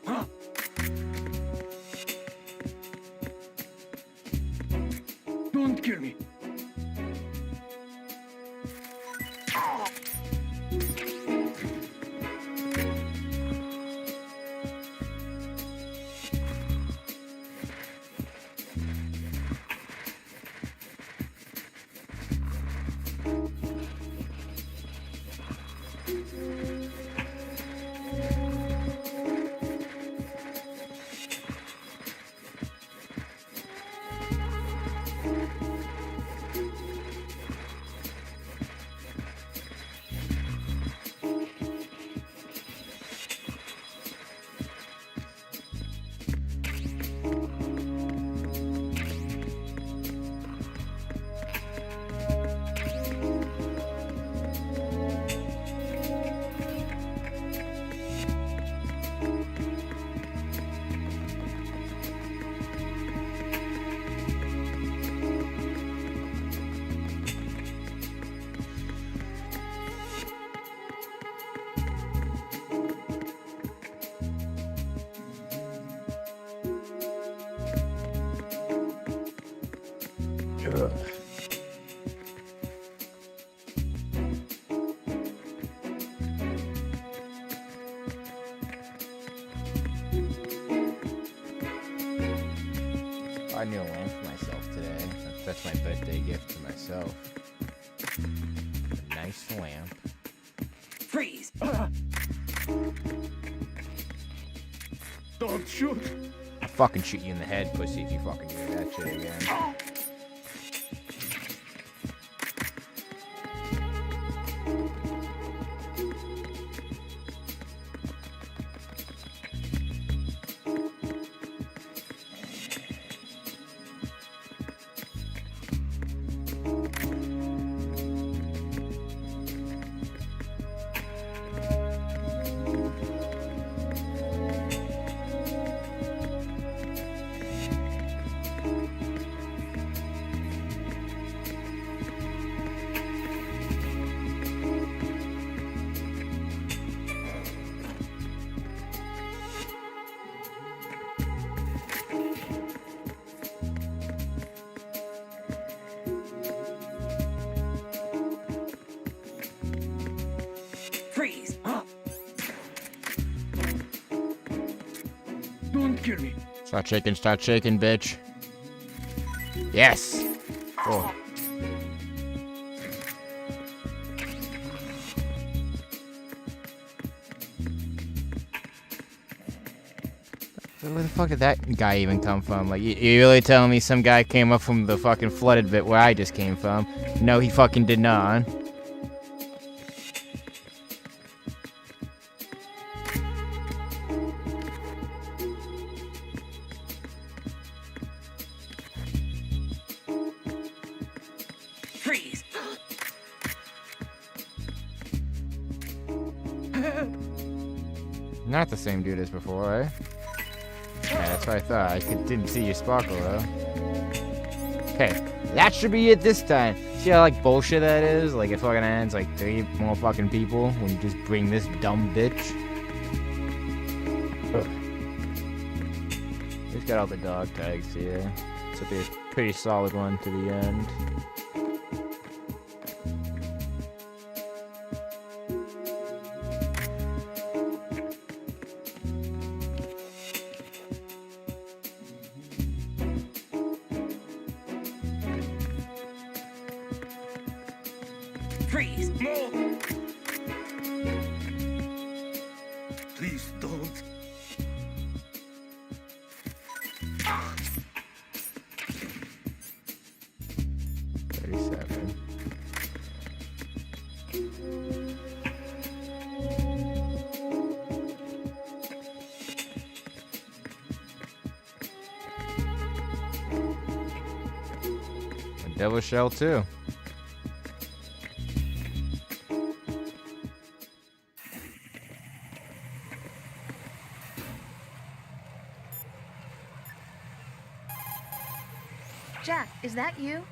Don't kill me. I need a lamp for myself today. That's my birthday gift to myself. A nice lamp. Freeze! Don't shoot! I'll fucking shoot you in the head, pussy, if you fucking do that shit again. Freeze! Don't kill me. Start shaking, bitch. Yes! Oh. Where the fuck did that guy even come from? Like, you really telling me some guy came up from the fucking flooded bit where I just came from? No, he fucking did not. Freeze! Not the same dude as before, eh? Yeah, that's what I thought. I didn't see your sparkle, though. Okay, that should be it this time. See how, like, bullshit that is? Like, it fucking ends, like, 3 more fucking people when you just bring this dumb bitch. Ugh. He's got all the dog tags here. This will be a pretty solid one to the end. Freeze! Please don't. Devil Shell too. Jack, is that you?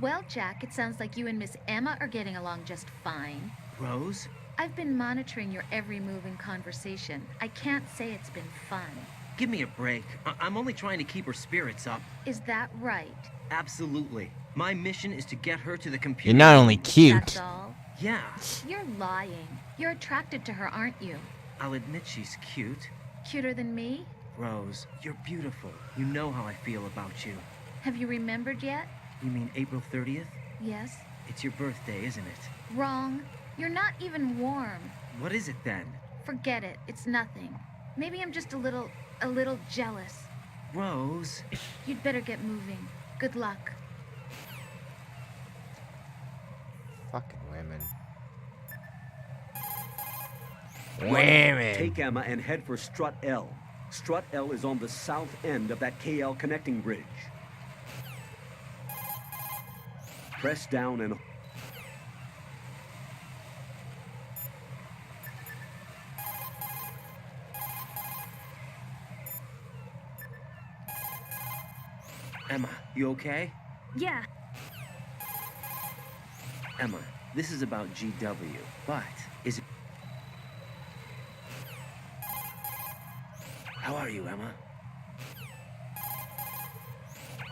Well, Jack, it sounds like you and Miss Emma are getting along just fine. Rose? I've been monitoring your every move and conversation. I can't say it's been fun. Give me a break. I'm only trying to keep her spirits up. Is that right? Absolutely. My mission is to get her to the computer. You're not only cute. That's all? Yeah. You're lying. You're attracted to her, aren't you? I'll admit she's cute. Cuter than me? Rose, you're beautiful. You know how I feel about you. Have you remembered yet? You mean April 30th? Yes. It's your birthday, isn't it? Wrong. You're not even warm. What is it then? Forget it. It's nothing. Maybe I'm just a little jealous. Rose. You'd better get moving. Good luck. Fucking women. Women. Take Emma and head for Strut L. Strut L is on the south end of that KL connecting bridge. Press down and... Emma, you okay? Yeah. Emma, this is about GW, but is it... How are you, Emma?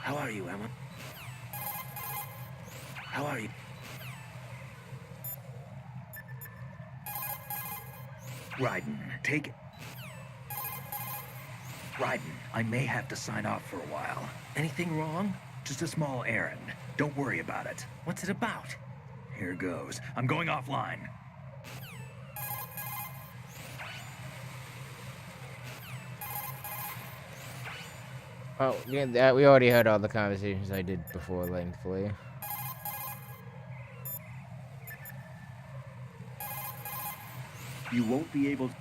How are you, Emma? How are you? Raiden, take... Raiden, I may have to sign off for a while. Anything wrong? Just a small errand. Don't worry about it. What's it about? Here goes. I'm going offline. Oh, yeah, we already had all the conversations I did before lengthfully. You won't be able to...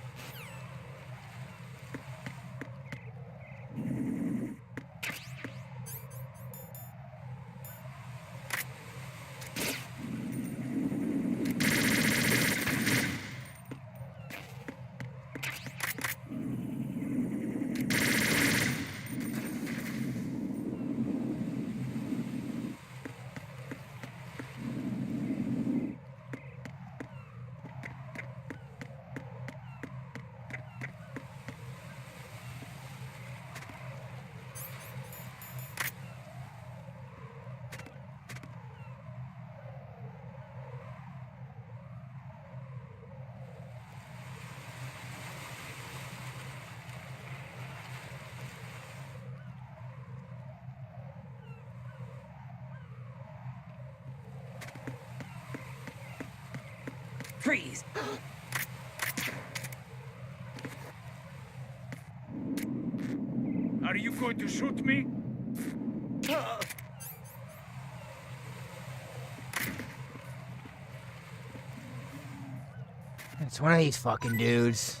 Freeze! Are you going to shoot me? It's one of these fucking dudes.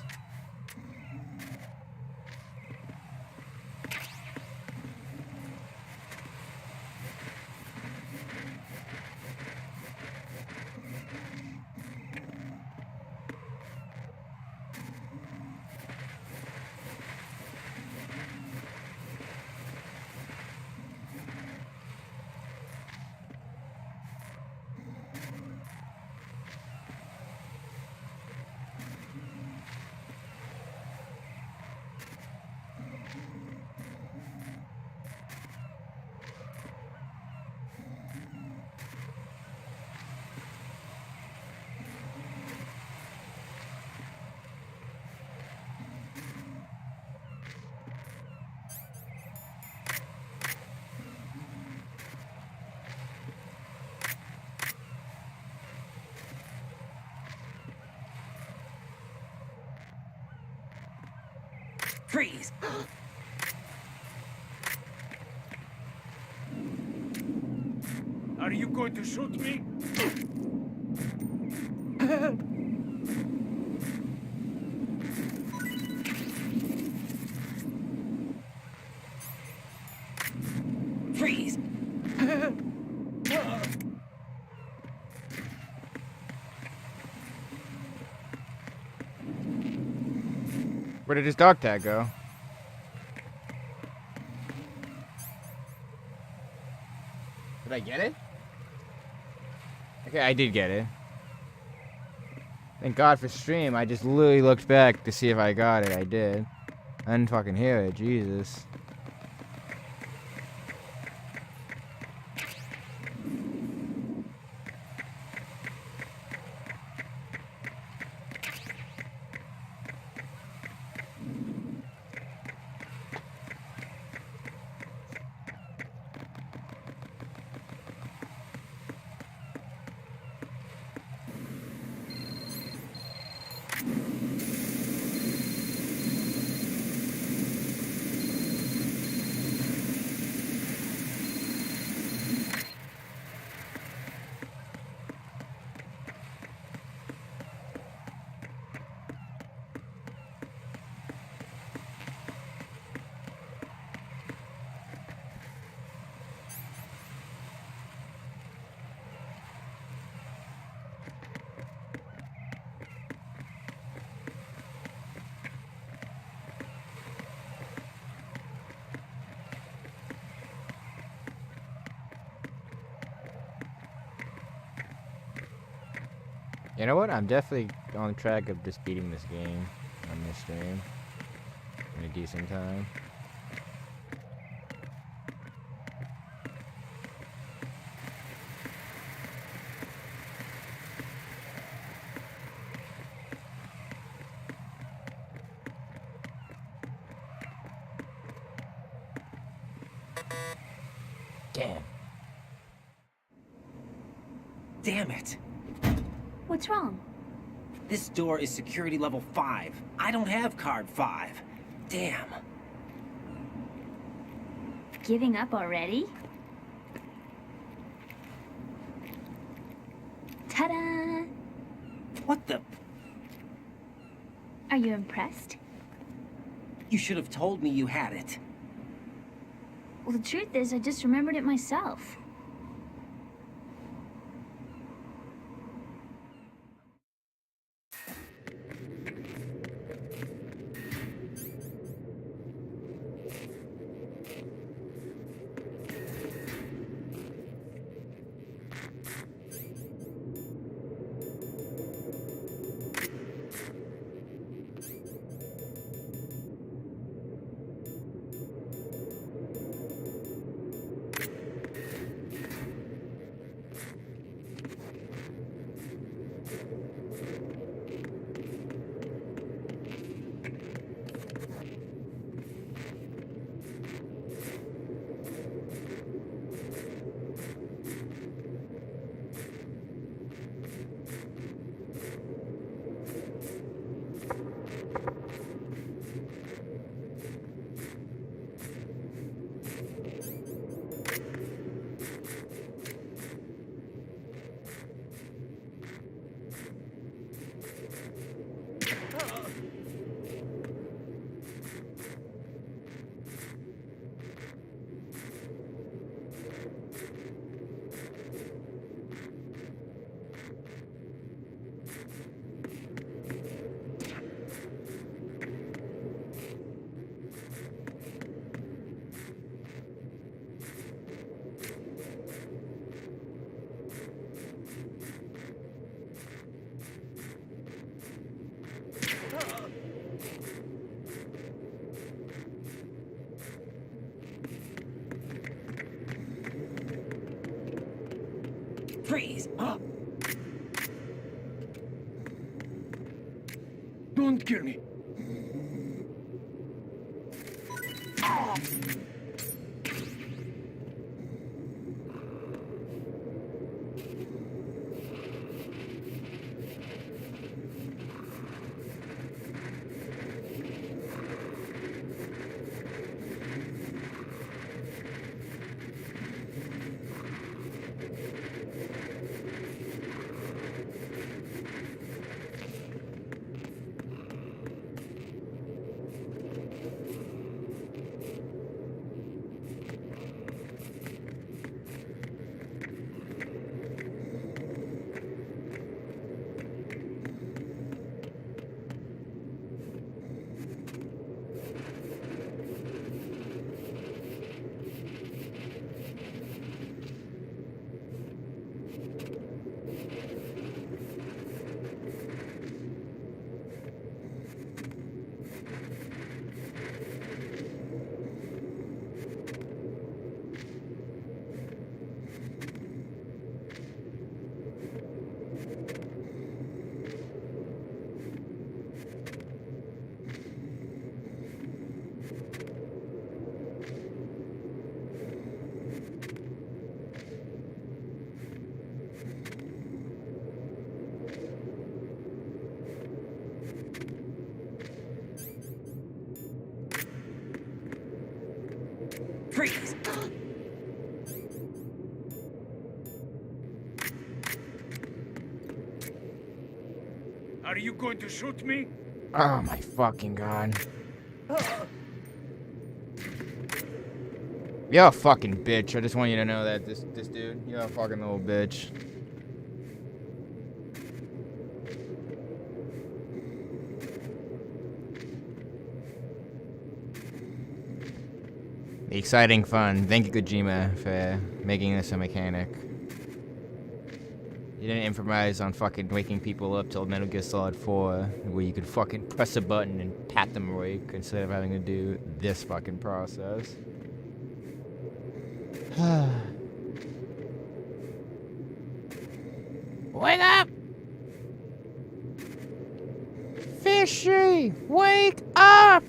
Freeze! Are you going to shoot me? Freeze! Where did his dog tag go? Did I get it? Okay, I did get it. Thank God for stream. I just literally looked back to see if I got it. I did. I didn't fucking hear it. Jesus. You know what? I'm definitely on track of just beating this game on this stream. in a decent time. Damn. Damn it. What's wrong? This door is security level 5. I don't have card 5. Damn. Giving up already? Ta-da! What the? Are you impressed? You should have told me you had it. Well, the truth is, I just remembered it myself. Freeze! Don't kill me. Freeze! Are you going to shoot me? Oh my fucking god. You're a fucking bitch. I just want you to know that this dude, you're a fucking little bitch. Exciting fun. Thank you, Kojima, for making this a mechanic. You didn't improvise on fucking waking people up till Metal Gear Solid 4, where you could fucking press a button and pat them awake instead of having to do this fucking process. Wake up! Fishy! Wake up!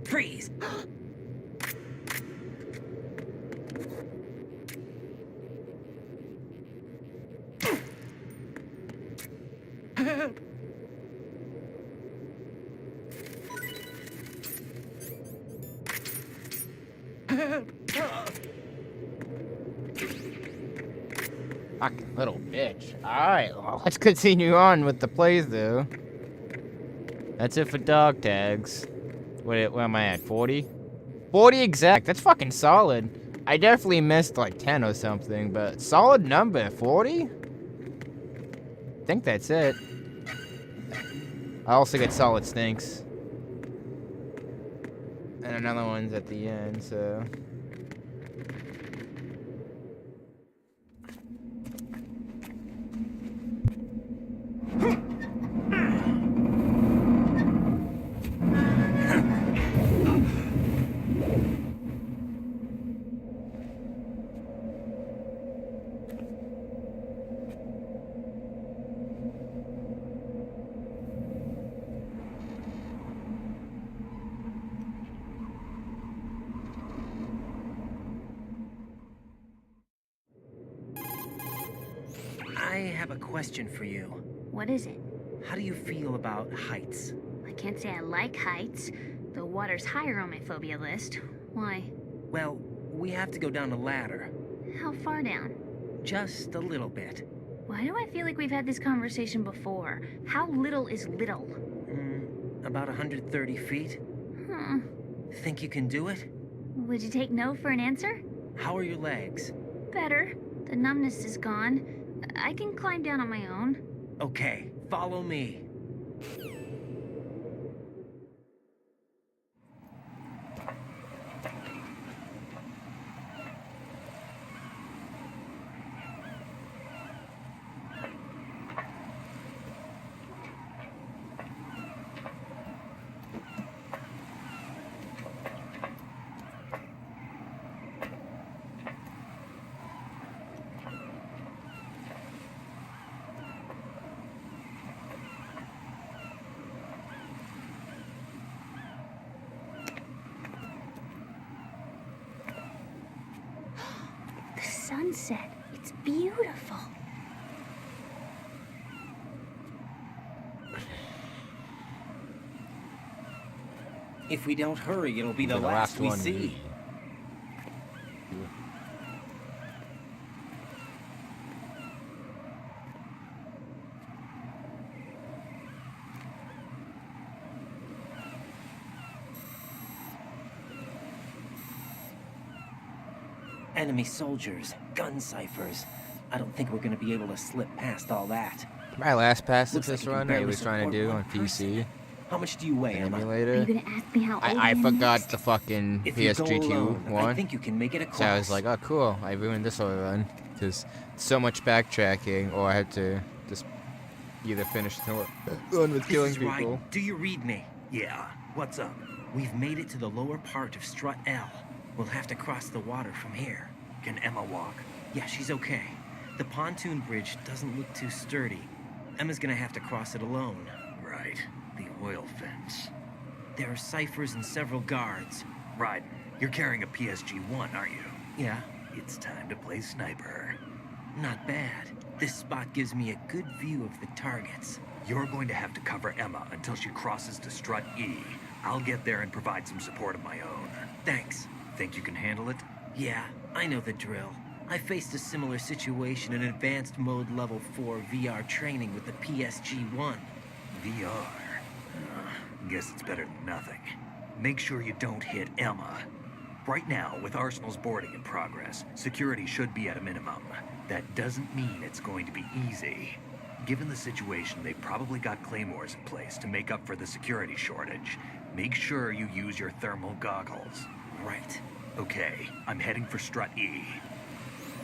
Freeze! Fucking little bitch. Alright, well, let's continue on with the playthrough. That's it for dog tags. Where am I at? 40? 40 exact. That's fucking solid. I definitely missed like 10 or something, but solid number. 40? I think that's it. I also get solid stinks. And another one's at the end, so... I have a question for you. What is it? How do you feel about heights? I can't say I like heights. The water's higher on my phobia list. Why? Well, we have to go down a ladder. How far down? Just a little bit. Why do I feel like we've had this conversation before? How little is little? About 130 feet. Huh. Think you can do it? Would you take no for an answer? How are your legs? Better. The numbness is gone. I can climb down on my own. Okay, follow me. Sunset. It's beautiful. If we don't hurry, it'll be the last we see. Enemy soldiers, gun ciphers. I don't think we're gonna be able to slip past all that. My last pass of this like run I was trying to do on PC. How much do you weigh, Emma? Emulator. Are you gonna ask me how old I am forgot next? the fucking If you go PSG2 alone, one. I think you can make it across. So I was like, oh cool, I ruined this whole run. Because so much backtracking, or I had to just either finish the run with killing This is people. right. Do you read me? Yeah, what's up? We've made it to the lower part of Strut L. We'll have to cross the water from here. Can Emma walk? Yeah, she's okay. The pontoon bridge doesn't look too sturdy. Emma's gonna have to cross it alone. Right, the oil fence. There are ciphers and several guards. Right, you're carrying a PSG-1, aren't you? Yeah, It's time to play sniper. not bad. This spot gives me a good view of the targets. You're going to have to cover Emma until she crosses to Strut E. I'll get there and provide some support of my own. Thanks. Think you can handle it? Yeah, I know the drill. I faced a similar situation in Advanced Mode Level 4 VR training with the PSG-1. VR. Guess it's better than nothing. Make sure you don't hit Emma. Right now, with Arsenal's boarding in progress, security should be at a minimum. That doesn't mean it's going to be easy. Given the situation, they probably got claymores in place to make up for the security shortage. Make sure you use your thermal goggles. Right. Okay, I'm heading for Strut E.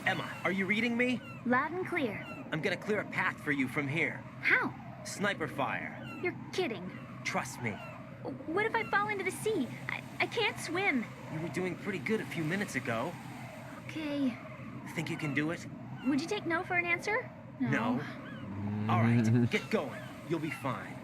Emma, are you reading me? Loud and clear. I'm gonna clear a path for you from here. How? Sniper fire. You're kidding. Trust me. What if I fall into the sea? I can't swim. You were doing pretty good a few minutes ago. Okay. Think you can do it? Would you take no for an answer? No. All right, get going. You'll be fine.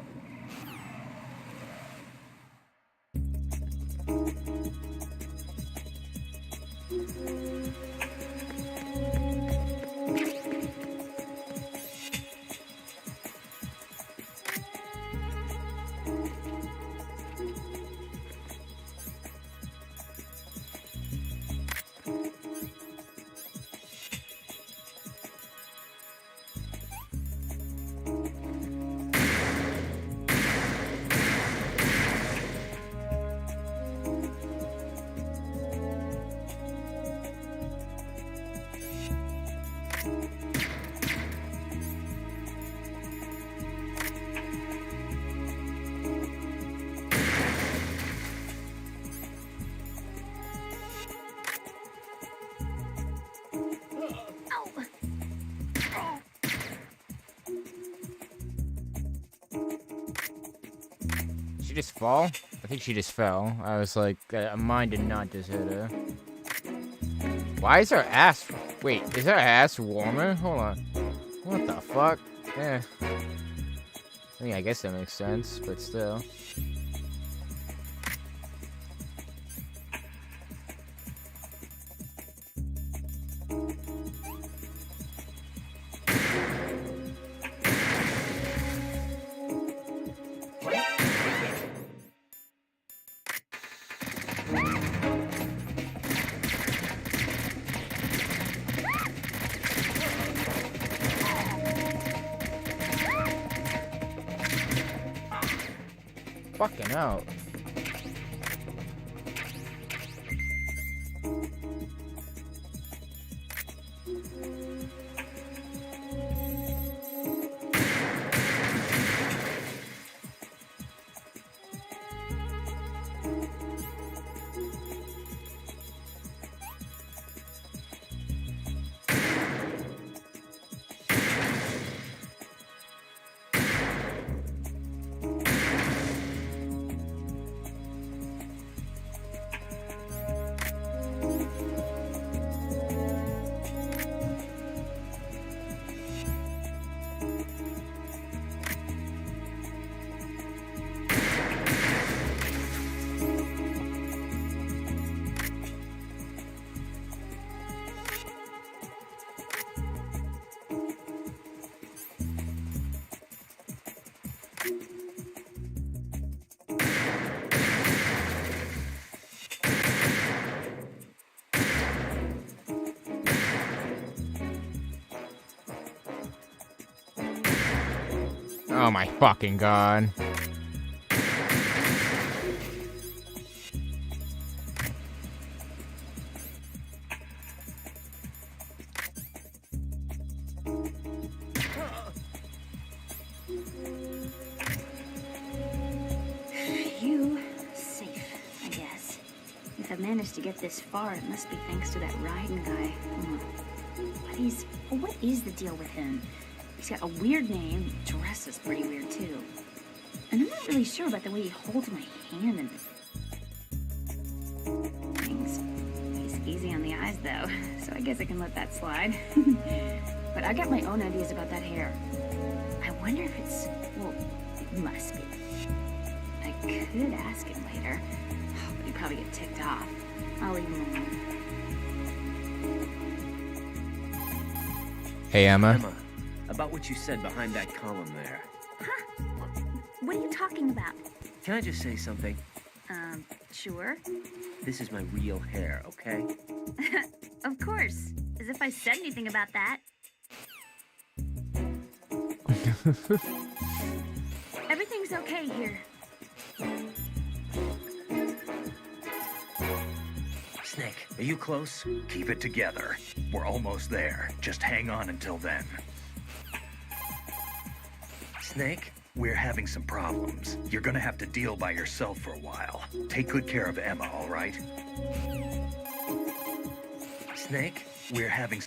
She just fall? I think she just fell. I was like, mine did not just hit her. Why is her ass... Wait, is her ass warmer? Hold on. What the fuck? Eh. I mean, I guess that makes sense, but still. Fucking out. Oh my fucking god. Phew. Safe, I guess. If I've managed to get this far, it must be thanks to that Raiden guy. What is the deal with him? He's got a weird name, dresses pretty weird too. And I'm not really sure about the way he holds my hand and things. He's easy on the eyes though, so I guess I can let that slide. But I got my own ideas about that hair. I wonder if it's, well, it must be. I could ask him later, but he'd probably get ticked off. I'll leave him alone. Hey, Emma. About what you said behind that column there. Huh? What are you talking about? Can I just say something? Sure. This is my real hair, okay? Of course. As if I said anything about that. Everything's okay here. Snake, are you close? Keep it together. We're almost there. Just hang on until then. Snake, we're having some problems. You're gonna have to deal by yourself for a while. Take good care of Emma, all right? Snake, we're having...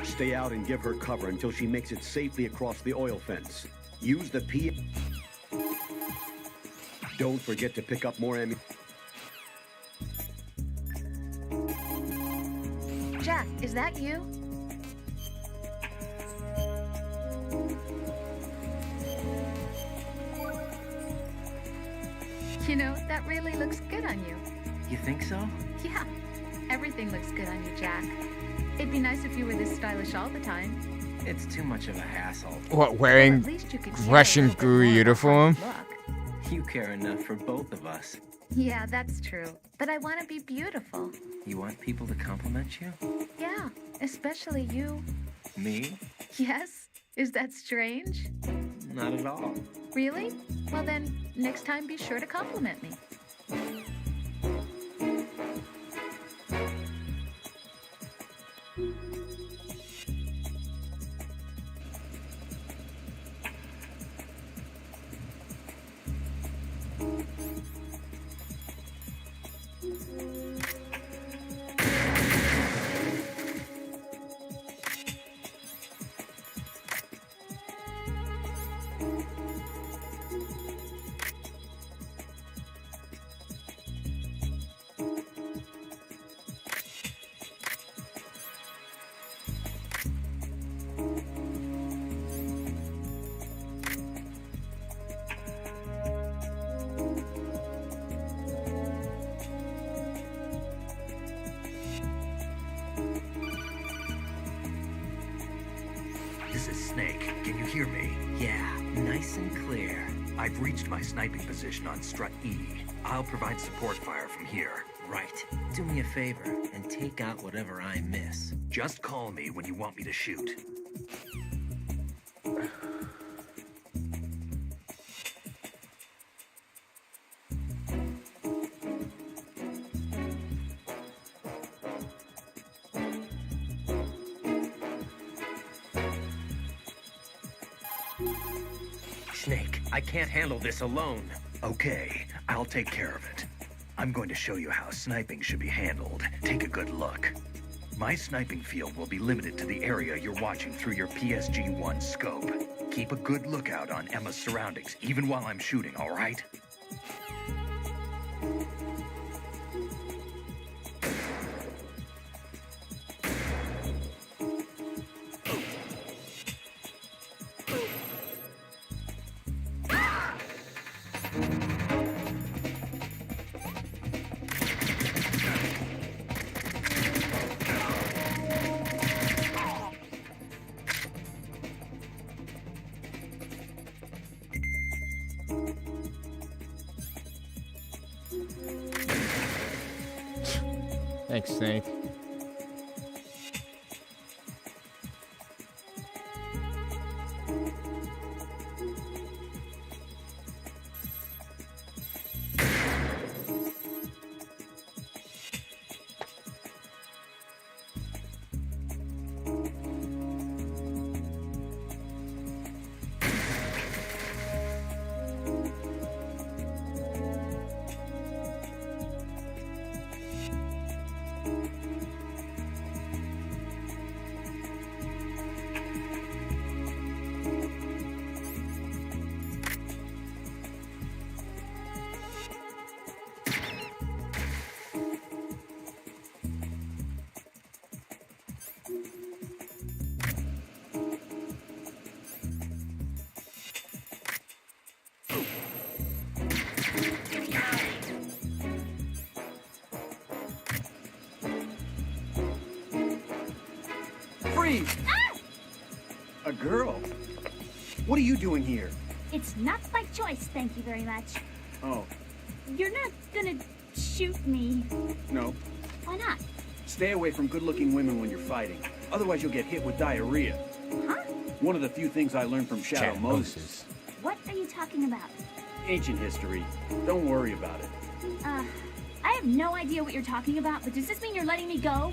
Stay out and give her cover until she makes it safely across the oil fence. Use the P... Don't forget to pick up more ammunition. Jack, is that you? You know, that really looks good on you. You think so? Yeah, everything looks good on you, Jack. It'd be nice if you were this stylish all the time. It's too much of a hassle. What, wearing At least you could share a Russian little bit guru more of a uniform? hard look. You care enough for both of us. Yeah, that's true. But I want to be beautiful. You want people to compliment you? Yeah, especially you. Me? Yes? Is that strange? Not at all. Really? Well then, next time be sure to compliment me. This is Snake. Can you hear me? Yeah, nice and clear. I've reached my sniping position on strut E. I'll provide support fire from here. Right. Do me a favor and take out whatever I miss. Just call me when you want me to shoot. Snake, I can't handle this alone. Okay, I'll take care of it. I'm going to show you how sniping should be handled. Take a good look. My sniping field will be limited to the area you're watching through your PSG-1 scope. Keep a good lookout on Emma's surroundings, even while I'm shooting, all right? Thanks, Snake. Freeze! Ah! A girl? What are you doing here? It's not by choice, thank you very much. Oh, You're not gonna shoot me. no. Why not? Stay away from good-looking women when you're fighting. Otherwise, you'll get hit with diarrhea. Huh? One of the few things I learned from Shadow Moses. What are you talking about? Ancient history. Don't worry about it. I have no idea what you're talking about, but does this mean you're letting me go?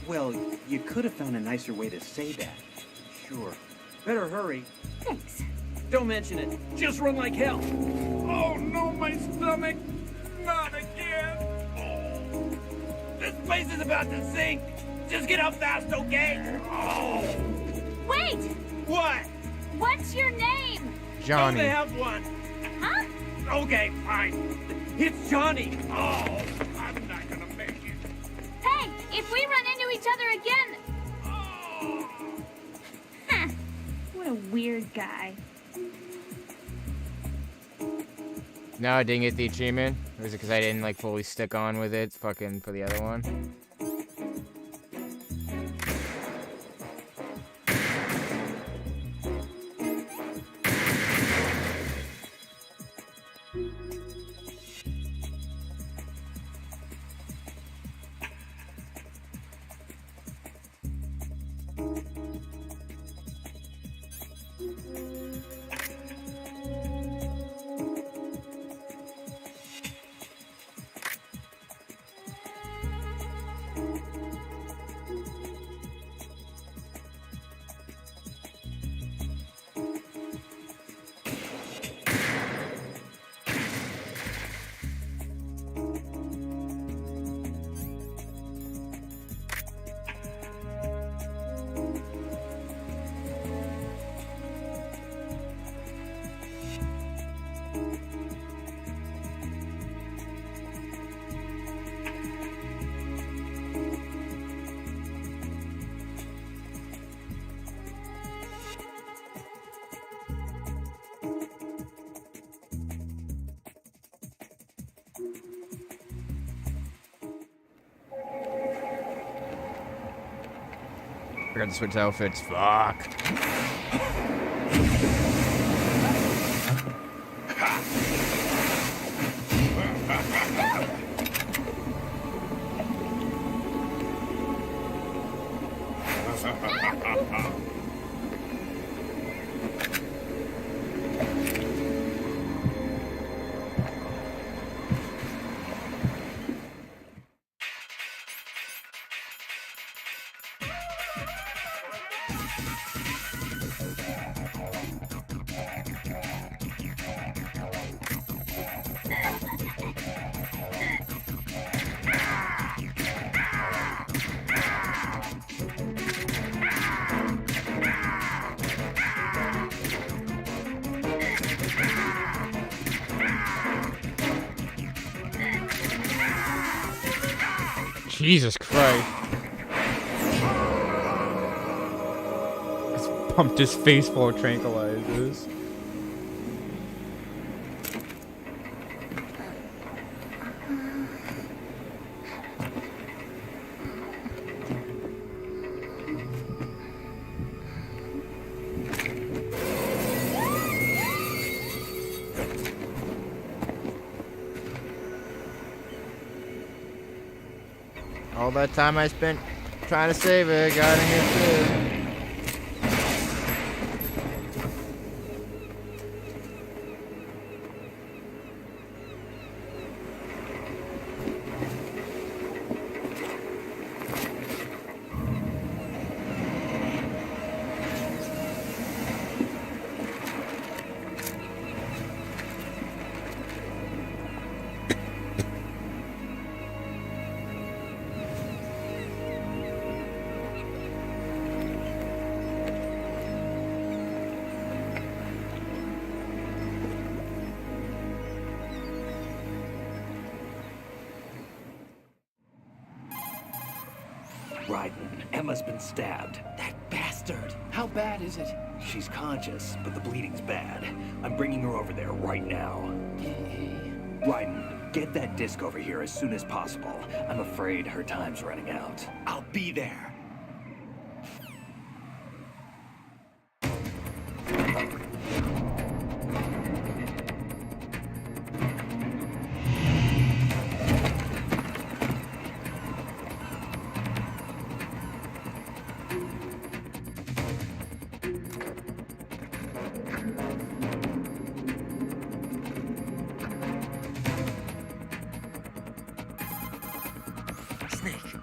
Well, you could have found a nicer way to say that. Sure. Better hurry. Thanks. Don't mention it. Just run like hell. Oh no, my stomach! Not again! Oh. This place is about to sink! Just get up fast, okay? Oh. Wait! What? What's your name? Johnny. Don't they have one? Huh? Okay, fine. It's Johnny. Oh, I'm not gonna make it. Hey, if we run into each other again... Huh. What a weird guy. No, I didn't get the achievement. Or is it because I didn't like fully stick on with it fucking for the other one? Forgot to switch outfits. Fuck. Jesus Christ. Just pumped his face full of tranquilizers. All that time I spent trying to save it, got in here too. Ryden, Emma's been stabbed. That bastard! How bad is it? She's conscious, but the bleeding's bad. I'm bringing her over there right now. Ryden, get that disc over here as soon as possible. I'm afraid her time's running out. I'll be there.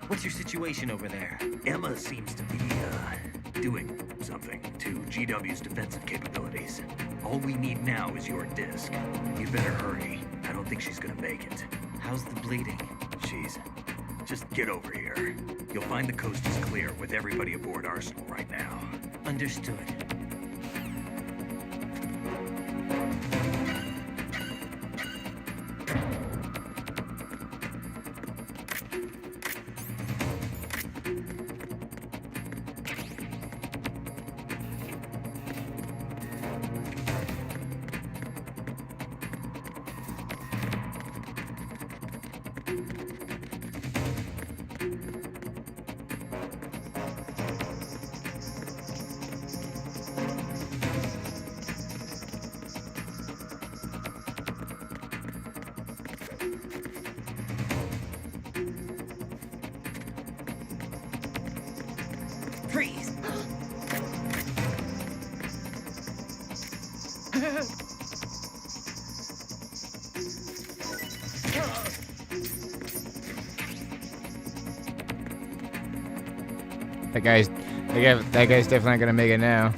What's your situation over there? Emma seems to be, doing something to GW's defensive capabilities. All we need now is your disc. You better hurry. I don't think she's gonna make it. How's the bleeding? Just get over here. You'll find the coast is clear with everybody aboard Arsenal right now. Understood. Freeze! That guy's definitely not gonna make it now.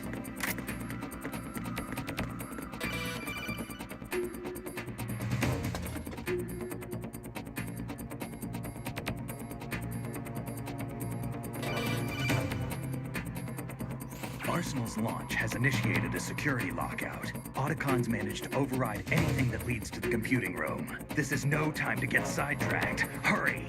Arsenal's launch has initiated a security lockout. Otacons managed to override anything that leads to the computing room. This is no time to get sidetracked. Hurry!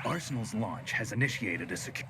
Arsenal's launch has initiated a security...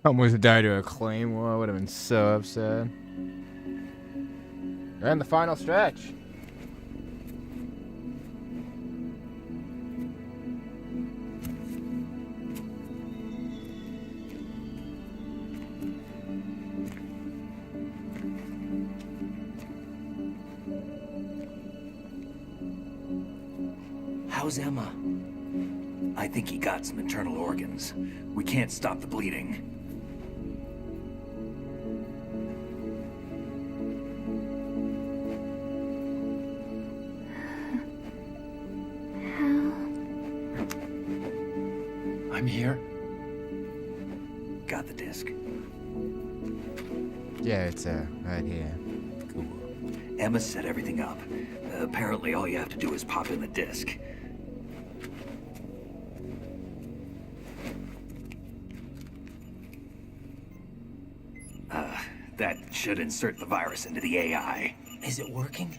Almost died to a claymore. Would have been so upset. We're in the final stretch. How's Emma? I think he got some internal organs. We can't stop the bleeding. I'm here. Got the disc. Yeah, it's right here. Cool. Emma set everything up. Apparently, all you have to do is pop in the disc. That should insert the virus into the AI. Is it working?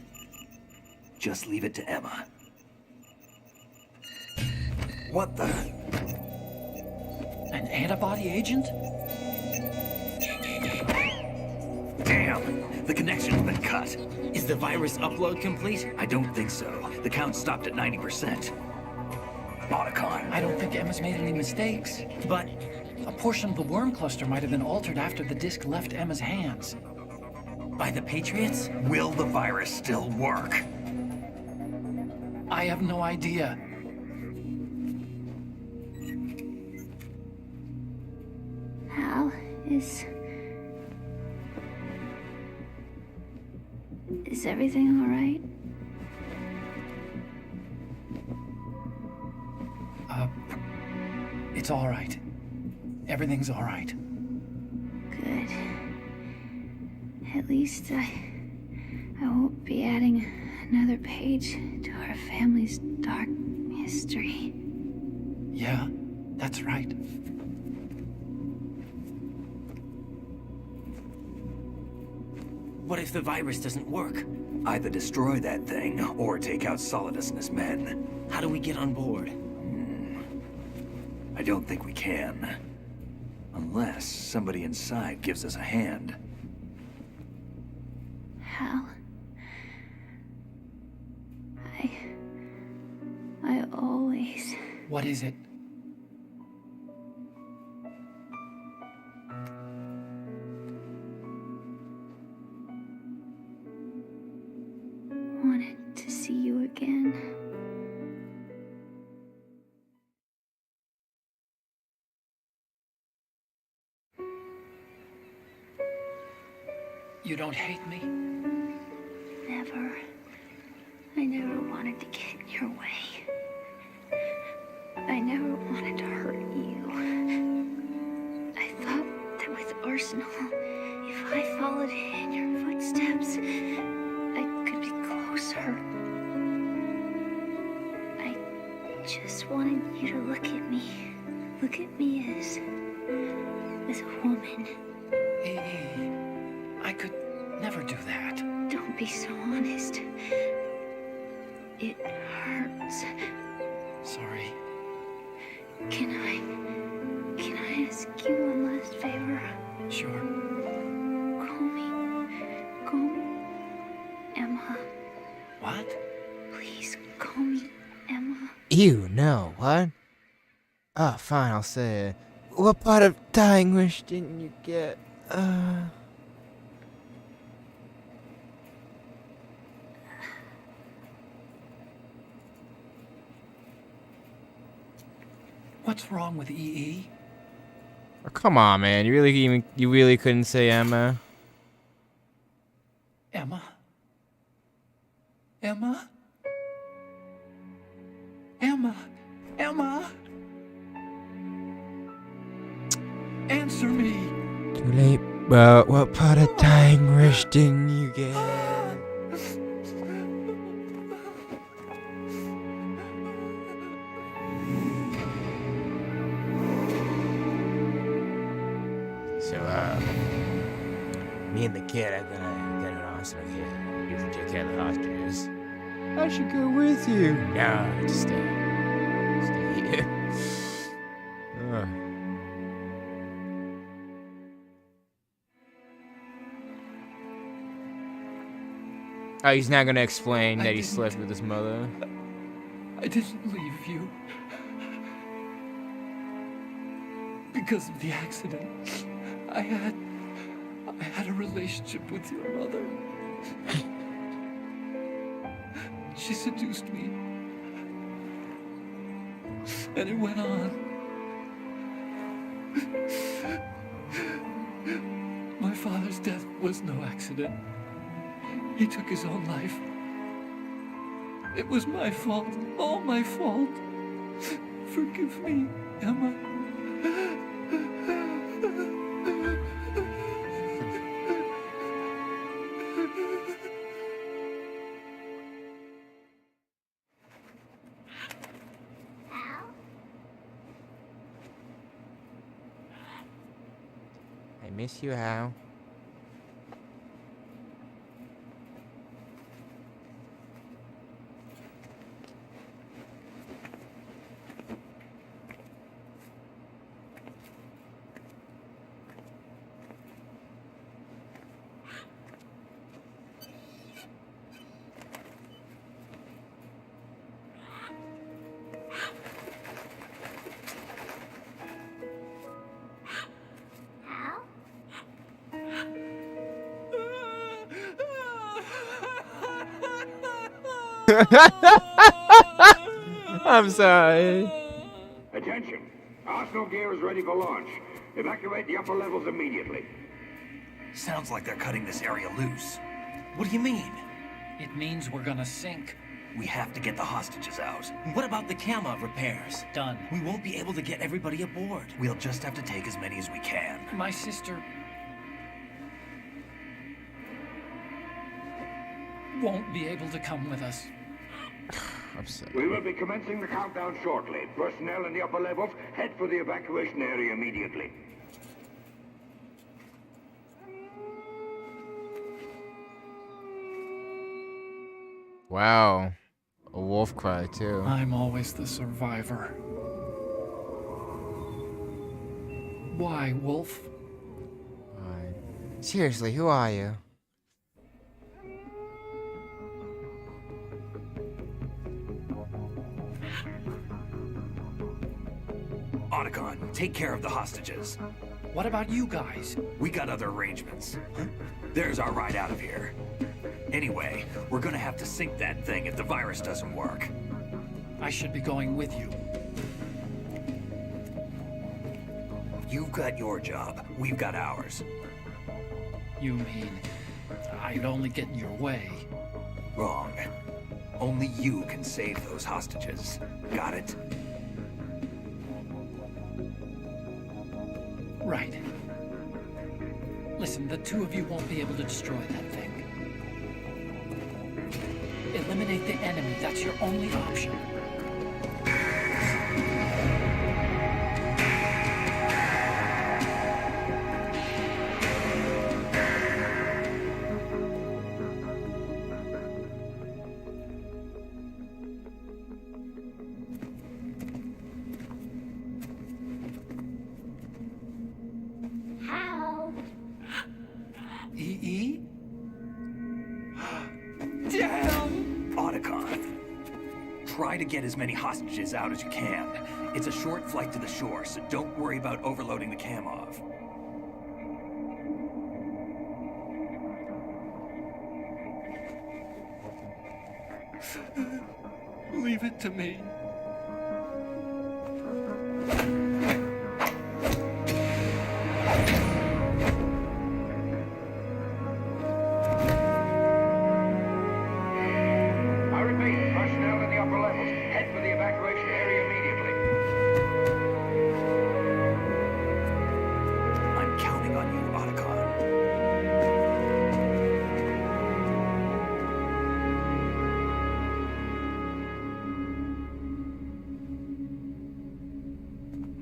Just leave it to Emma. What the? An antibody agent? Damn! The connection's been cut. Is the virus upload complete? I don't think so. The count stopped at 90%. Otacon. I don't think Emma's made any mistakes. But a portion of the worm cluster might have been altered after the disc left Emma's hands. By the Patriots? Will the virus still work? I have no idea. Hal, is everything all right? It's all right. Everything's all right. Good. At least I won't be adding another page to our family's dark history. Yeah, that's right. What if the virus doesn't work? Either destroy that thing, or take out Solidus and his men. How do we get on board? I don't think we can. Unless somebody inside gives us a hand. Hal, I always... What is it? wanted to see you again. You don't hate me? Never. I never wanted to get in your way. I never wanted to hurt you. I thought that with Arsenal, if I followed in your footsteps, I could be closer. I just wanted you to look at me. Look at me as a woman. I could never do that. Don't be so honest. It hurts. Sorry. Can I ask you one last favor? Sure. Call me Emma. What? Please call me Emma. Ew, no, what? Oh, fine, I'll say it. What part of dying wish didn't you get? What's wrong with EE? Oh, come on, man. You really couldn't say Emma? Emma? Emma? Emma? Emma? Answer me! Too late, but what part of dying wish didn't you get? So, me and the kid are gonna get an arsenal here. You can take care of the hostages. I should go with you. No, just stay here. Ugh. Oh, he's not gonna explain that he slept with his mother. I didn't leave you. Because of the accident. I had a relationship with your mother. She seduced me. And it went on. My father's death was no accident. He took his own life. It was my fault, all my fault. Forgive me, Emma. I miss you, Hal. I'm sorry. Attention. Arsenal gear is ready for launch. Evacuate the upper levels immediately. Sounds like they're cutting this area loose. What do you mean? It means we're gonna sink. We have to get the hostages out. What about the camo repairs? Done. We won't be able to get everybody aboard. We'll just have to take as many as we can. My sister won't be able to come with us. We will be commencing the countdown shortly. Personnel in the upper levels, head for the evacuation area immediately. Wow. A wolf cry, too. I'm always the survivor. Why, Wolf? Seriously, who are you? Otacon, take care of the hostages. What about you guys? We got other arrangements. There's our ride out of here. Anyway, we're gonna have to sink that thing if the virus doesn't work. I should be going with you. You've got your job. We've got ours. You mean I'd only get in your way? Wrong. Only you can save those hostages. Got it? Right. Listen, the two of you won't be able to destroy that thing. Eliminate the enemy. That's your only option. E.E.? Damn! Otacon, try to get as many hostages out as you can. It's a short flight to the shore, so don't worry about overloading the Kamov. Leave it to me. I repeat, personnel in the upper levels, head for the evacuation area immediately. I'm counting on you, Otacon.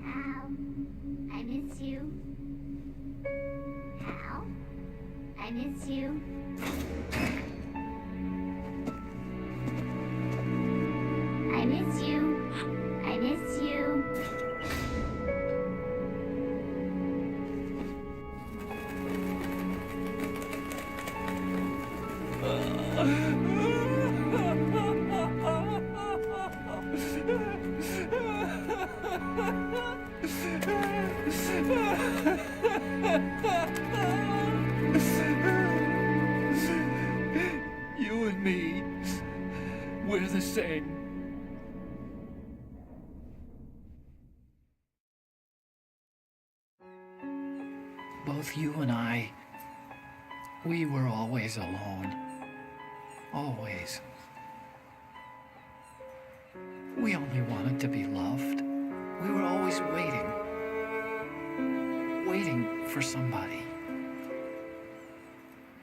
Hal, I miss you. Hal, I miss you. I miss you. I miss you. You and me, we're the same. Both you and I, we were always alone. Always. We only wanted to be loved. We were always waiting. Waiting for somebody.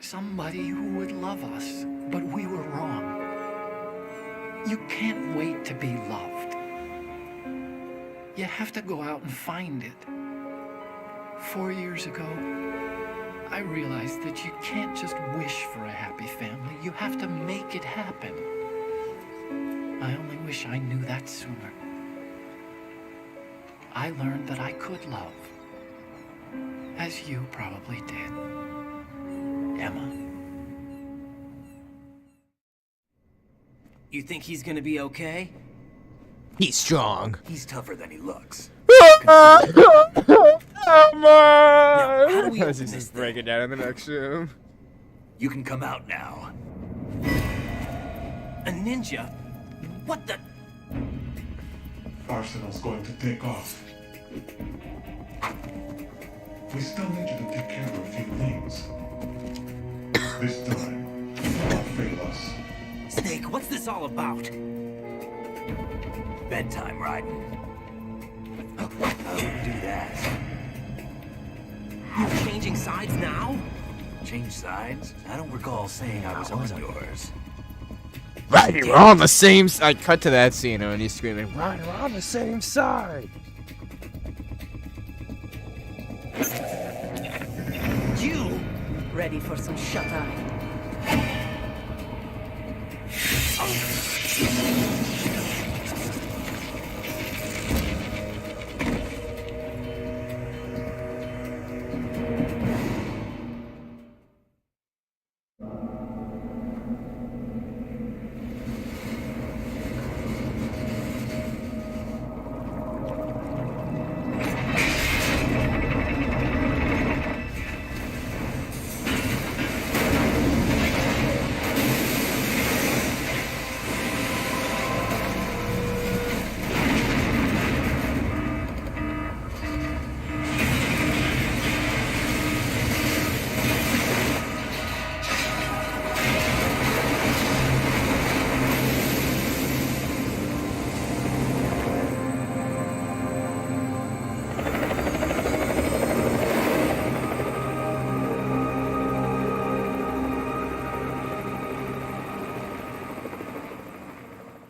Somebody who would love us, but we were wrong. You can't wait to be loved. You have to go out and find it. 4 years ago, I realized that you can't just wish for a happy family. You have to make it happen. I only wish I knew that sooner. I learned that I could love. As you probably did. Emma. You think he's gonna be okay? He's strong. He's tougher than he looks. Emma! How do we open Just this break it down in the next room. You can come out now. A ninja? What the? Arsenal's going to take off. We still need you to take care of a few things. This time, don't fail us. Snake, what's this all about? Bedtime, Raiden. I wouldn't do that. You're changing sides now? Change sides? I don't recall saying I was on yours. Right, we're on the same side. I cut to that scene and he's screaming, right, we're on the same side. You! Ready for some shut-eye?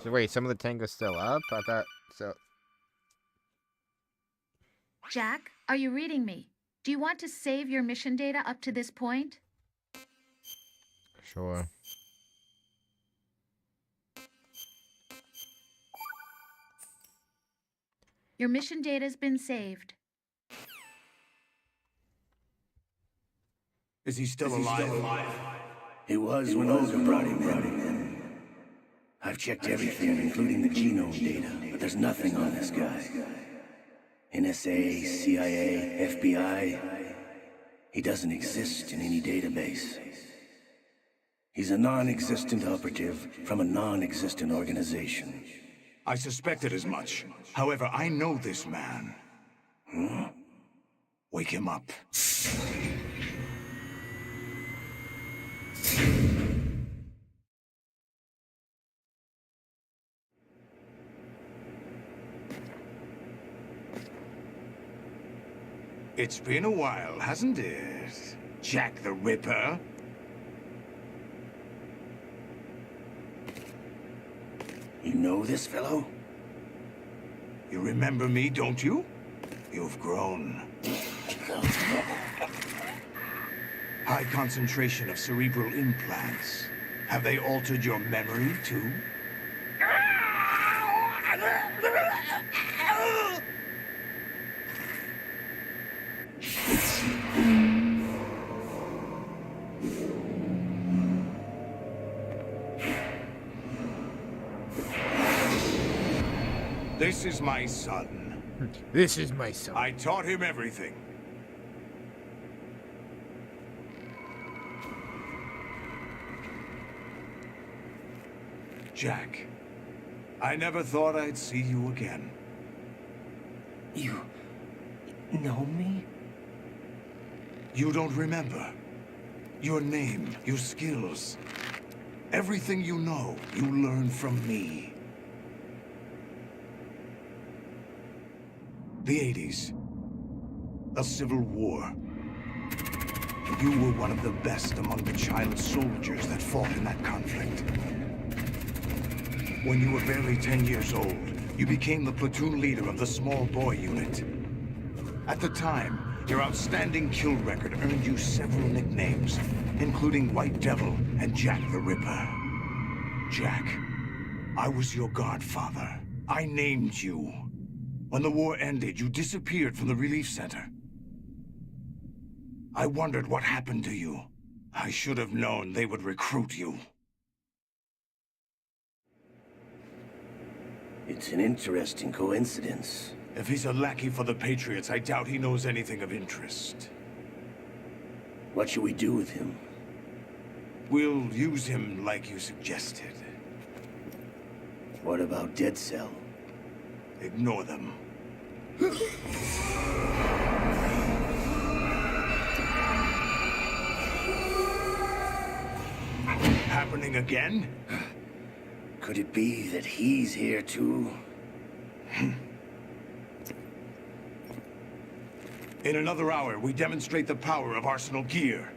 So wait, some of the tango's still up? I thought so. Jack, are you reading me? Do you want to save your mission data up to this point? Sure. Your mission data's been saved. Is he still alive? He was when Olga brought him in. I've checked everything, including the genome data, but there's nothing on this guy. NSA, CIA, FBI. He doesn't exist in any database. He's a non-existent operative from a non-existent organization. I suspected as much. However, I know this man. Huh? Wake him up. It's been a while, hasn't it? Jack the Ripper? You know this fellow? You remember me, don't you? You've grown. High concentration of cerebral implants. Have they altered your memory, too? This is my son. This is my son. I taught him everything. Jack, I never thought I'd see you again. You know me? You don't remember. Your name, your skills. Everything you know, you learned from me. The 80s. A civil war. You were one of the best among the child soldiers that fought in that conflict. When you were barely 10 years old, you became the platoon leader of the small boy unit. At the time, your outstanding kill record earned you several nicknames, including White Devil and Jack the Ripper. Jack, I was your godfather. I named you. When the war ended, you disappeared from the relief center. I wondered what happened to you. I should have known they would recruit you. It's an interesting coincidence. If he's a lackey for the Patriots, I doubt he knows anything of interest. What should we do with him? We'll use him like you suggested. What about Dead Cell? Ignore them. Happening again? Could it be that he's here too? In another hour, we demonstrate the power of Arsenal gear.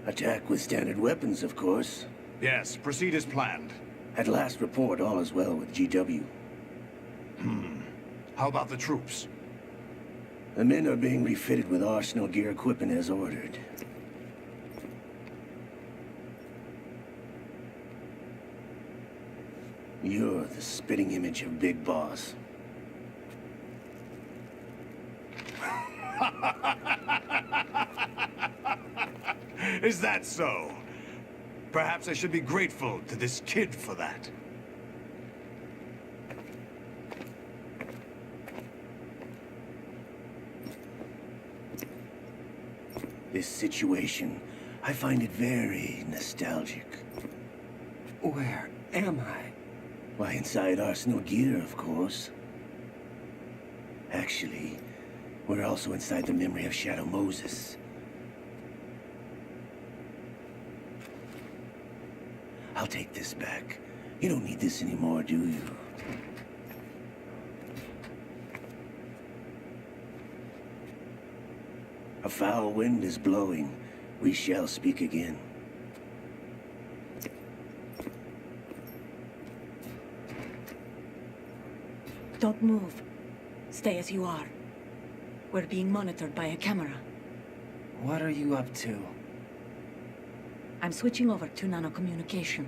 Attack with standard weapons, of course. Yes, proceed as planned. At last report, all is well with GW. How about the troops? The men are being refitted with Arsenal gear equipment as ordered. You're the spitting image of Big Boss. Is that so? Perhaps I should be grateful to this kid for that. This situation, I find it very nostalgic. Where am I? Why, inside Arsenal gear, of course. Actually, we're also inside the memory of Shadow Moses. I'll take this back. You don't need this anymore, do you? A foul wind is blowing. We shall speak again. Don't move. Stay as you are. We're being monitored by a camera. What are you up to? I'm switching over to nanocommunication.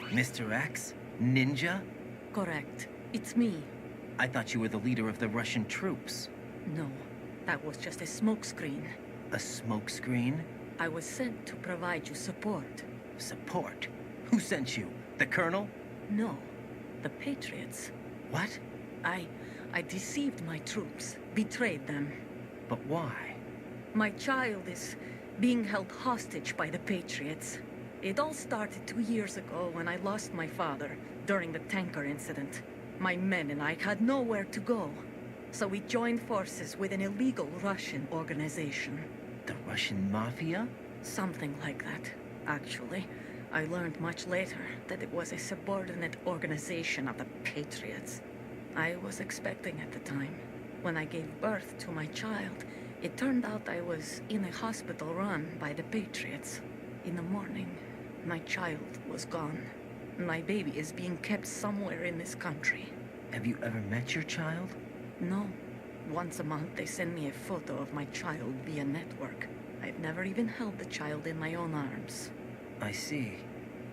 Mr. X? Ninja? Correct. It's me. I thought you were the leader of the Russian troops. No, that was just a smokescreen. A smokescreen? I was sent to provide you support. Support? Who sent you? The Colonel? No, the Patriots. What? I deceived my troops, betrayed them. But why? My child is being held hostage by the Patriots. It all started 2 years ago when I lost my father during the tanker incident. My men and I had nowhere to go, so we joined forces with an illegal Russian organization. The Russian Mafia? Something like that, actually. I learned much later that it was a subordinate organization of the Patriots. I was expecting at the time. When I gave birth to my child, it turned out I was in a hospital run by the Patriots. In the morning, my child was gone. My baby is being kept somewhere in this country. Have you ever met your child? No. Once a month, they send me a photo of my child via network. I've never even held the child in my own arms. I see.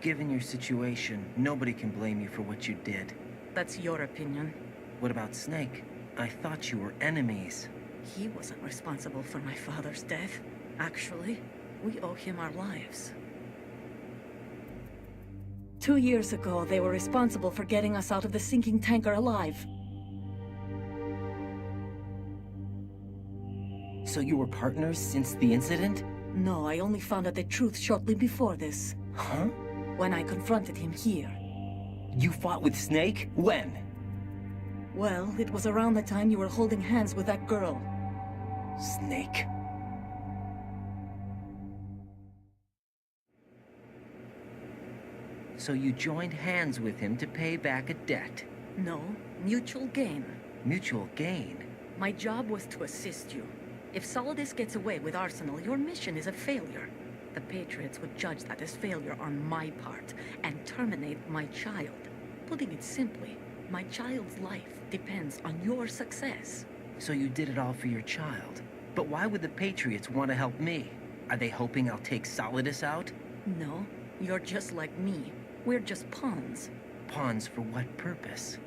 Given your situation, nobody can blame you for what you did. That's your opinion. What about Snake? I thought you were enemies. He wasn't responsible for my father's death. Actually, we owe him our lives. 2 years ago, they were responsible for getting us out of the sinking tanker alive. So you were partners since the incident? No, I only found out the truth shortly before this. Huh? When I confronted him here. You fought with Snake? When? Well, it was around the time you were holding hands with that girl. Snake? So you joined hands with him to pay back a debt. No, mutual gain. Mutual gain? My job was to assist you. If Solidus gets away with Arsenal, your mission is a failure. The Patriots would judge that as failure on my part and terminate my child. Putting it simply, my child's life depends on your success. So you did it all for your child. But why would the Patriots want to help me? Are they hoping I'll take Solidus out? No, you're just like me. We're just pawns. Pawns for what purpose?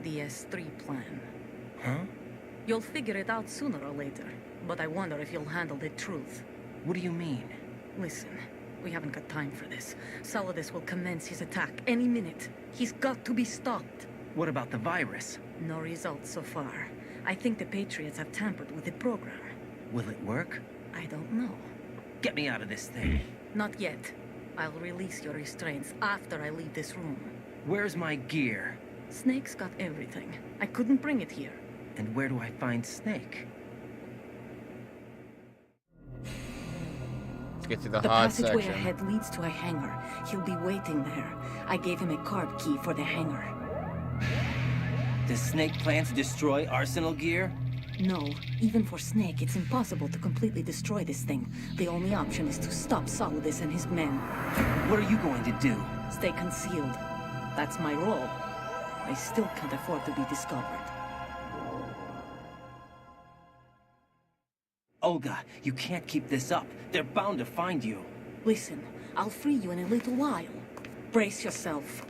The S3 plan. Huh? You'll figure it out sooner or later, but I wonder if you'll handle the truth. What do you mean? Listen, we haven't got time for this. Solidus will commence his attack any minute. He's got to be stopped. What about the virus? No results so far. I think the Patriots have tampered with the program. Will it work? I don't know. Get me out of this thing. Not yet. I'll release your restraints after I leave this room. Where's my gear? Snake's got everything. I couldn't bring it here. And where do I find Snake? Let's get to the The hard passageway section. ahead leads to a hangar. He'll be waiting there. I gave him a card key for the hangar. Does Snake plan to destroy Arsenal gear? No, even for Snake, it's impossible to completely destroy this thing. The only option is to stop Solidus and his men. What are you going to do? Stay concealed. That's my role. I still can't afford to be discovered. Olga, you can't keep this up. They're bound to find you. Listen, I'll free you in a little while. Brace yourself.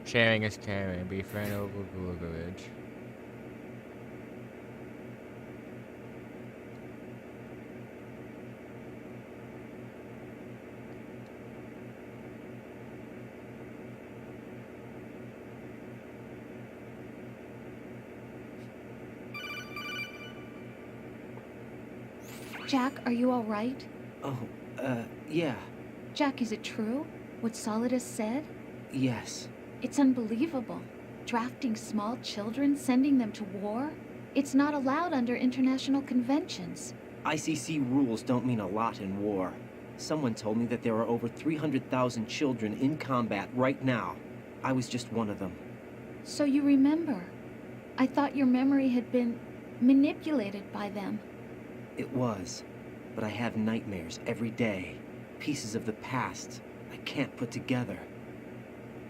Sharing is caring. Be friend over Gulagavage. Jack, are you all right? Oh, yeah. Jack, is it true? What Solidus said? Yes. It's unbelievable. Drafting small children, sending them to war? It's not allowed under international conventions. ICC rules don't mean a lot in war. Someone told me that there are over 300,000 children in combat right now. I was just one of them. So you remember. I thought your memory had been manipulated by them. It was. But I have nightmares every day. Pieces of the past I can't put together.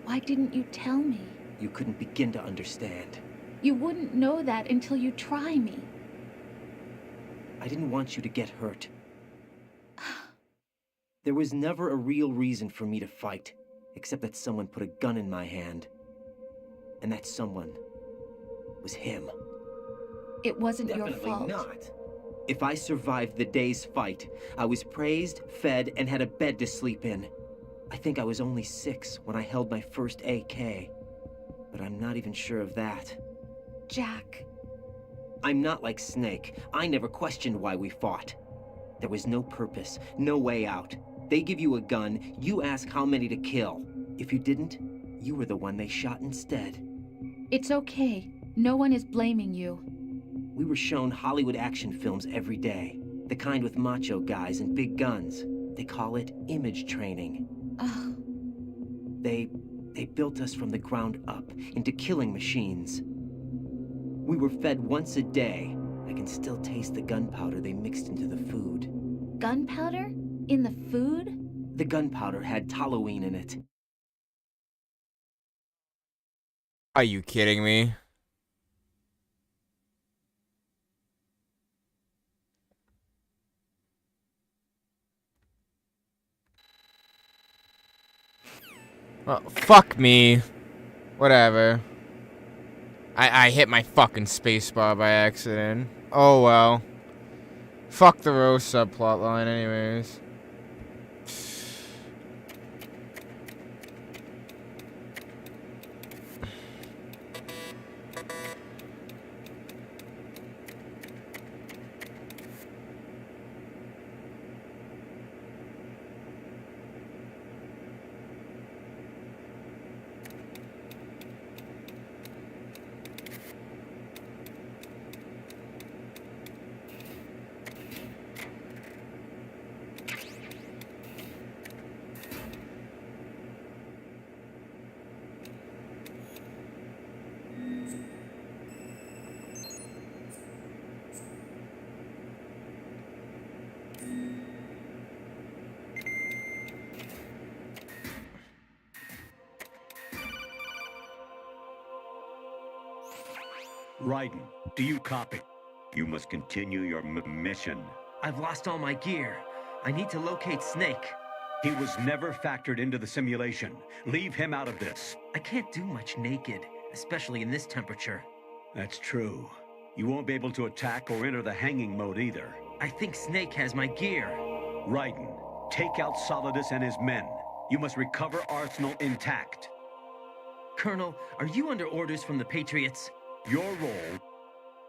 Why didn't you tell me? You couldn't begin to understand. You wouldn't know that until you try me. I didn't want you to get hurt. There was never a real reason for me to fight, except that someone put a gun in my hand. And that someone was him. It wasn't your Definitely fault. not. If I survived the day's fight, I was praised, fed, and had a bed to sleep in. I think I was only 6 when I held my first AK. But I'm not even sure of that. Jack. I'm not like Snake. I never questioned why we fought. There was no purpose, no way out. They give you a gun, you ask how many to kill. If you didn't, you were the one they shot instead. It's okay. No one is blaming you. We were shown Hollywood action films every day. The kind with macho guys and big guns. They call it image training. Ugh. They built us from the ground up into killing machines. We were fed once a day. I can still taste the gunpowder they mixed into the food. Gunpowder? In the food? The gunpowder had toluene in it. Are you kidding me? Well, fuck me. Whatever. I hit my fucking spacebar by accident. Oh well. Fuck the Rose subplot line anyways. Raiden, do you copy? You must continue your mission. I've lost all my gear. I need to locate Snake. He was never factored into the simulation. Leave him out of this. I can't do much naked, especially in this temperature. That's true. You won't be able to attack or enter the hanging mode either. I think Snake has my gear. Raiden, take out Solidus and his men. You must recover Arsenal intact. Colonel, are you under orders from the Patriots? Your role,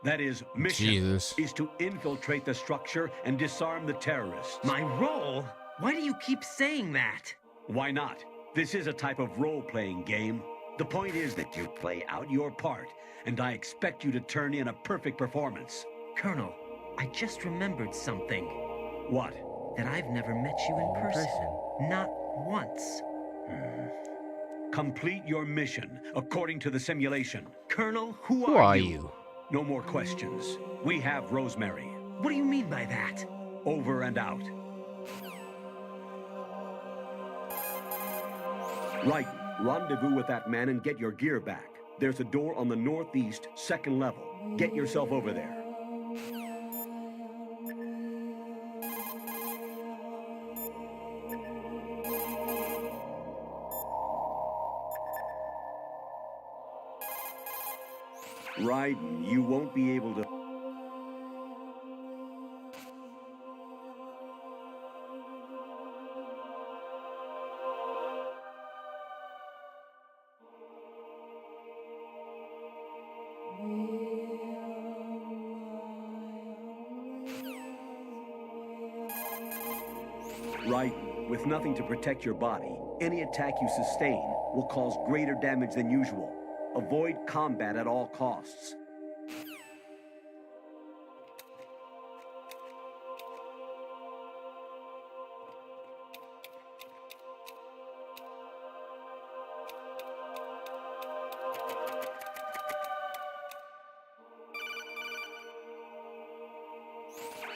that is mission, Jesus. is to infiltrate the structure and disarm the terrorists. My role? Why do you keep saying that? Why not? This is a type of role-playing game. The point is that you play out your part, and I expect you to turn in a perfect performance. Colonel, I just remembered something. What? That I've never met you in person. Not once. Complete your mission according to the simulation. Colonel, Who are you? No more questions. We have Rosemary. What do you mean by that? Over and out. Right. Rendezvous with that man and get your gear back. There's a door on the northeast, second level. Get yourself over there. Raiden, you won't be able to... Raiden, with nothing to protect your body, any attack you sustain will cause greater damage than usual. Avoid combat at all costs.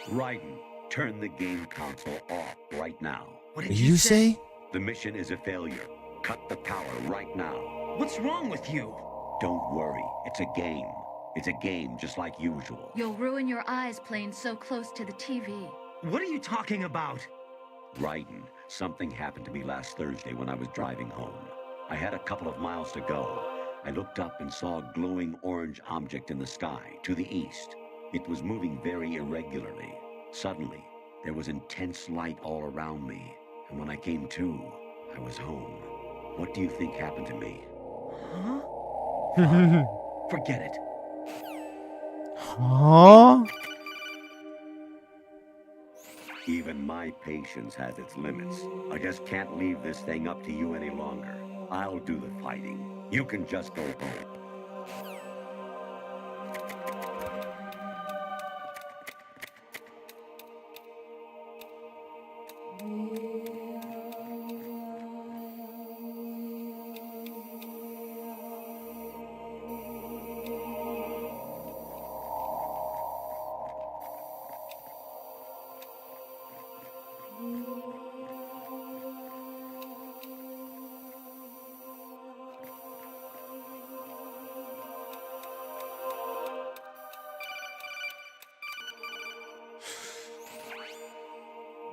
Raiden, turn the game console off right now. What did you say? The mission is a failure. Cut the power right now. What's wrong with you? Don't worry, it's a game. It's a game just like usual. You'll ruin your eyes playing so close to the TV. What are you talking about? Raiden, something happened to me last Thursday when I was driving home. I had a couple of miles to go. I looked up and saw a glowing orange object in the sky to the east. It was moving very irregularly. Suddenly, there was intense light all around me. And when I came to, I was home. What do you think happened to me? Huh? Forget it. Huh? Even my patience has its limits. I just can't leave this thing up to you any longer. I'll do the fighting. You can just go home.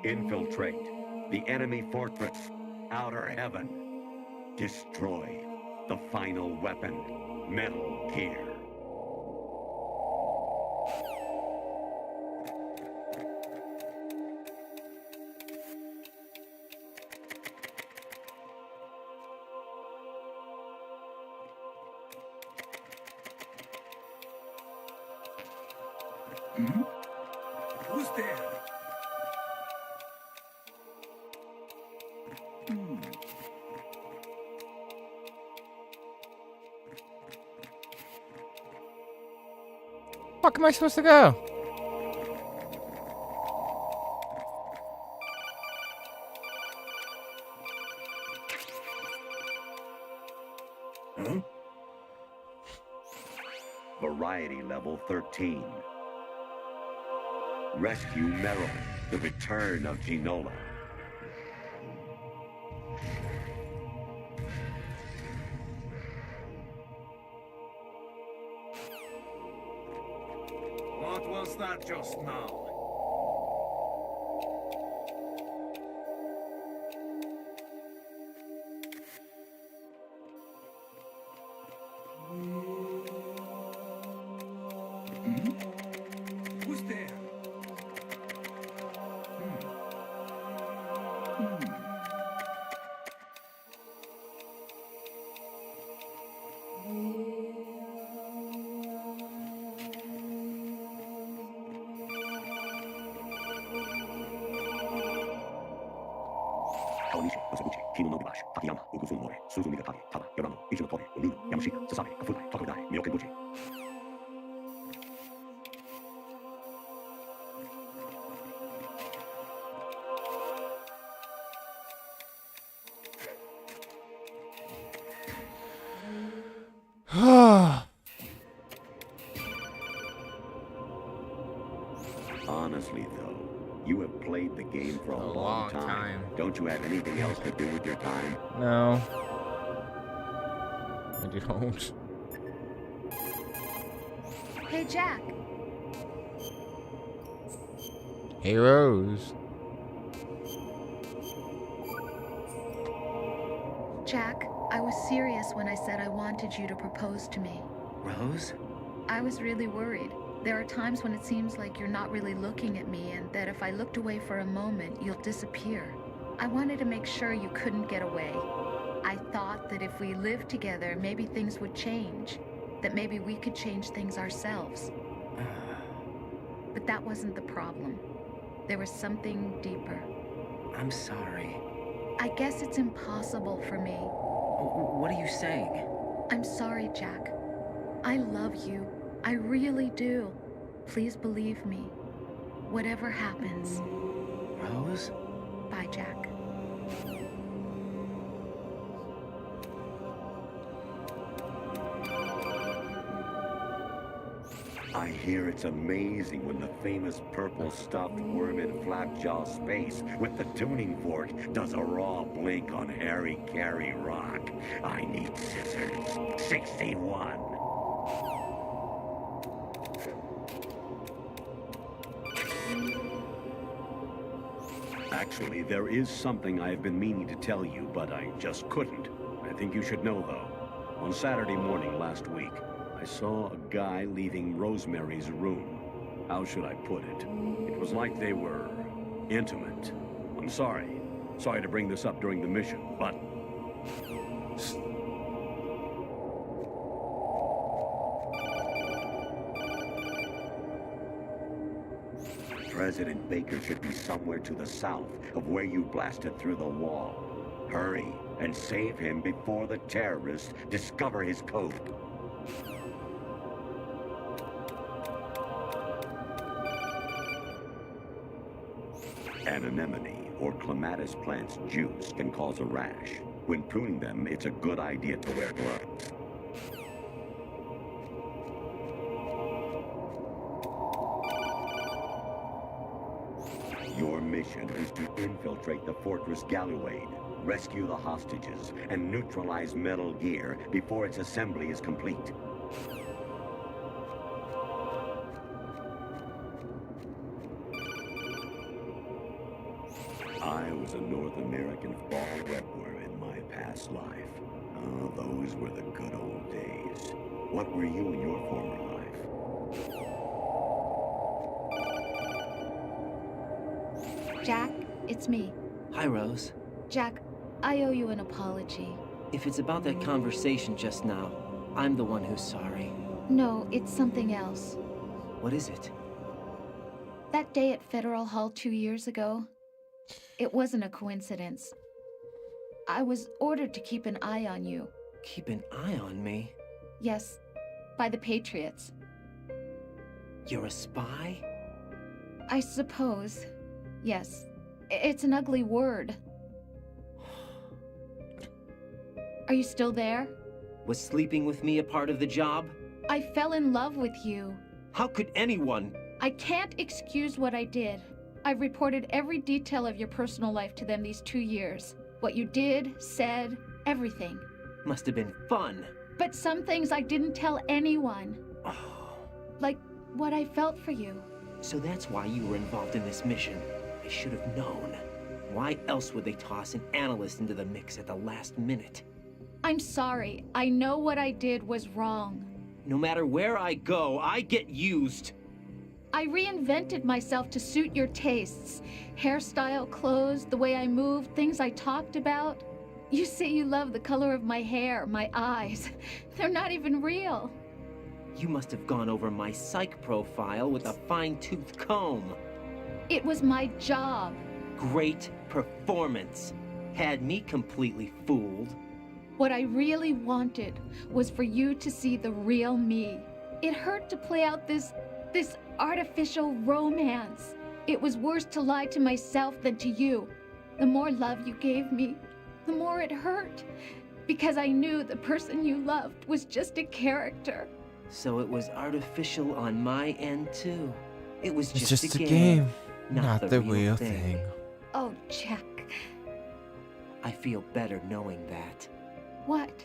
Infiltrate the enemy fortress, outer heaven. Destroy the final weapon, Metal Gear. Who's there? Fuck am I supposed to go? Huh? Variety level 13. Rescue Meryl, the return of Ginola. What was that just now? Who's there? Aonishi, Osabuchi, Kino no Gibashi, Takayama, Ugufun Mori, Suzumi Gatari, Taba, Yorano, Ichino Tori, Onunu, Yamashika, Sasabe, Kafudai, Tokodai, Myokenbuchi. Honestly, though, you have played the game for a long time. Don't you have anything else to do with your time? No. I don't. Hey, Jack. Hey, Rose. Jack, I was serious when I said I wanted you to propose to me. Rose? I was really worried. There are times when it seems like you're not really looking at me, and that if I looked away for a moment, you'll disappear. I wanted to make sure you couldn't get away. I thought that if we lived together, maybe things would change. That maybe we could change things ourselves. But that wasn't the problem. There was something deeper. I'm sorry. I guess it's impossible for me. What are you saying? I'm sorry, Jack. I love you. I really do. Please believe me. Whatever happens. Rose? Bye, Jack. I hear it's amazing when the famous purple stuffed worm in Flapjaw space with the tuning fork does a raw blink on Harry Carey rock. I need scissors. 61. Actually, there is something I've been meaning to tell you, but I just couldn't. I think you should know, though. On Saturday morning last week, I saw a guy leaving Rosemary's room. How should I put it? It was like they were intimate. I'm sorry. Sorry to bring this up during the mission, but... President Baker should be somewhere to the south of where you blasted through the wall. Hurry and save him before the terrorists discover his code. Anemone or clematis plant's juice can cause a rash. When pruning them, it's a good idea to wear gloves. Your mission is to infiltrate the Fortress Galluade, rescue the hostages, and neutralize Metal Gear before its assembly is complete. I was a North American fall webworm in my past life. Oh, those were the good old days. What were you in your former life? Jack, it's me. Hi, Rose. Jack, I owe you an apology. If it's about that conversation just now, I'm the one who's sorry. No, it's something else. What is it? That day at Federal Hall 2 years ago, it wasn't a coincidence. I was ordered to keep an eye on you. Keep an eye on me? Yes, by the Patriots. You're a spy? I suppose. Yes. It's an ugly word. Are you still there? Was sleeping with me a part of the job? I fell in love with you. How could anyone? I can't excuse what I did. I've reported every detail of your personal life to them these 2 years. What you did, said, everything. Must have been fun. But some things I didn't tell anyone. Like what I felt for you. So that's why you were involved in this mission. I should have known. Why else would they toss an analyst into the mix at the last minute? I'm sorry. I know what I did was wrong. No matter where I go, I get used. I reinvented myself to suit your tastes. Hairstyle, clothes, the way I moved, things I talked about. You say you love the color of my hair, my eyes. They're not even real. You must have gone over my psych profile with a fine-tooth comb. It was my job. Great performance. Had me completely fooled. What I really wanted was for you to see the real me. It hurt to play out this artificial romance. It was worse to lie to myself than to you. The more love you gave me, the more it hurt. Because I knew the person you loved was just a character. So it was artificial on my end too. It was It's just just a a game. game, not the real thing. thing. Oh, Jack. I feel better knowing that. What?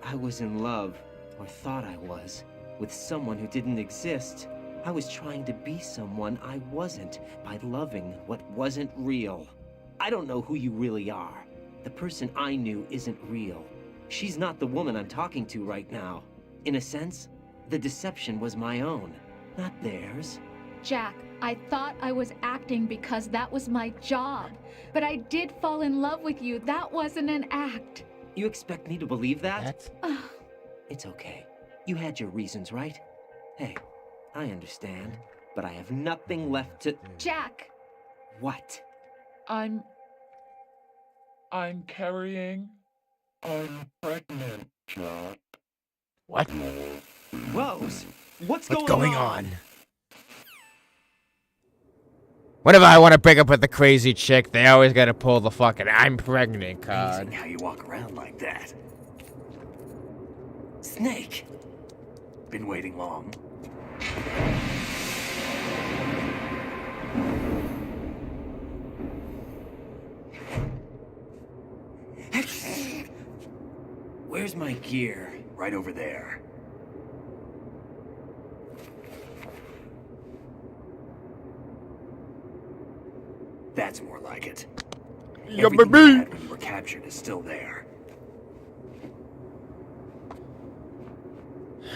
I was in love, or thought I was, with someone who didn't exist. I was trying to be someone I wasn't by loving what wasn't real. I don't know who you really are. The person I knew isn't real. She's not the woman I'm talking to right now. In a sense, the deception was my own, not theirs. Jack, I thought I was acting because that was my job. But I did fall in love with you. That wasn't an act. You expect me to believe that? It's okay. You had your reasons, right? Hey, I understand, but I have nothing left to... Jack! What? I'm carrying... I'm pregnant, Jack. What? Rose, what's going on? Whenever I want to break up with a crazy chick, they always gotta pull the fucking "I'm pregnant" card. Amazing how you walk around like that. Snake! Been waiting long? Where's my gear? Right over there. That's more like it. Yeah, Everything baby. you had when you were captured is still there.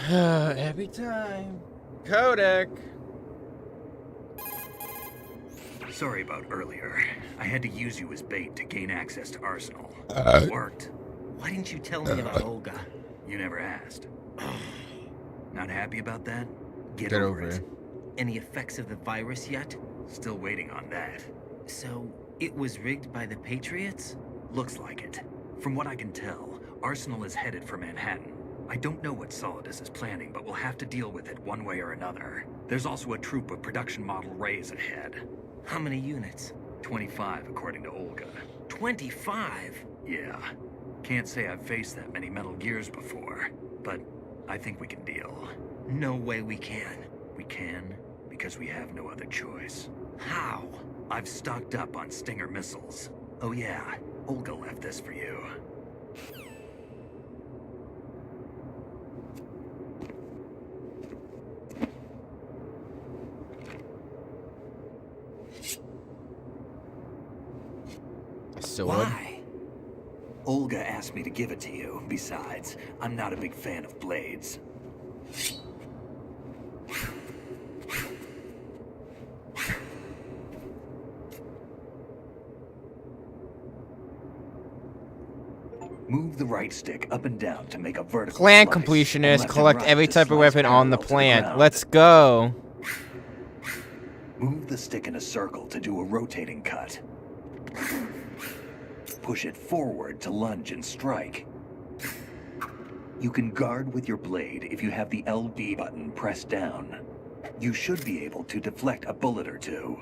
Every time. Kodak. Sorry about earlier. I had to use you as bait to gain access to Arsenal. It worked. Why didn't you tell me about Olga? You never asked. Not happy about that? Get Get over over it. it. Any effects of the virus yet? Still waiting on that. So, it was rigged by the Patriots? Looks like it. From what I can tell, Arsenal is headed for Manhattan. I don't know what Solidus is planning, but we'll have to deal with it one way or another. There's also a troop of production model Rays ahead. How many units? 25, according to Olga. 25? Yeah. Can't say I've faced that many Metal Gears before, but I think we can deal. No way we can. We can, because we have no other choice. How? I've stocked up on Stinger missiles. Oh yeah, Olga left this for you. So Why? Olga asked me to give it to you. Besides, I'm not a big fan of blades. Move the right stick up and down to make a vertical Plant slice, completionist. and left and Collect right every to type of slice weapon on the parallel to the plant. ground. Let's go. Move the stick in a circle to do a rotating cut. Push it forward to lunge and strike. You can guard with your blade if you have the LB button pressed down. You should be able to deflect a bullet or two.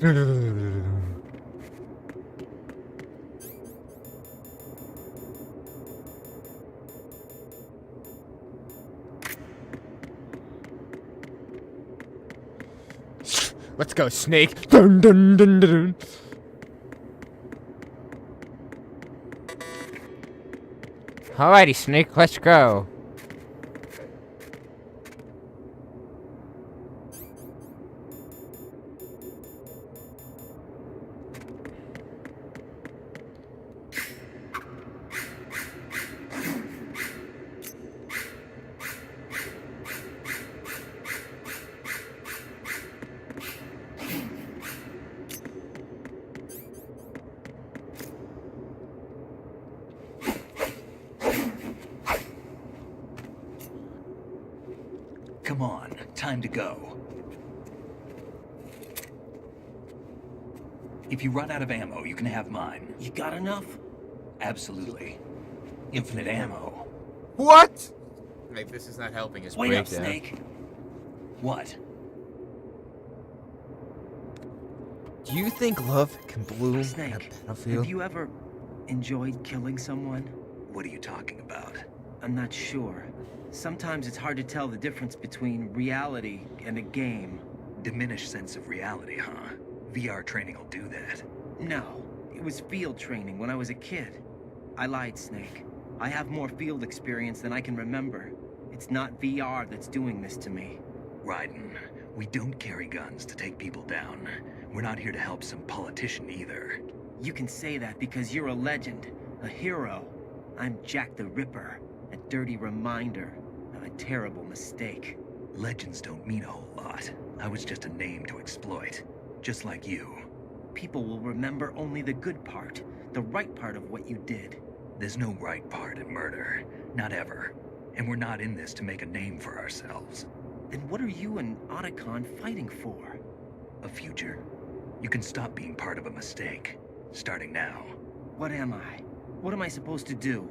Let's go, Snake. Dun, dun, dun, dun, dun. Alrighty, Snake, let's go. Come on, time to go. If you run out of ammo, you can have mine. You got enough? Absolutely. Infinite ammo. What? Like, this is not helping us. Wait up, Snake. What? Do you think love can bloom Snake, on a battlefield? have you ever enjoyed killing someone? What are you talking about? I'm not sure. Sometimes it's hard to tell the difference between reality and a game. Diminished sense of reality, huh? VR training will do that. No, it was field training when I was a kid. I lied, Snake. I have more field experience than I can remember. It's not VR that's doing this to me. Raiden, we don't carry guns to take people down. We're not here to help some politician either. You can say that because you're a legend, a hero. I'm Jack the Ripper, a dirty reminder of a terrible mistake. Legends don't mean a whole lot. I was just a name to exploit, just like you. People will remember only the good part, the right part of what you did. There's no right part in murder, not ever. And we're not in this to make a name for ourselves. Then what are you and Otacon fighting for? A future. You can stop being part of a mistake, starting now. What am I? What am I supposed to do?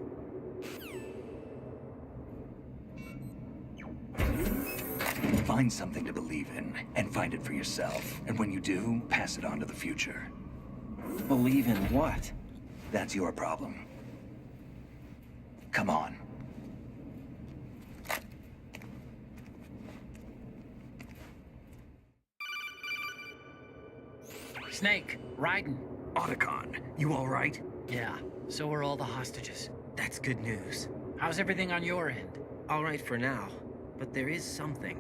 Find something to believe in, and find it for yourself. And when you do, pass it on to the future. Believe in what? That's your problem. Come on. Snake, Raiden. Otacon, you all right? Yeah, so are all the hostages. That's good news. How's everything on your end? All right for now, but there is something.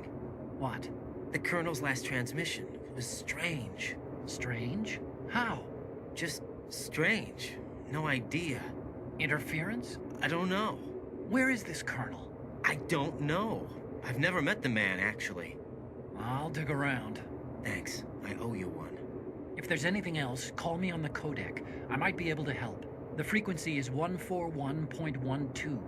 What? The Colonel's last transmission was strange. Strange? How? Just strange. No idea. Interference? I don't know. Where is this Colonel? I don't know. I've never met the man, actually. I'll dig around. Thanks. I owe you one. If there's anything else, call me on the codec. I might be able to help. The frequency is 141.12.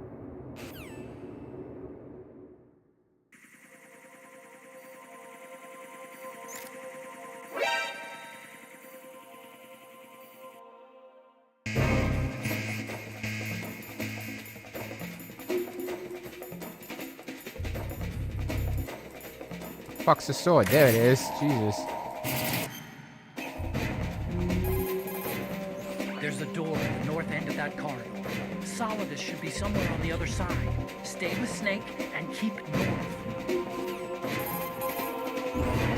Fuck's the sword? There it is. Jesus. There's a door at the north end of that corridor. Solidus should be somewhere on the other side. Stay with Snake and keep north.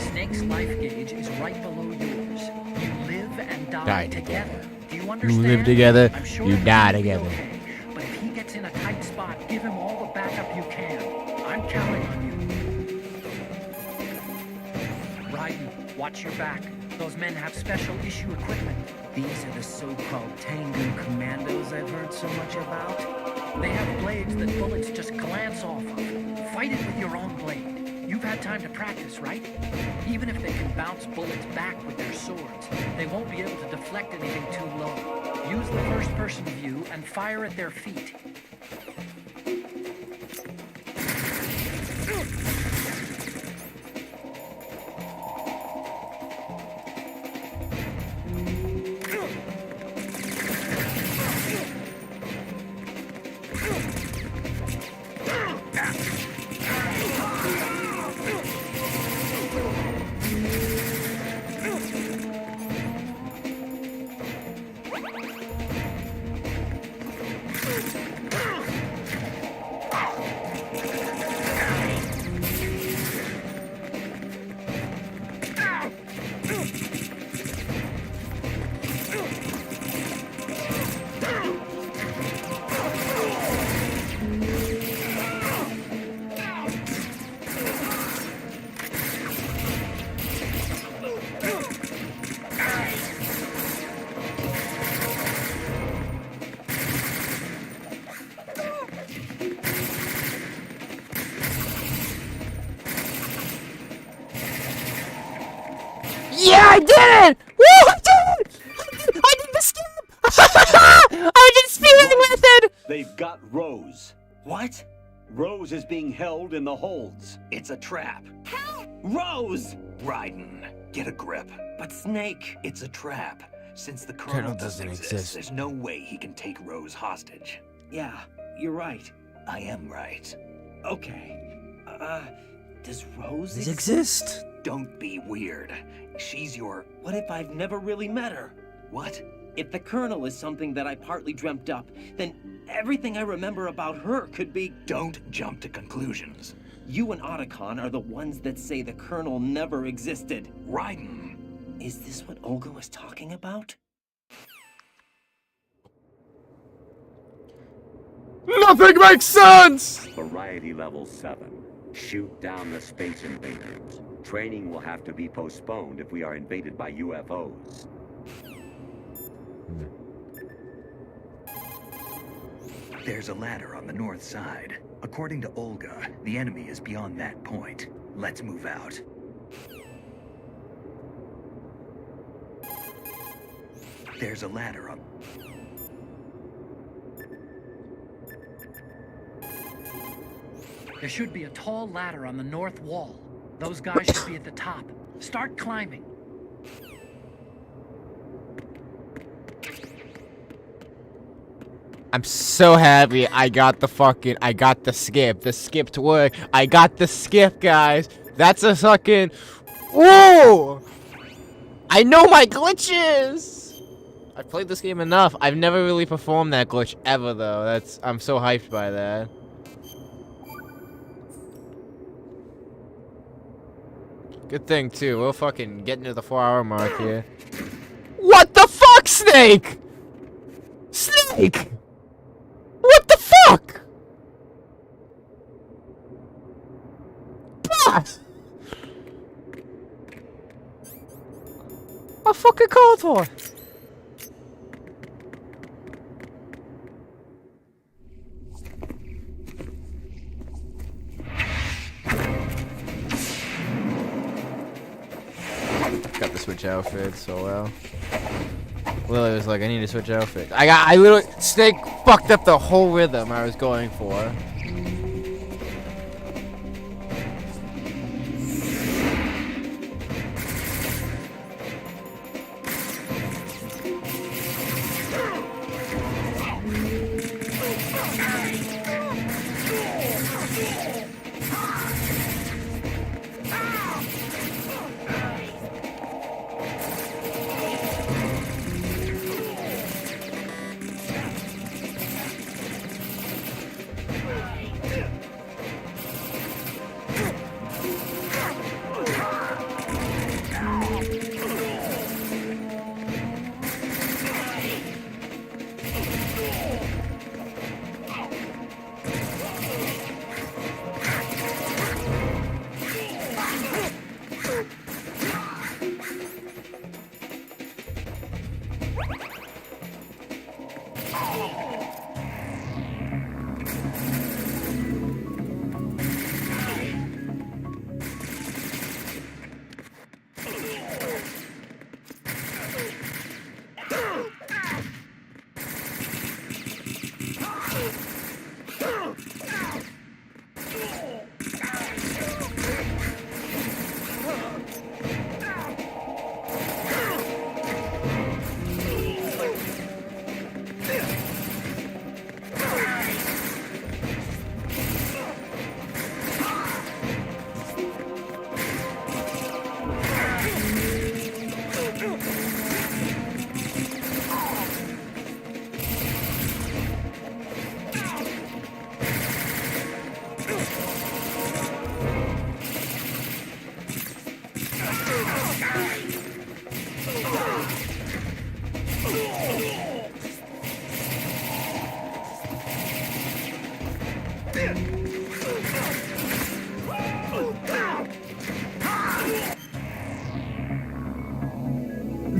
Snake's life gauge is right below yours. You live and die together. Do you understand? You live together, I'm sure you die together. okay, but if he gets in a tight spot, give him all the backup you can. I'm counting on you. Raiden, watch your back. Those men have special issue equipment. These are the so-called Tengu commandos I've heard so much about. They have blades that bullets just glance off of. Fight it with your own blade. You've had time to practice, right? Even if they can bounce bullets back with their swords, they won't be able to deflect anything too low. Use the first-person view and fire at their feet. Yeah, I did it! Woo, I did it! I did the skip! I did speeding method! They've got Rose. What? Rose is being held in the holds. It's a trap. Help! Rose! Raiden, get a grip. But Snake... It's a trap. Since the Colonel Colonel doesn't doesn't exist. there's no way he can take Rose hostage. Yeah, you're right. I am right. Okay. Does Rose exist? Don't be weird. She's your... What if I've never really met her? What? If the Colonel is something that I partly dreamt up, then everything I remember about her could be... Don't jump to conclusions. You and Otacon are the ones that say the Colonel never existed. Raiden. Is this what Olga was talking about? Nothing makes sense! Variety level 7. Shoot down the space invaders. Training will have to be postponed if we are invaded by UFOs. There's a ladder on the north side. According to Olga, the enemy is beyond that point. Let's move out. There's a ladder on... There should be a tall ladder on the north wall. Those guys should be at the top. Start climbing. I'm so happy I got the skip. The skipped work. I got the skip, guys. That's a fucking... Whoa! I know my glitches! I've played this game enough. I've never really performed that glitch ever, though. I'm so hyped by that. Good thing, too. We'll fucking get into the 4-hour mark here. What the fuck, Snake? Snake! What the fuck? Boss! I fucking called for. Got the switch outfit so well. Lily was like, I need to switch outfits. I literally, Snake fucked up the whole rhythm I was going for.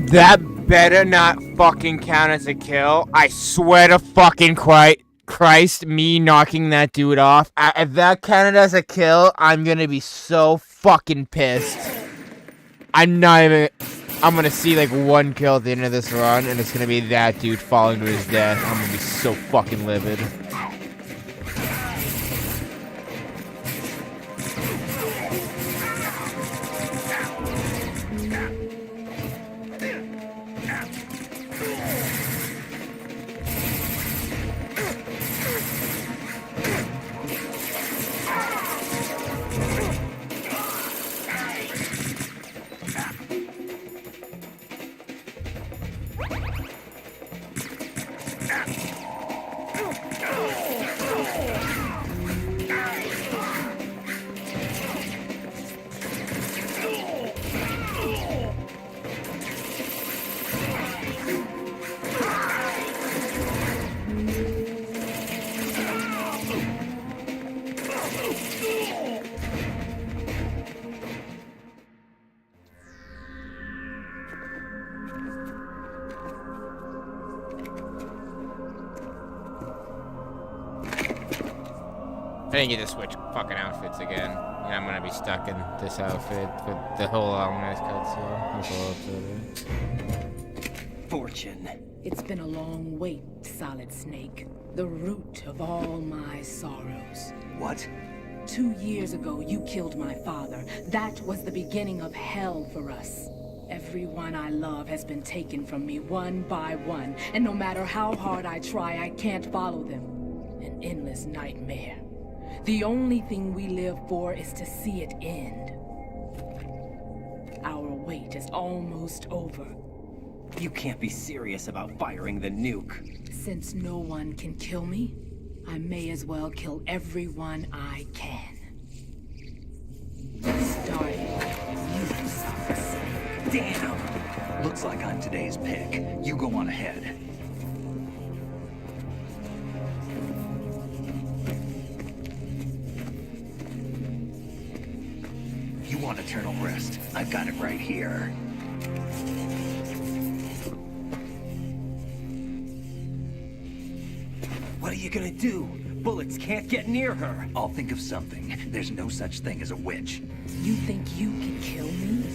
That better not fucking count as a kill. I swear to fucking Christ, me knocking that dude off. If that counted as a kill, I'm gonna be so fucking pissed. I'm not even... I'm gonna see like one kill at the end of this run, and it's gonna be that dude falling to his death. I'm gonna be so fucking livid. I didn't get to switch fucking outfits again. And I'm gonna be stuck in this outfit for the whole long ass cutscene. Fortune. It's been a long wait, Solid Snake. The root of all my sorrows. What? 2 years ago, you killed my father. That was the beginning of hell for us. Everyone I love has been taken from me one by one, and no matter how hard I try, I can't follow them. An endless nightmare. The only thing we live for is to see it end. Our wait is almost over. You can't be serious about firing the nuke. Since no one can kill me, I may as well kill everyone I can. Starting with you, Socks. Damn! Looks like I'm today's pick. You go on ahead. You want eternal rest? I've got it right here. What are you gonna do? Bullets can't get near her. I'll think of something. There's no such thing as a witch. You think you can kill me?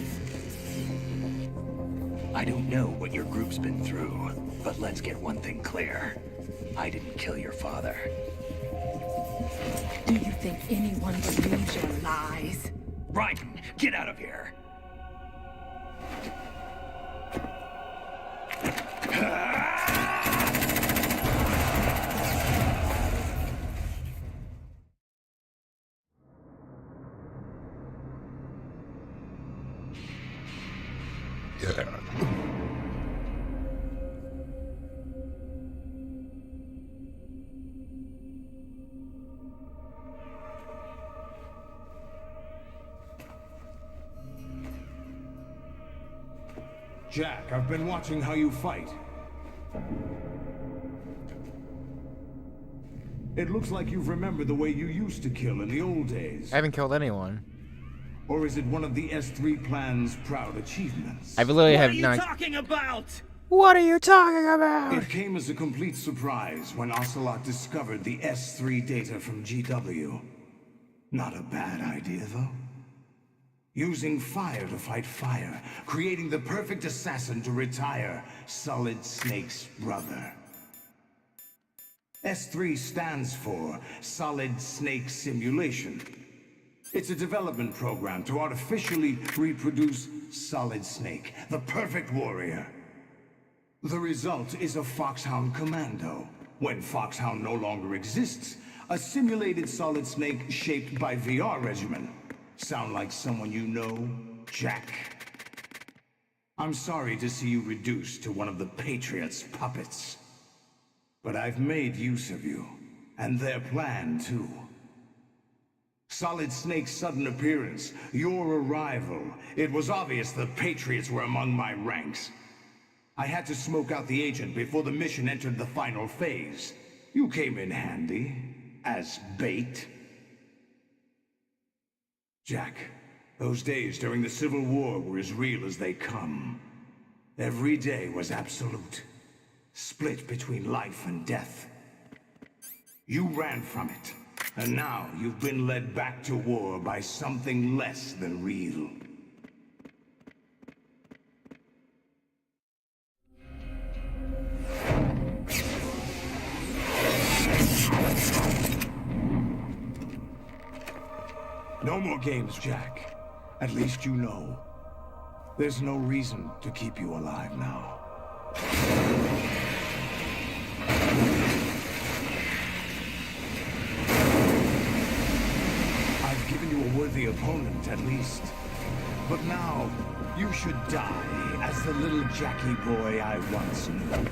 I don't know what your group's been through, but let's get one thing clear. I didn't kill your father. Do you think anyone believes your lies? Raiden, get out of here! Jack, I've been watching how you fight. It looks like you've remembered the way you used to kill in the old days. I haven't killed anyone. Or is it one of the S3 plan's proud achievements? I literally have not. What are you talking about? What are you talking about? It came as a complete surprise when Ocelot discovered the S3 data from GW. Not a bad idea, though. Using fire to fight fire, creating the perfect assassin to retire Solid Snake's brother. S3 stands for Solid Snake Simulation. It's a development program to artificially reproduce Solid Snake, the perfect warrior. The result is a Foxhound Commando. When Foxhound no longer exists, a simulated Solid Snake shaped by VR regimen. Sound like someone you know, Jack? I'm sorry to see you reduced to one of the Patriots' puppets. But I've made use of you, and their plan too. Solid Snake's sudden appearance, your arrival, it was obvious the Patriots were among my ranks. I had to smoke out the agent before the mission entered the final phase. You came in handy, as bait. Jack, those days during the Civil War were as real as they come. Every day was absolute, split between life and death. You ran from it, and now you've been led back to war by something less than real. No more games, Jack. At least you know. There's no reason to keep you alive now. I've given you a worthy opponent, at least. But now, you should die as the little Jackie boy I once knew.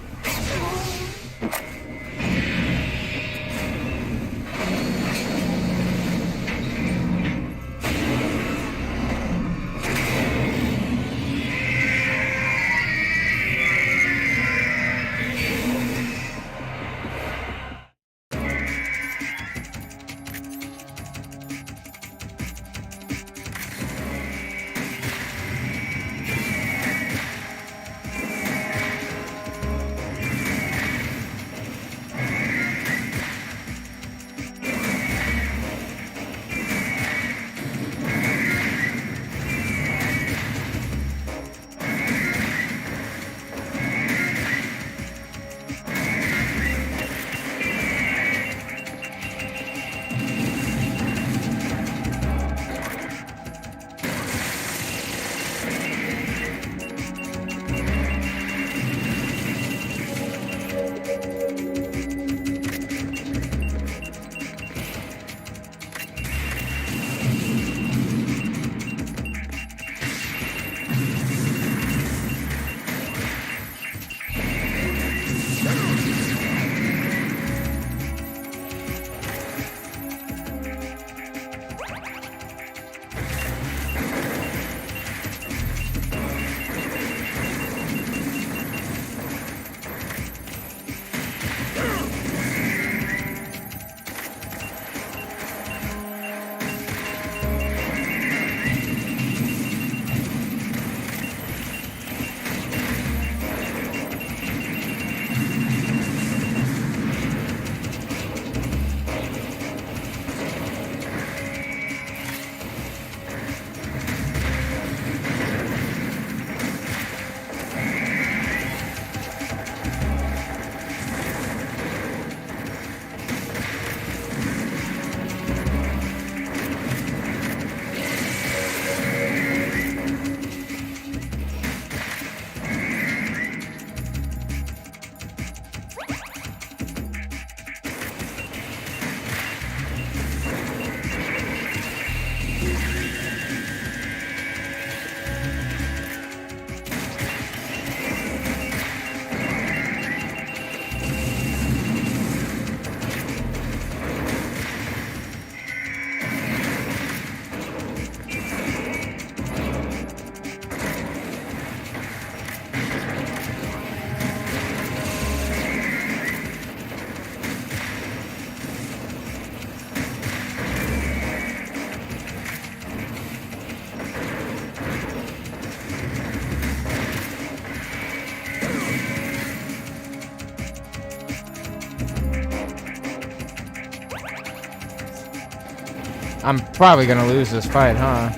I'm probably gonna lose this fight, huh?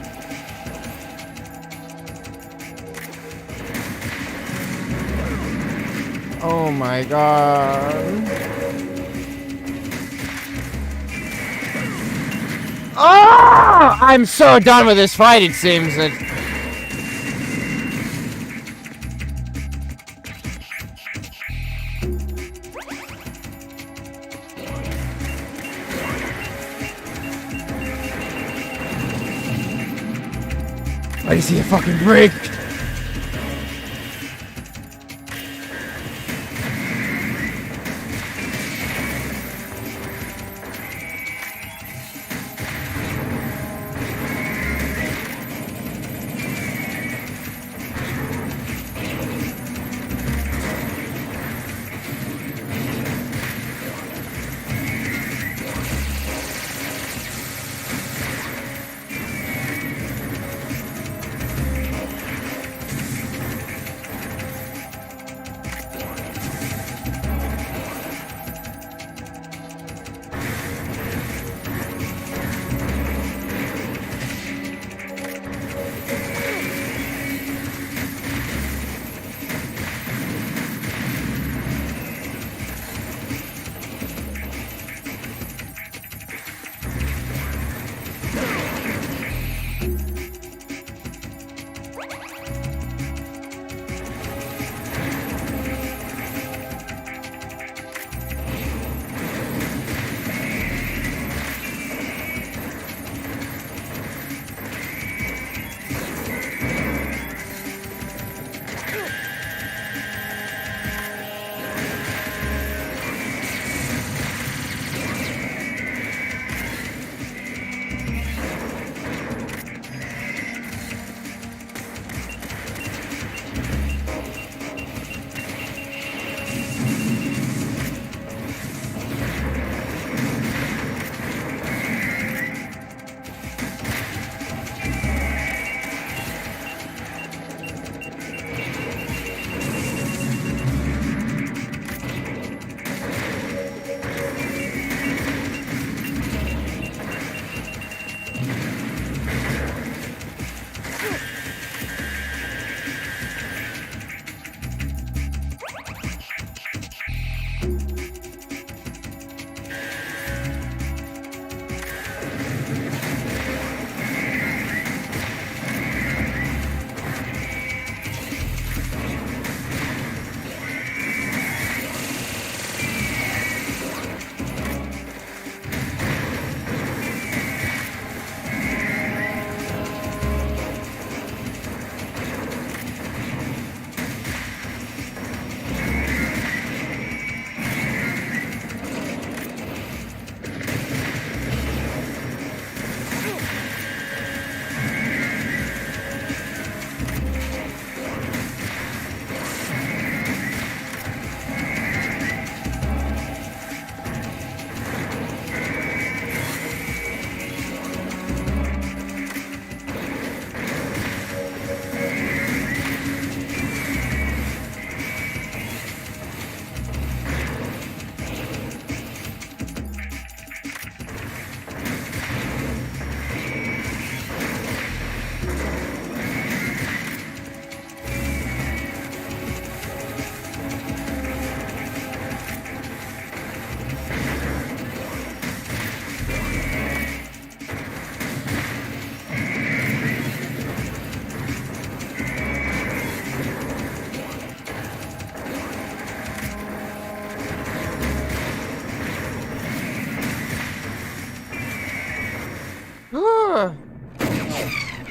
Oh my god. Oh! I'm so done with this fight, it seems that. I see a fucking break.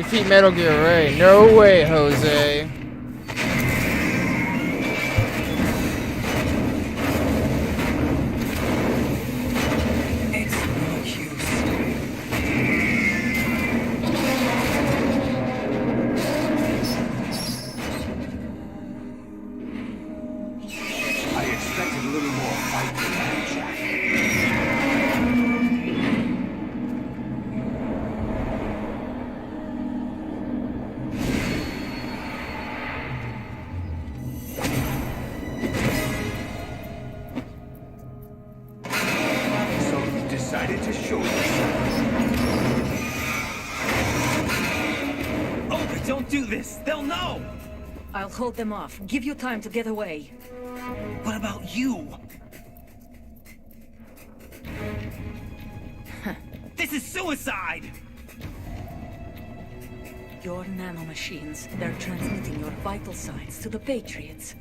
defeat Metal Gear Ray. No way, Jose. Decided to show yourself. Oh, don't do this! They'll know! I'll hold them off. Give you time to get away. What about you? This is suicide! Your nanomachines, they're transmitting your vital signs to the Patriots.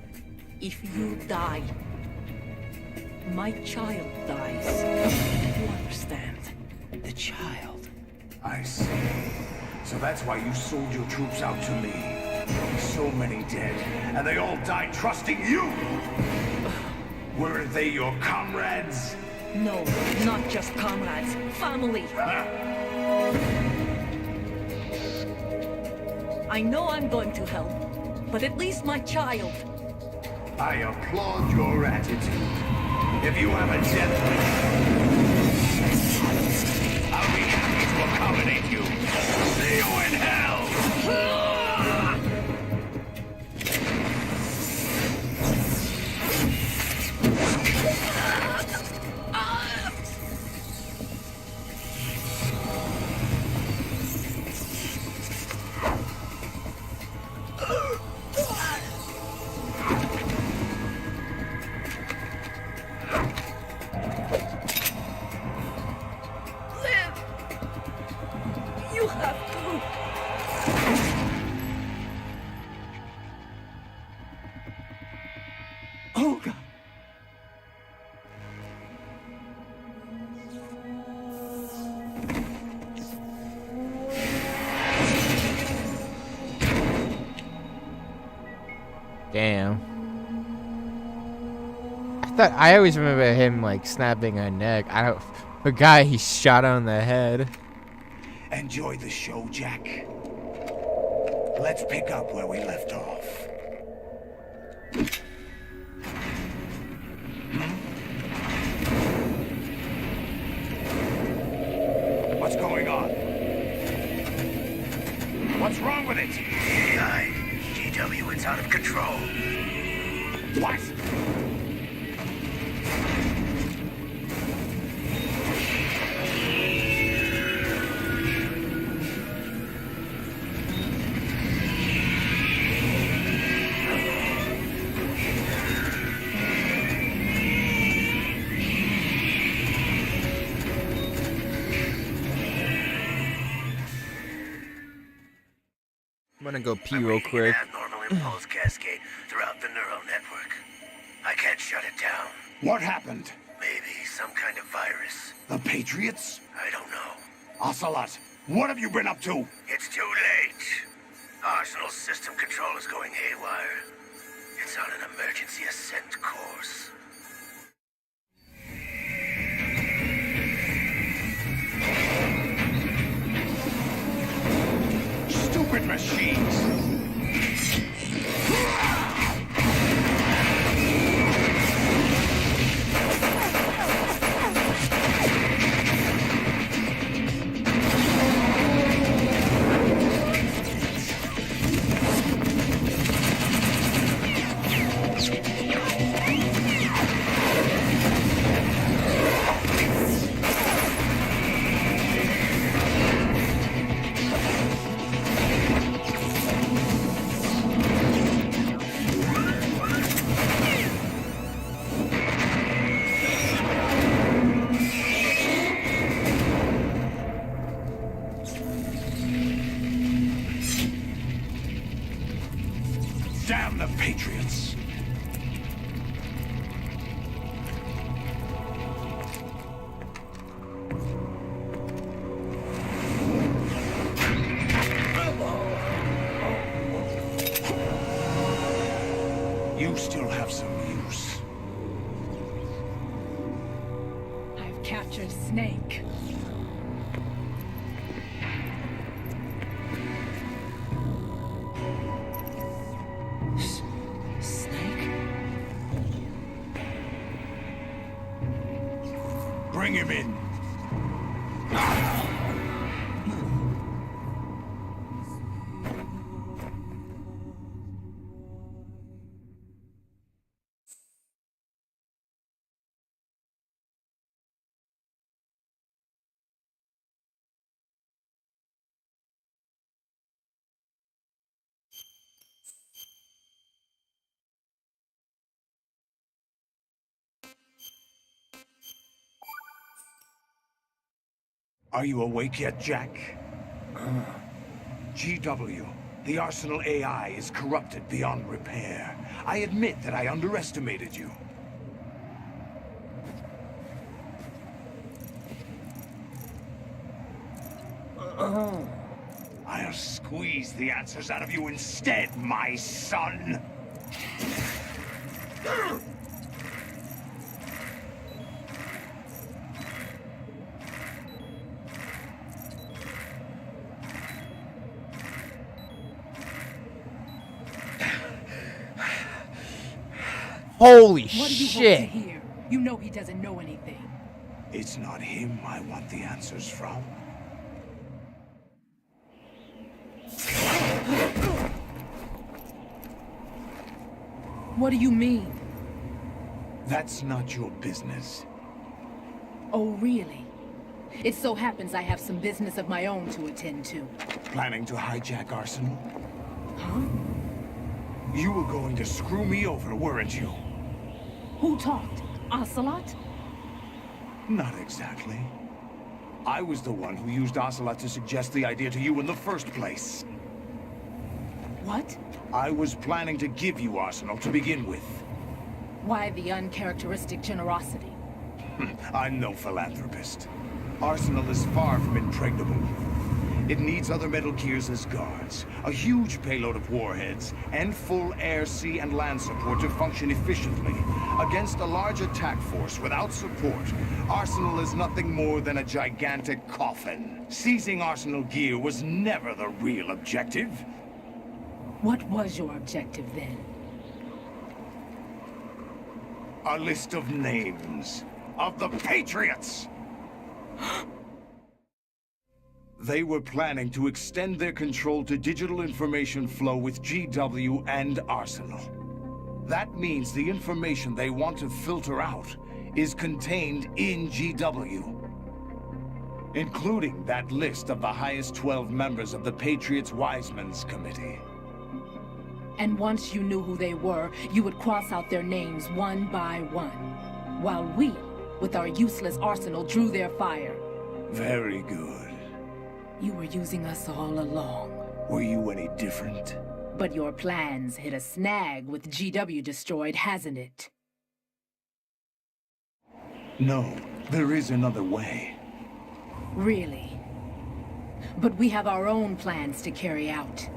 If you die, my child dies. You understand? The child. I see. So that's why you sold your troops out to me. So many dead, and they all died trusting you! Weren't they your comrades? No, not just comrades. Family! I know I'm going to help, but at least my child. I applaud your attitude. If you have a death wish, I'll be happy to accommodate you. See you in hell! Damn. I always remember him like snapping her neck. The guy he shot on the head. Enjoy the show, Jack. Let's pick up where we left off. What's going on? What's wrong with it? GW, it's out of control. What? I'm gonna go pee real quick. Abnormal impulse cascade throughout the neural network. I can't shut it down. What happened? Maybe some kind of virus. The Patriots? I don't know. Ocelot, what have you been up to? It's too late. Arsenal's system control is going haywire. It's on an emergency ascent course. Stupid machines! have some use. I've captured Snake. Snake? Bring him in. Are you awake yet, Jack? GW, the Arsenal AI is corrupted beyond repair. I admit that I underestimated you. I'll squeeze the answers out of you instead, my son! Holy What do you shit! hope to hear? You know he doesn't know anything. It's not him I want the answers from. What do you mean? That's not your business. Oh, really? It so happens I have some business of my own to attend to. Planning to hijack Arsenal? Huh? You were going to screw me over, weren't you? Who talked? Ocelot? Not exactly. I was the one who used Ocelot to suggest the idea to you in the first place. What? I was planning to give you Arsenal to begin with. Why the uncharacteristic generosity? I'm no philanthropist. Arsenal is far from impregnable. It needs other Metal Gears as guards, a huge payload of warheads, and full air, sea, and land support to function efficiently. Against a large attack force without support, Arsenal is nothing more than a gigantic coffin. Seizing Arsenal gear was never the real objective. What was your objective then? A list of names of the Patriots! They were planning to extend their control to digital information flow with GW and Arsenal. That means the information they want to filter out is contained in GW, including that list of the highest 12 members of the Patriots Wiseman's Committee. And once you knew who they were, you would cross out their names one by one, while we, with our useless arsenal, drew their fire. Very good. You were using us all along. Were you any different? But your plans hit a snag with GW destroyed, hasn't it? No, there is another way. Really? But we have our own plans to carry out.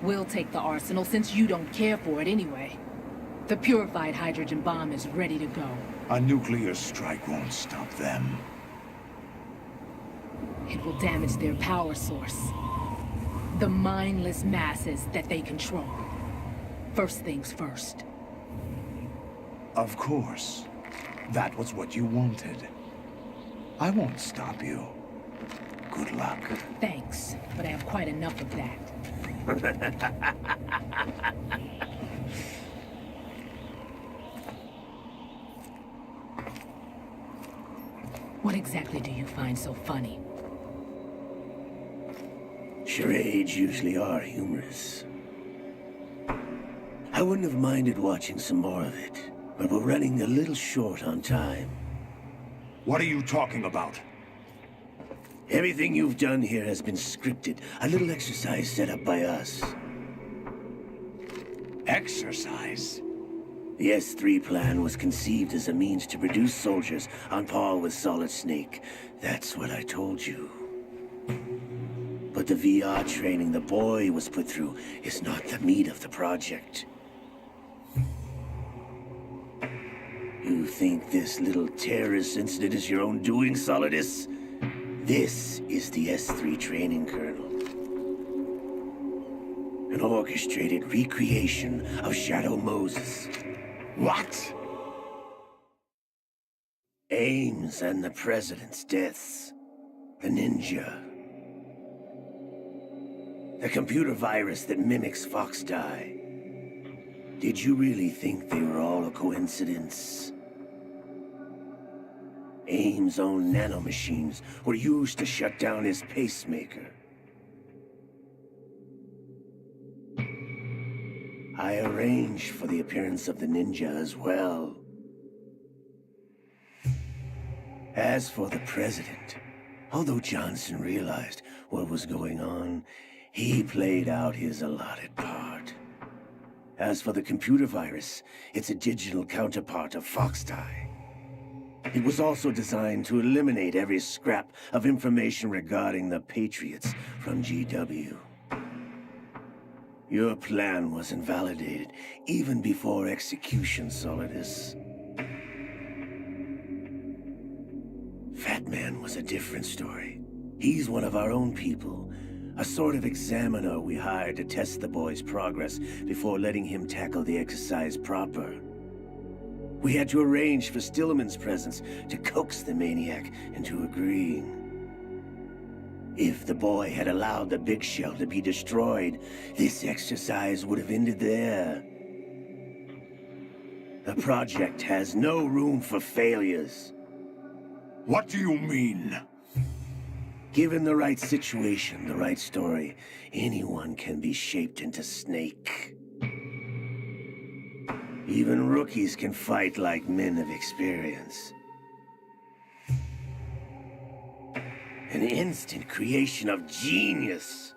We'll take the arsenal since you don't care for it anyway. The purified hydrogen bomb is ready to go. A nuclear strike won't stop them. It will damage their power source. The mindless masses that they control. First things first. Of course. That was what you wanted. I won't stop you. Good luck. Thanks, but I have quite enough of that. What exactly do you find so funny? Charades usually are humorous. I wouldn't have minded watching some more of it, but we're running a little short on time. What are you talking about? Everything you've done here has been scripted. A little exercise set up by us. Exercise? The S3 plan was conceived as a means to produce soldiers on par with Solid Snake. That's what I told you. But the VR training the boy was put through is not the meat of the project. You think this little terrorist incident is your own doing, Solidus? This is the S3 training kernel. An orchestrated recreation of Shadow Moses. What? Ames and the President's deaths. The ninja. The computer virus that mimics Foxdie. Did you really think they were all a coincidence? Ames' own nanomachines were used to shut down his pacemaker. I arranged for the appearance of the ninja as well. As for the President, although Johnson realized what was going on, he played out his allotted part. As for the computer virus, it's a digital counterpart of Foxdie. It was also designed to eliminate every scrap of information regarding the Patriots from GW. Your plan was invalidated even before execution, Solidus. Fat Man was a different story. He's one of our own people, a sort of examiner we hired to test the boy's progress before letting him tackle the exercise proper. We had to arrange for Stillman's presence to coax the maniac into agreeing. If the boy had allowed the big shell to be destroyed, this exercise would have ended there. The project has no room for failures. What do you mean? Given the right situation, the right story, anyone can be shaped into Snake. Even rookies can fight like men of experience. An instant creation of genius.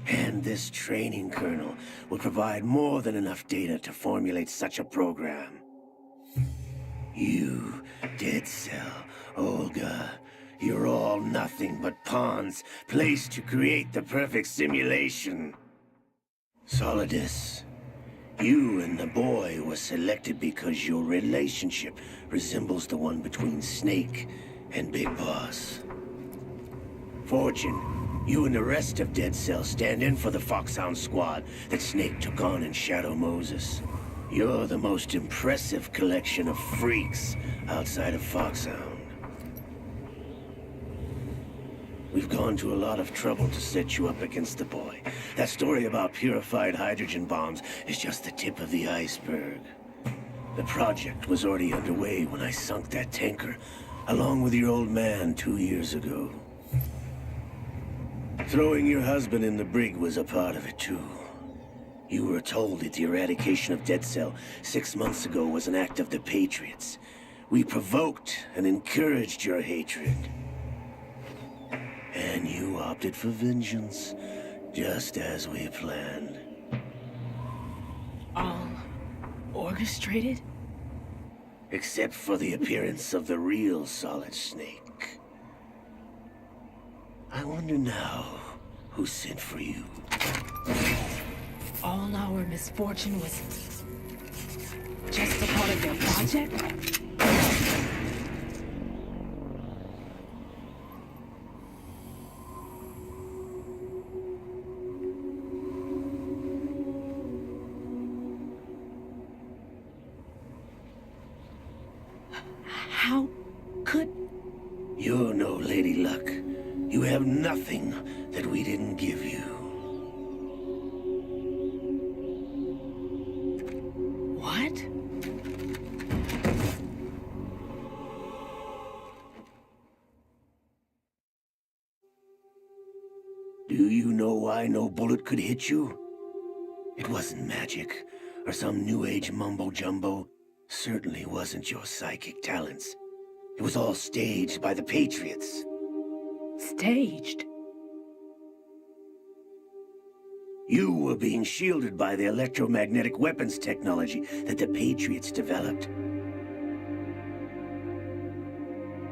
And this training kernel will provide more than enough data to formulate such a program. You, Dead Cell, Olga, you're all nothing but pawns placed to create the perfect simulation. Solidus, you and the boy were selected because your relationship resembles the one between Snake and Big Boss. Fortune, you and the rest of Dead Cell stand in for the Foxhound squad that Snake took on in Shadow Moses. You're the most impressive collection of freaks outside of Foxhound. We've gone to a lot of trouble to set you up against the boy. That story about purified hydrogen bombs is just the tip of the iceberg. The project was already underway when I sunk that tanker, along with your old man 2 years ago. Throwing your husband in the brig was a part of it too. You were told that the eradication of Dead Cell 6 months ago was an act of the Patriots. We provoked and encouraged your hatred. And you opted for vengeance, just as we planned. All orchestrated? Except for the appearance of the real Solid Snake. I wonder now who sent for you. All our misfortune was just a part of their project? How could... You're no Lady Luck. You have nothing that we didn't give you. What? Do you know why no bullet could hit you? It wasn't magic, or some new age mumbo-jumbo. Certainly wasn't your psychic talents. It was all staged by the Patriots. Staged? You were being shielded by the electromagnetic weapons technology that the Patriots developed.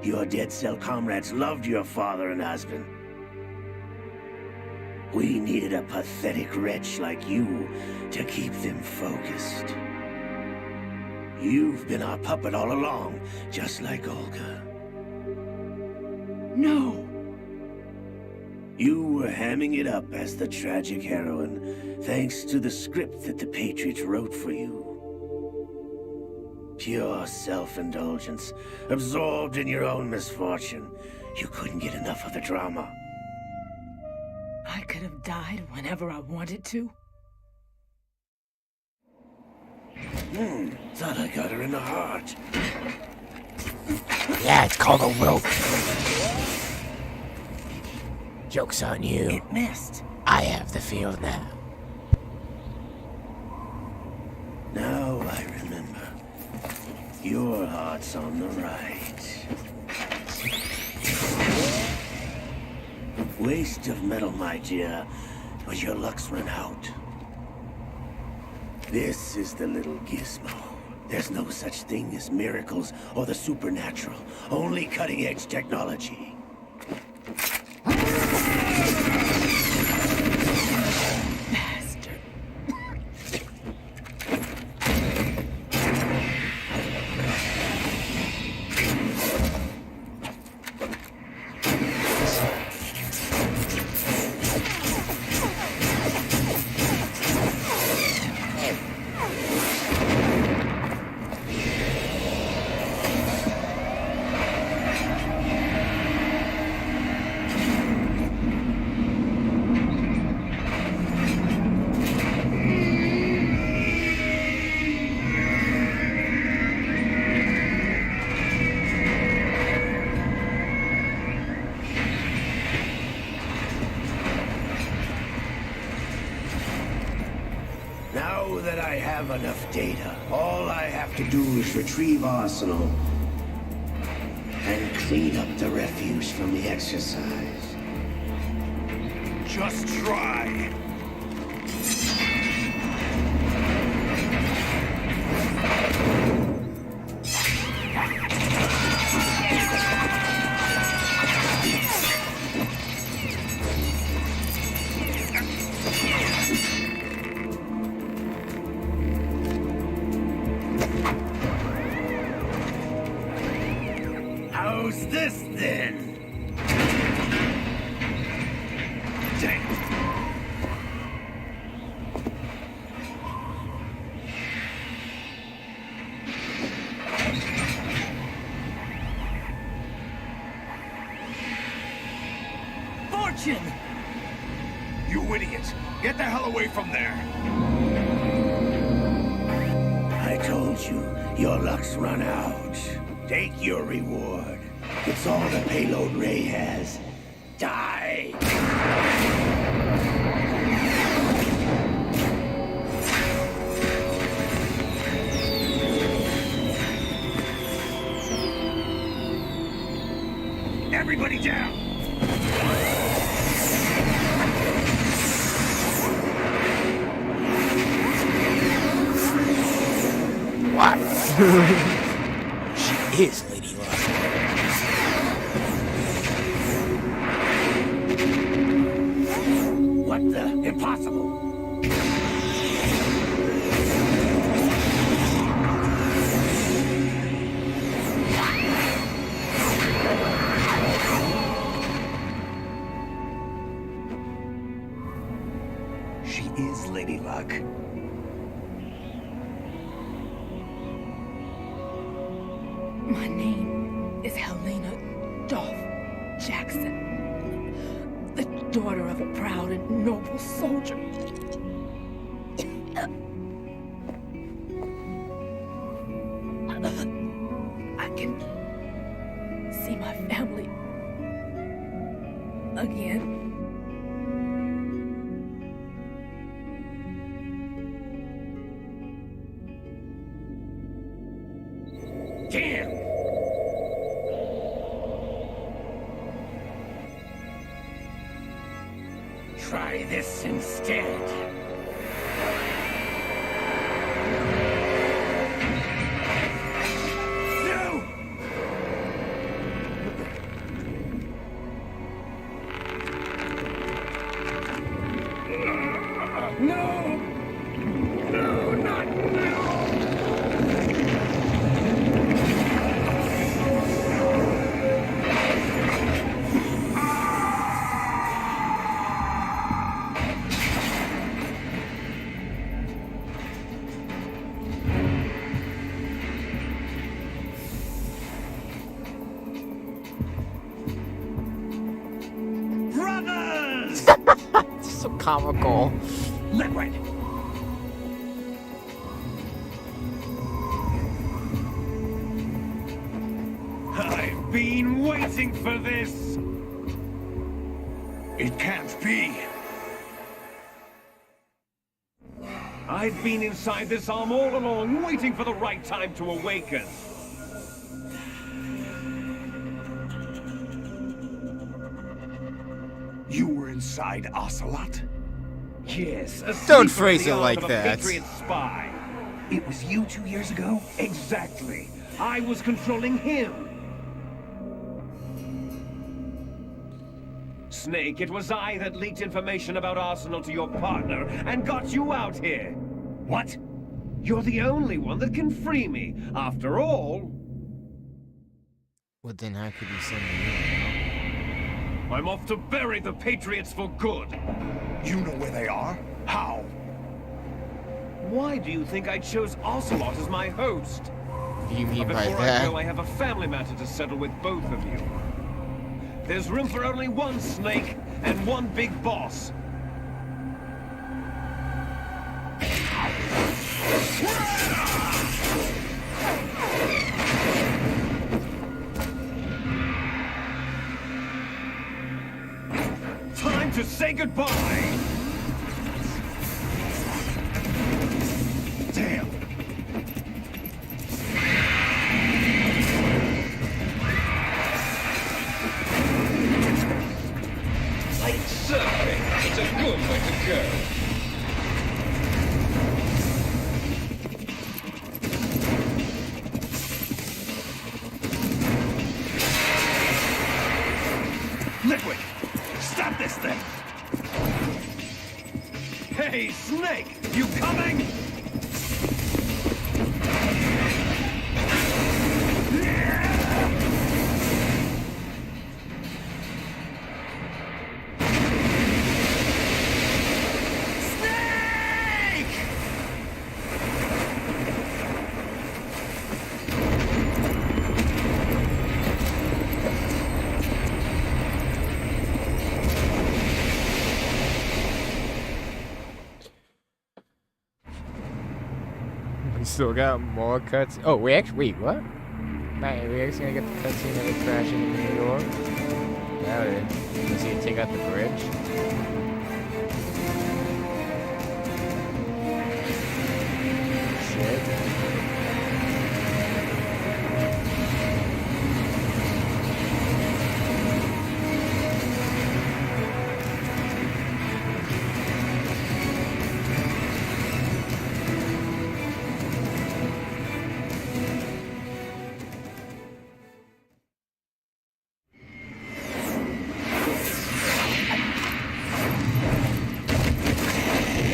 Your Dead Cell comrades loved your father and husband. We needed a pathetic wretch like you to keep them focused. You've been our puppet all along, just like Olga. No! You were hamming it up as the tragic heroine, thanks to the script that the Patriots wrote for you. Pure self-indulgence, absorbed in your own misfortune. You couldn't get enough of the drama. I could have died whenever I wanted to. Thought I got her in the heart. Yeah, it's called a rope. Joke's on you. It missed. I have the field now. Now I remember. Your heart's on the right. Waste of metal, my dear, but your luck's run out. This is the little gizmo. There's no such thing as miracles or the supernatural. Only cutting-edge technology. Now that I have enough data, all I have to do is retrieve Arsenal and clean up the refuse from the exercise. Just try. How's this then? Damn. Fortune! You idiot! Get the hell away from there! I told you, your luck's run out. Take your reward. It's all the payload Ray has. Die! Everybody down! What? She is Lady Luck. What the? Impossible! She is Lady Luck. My name is Helena Dolph Jackson, the daughter of a proud and noble soldier. I can see my family again. Damn! Try this instead. No! No! No, not now! comical. Liquid! I've been waiting for this! It can't be. I've been inside this arm all along, waiting for the right time to awaken. You were inside Ocelot? Yes, a Don't sleeper phrase in the it arm like of a that. Patriot spy. It was you 2 years ago? Exactly. I was controlling him. Snake, it was I that leaked information about Arsenal to your partner and got you out here. What? You're the only one that can free me. After all... Well, then how could you send me I'm off to bury the Patriots for good. You know where they are? How? Why do you think I chose Ocelot as my host? What do you mean by Before I that? go, I have a family matter to settle with both of you. There's room for only one Snake and one big boss. Time to say goodbye! Damn. Like surfing, it's a good way to go. Liquid! Stop this thing! Hey, Snake! You coming? We still got more cuts. Oh, we actually what? Man, we actually gonna get the cutscene of it crashing in New York? Doubt it. You see it take out the bridge? Shit.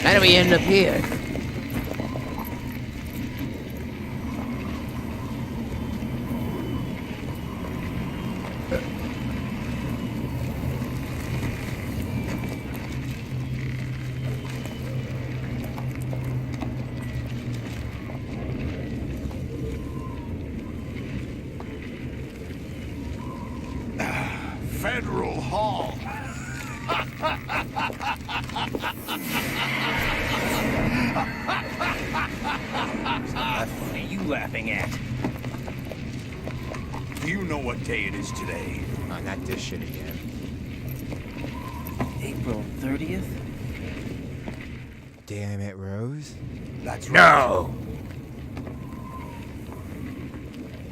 How do we end up here? Federal Hall. What are you laughing at? Do you know what day it is today? Oh, not this shit again. April 30th? Damn it, Rose. That's right. No!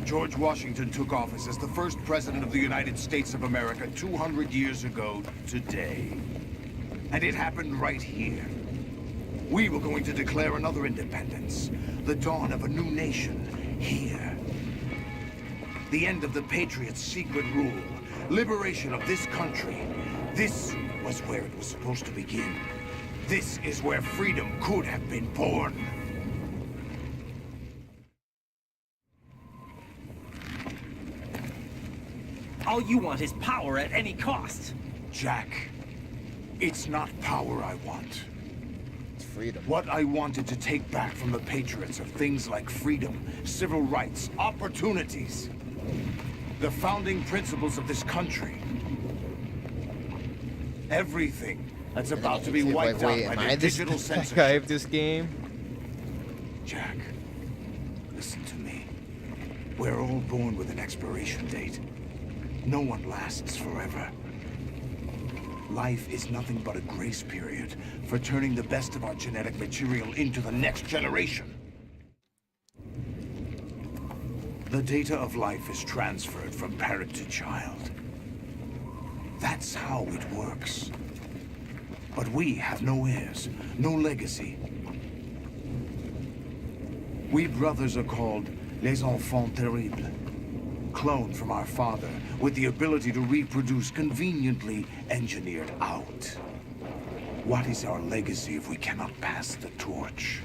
George Washington took office as the first president of the United States of America 200 years ago today. And it happened right here. We were going to declare another independence. The dawn of a new nation here. The end of the Patriots' secret rule. Liberation of this country. This was where it was supposed to begin. This is where freedom could have been born. All you want is power at any cost. Jack, it's not power I want. It's freedom. What I wanted to take back from the Patriots are things like freedom, civil rights, opportunities. The founding principles of this country. Everything. that's about to be Wait, wiped wait, out am by I their this digital guy censorship. of this game? Jack, listen to me. We're all born with an expiration date. No one lasts forever. Life is nothing but a grace period for turning the best of our genetic material into the next generation. The data of life is transferred from parent to child. That's how it works. But we have no heirs, no legacy. We brothers are called les enfants terribles. Cloned from our father, with the ability to reproduce conveniently engineered out. What is our legacy if we cannot pass the torch?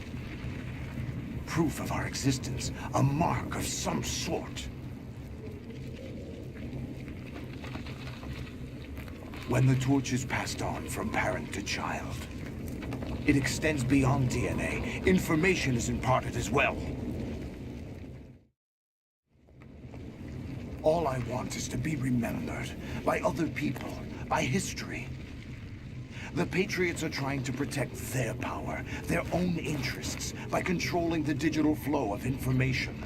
Proof of our existence, a mark of some sort. When the torch is passed on from parent to child, it extends beyond DNA. Information is imparted as well. All I want is to be remembered by other people, by history. The Patriots are trying to protect their power, their own interests, by controlling the digital flow of information.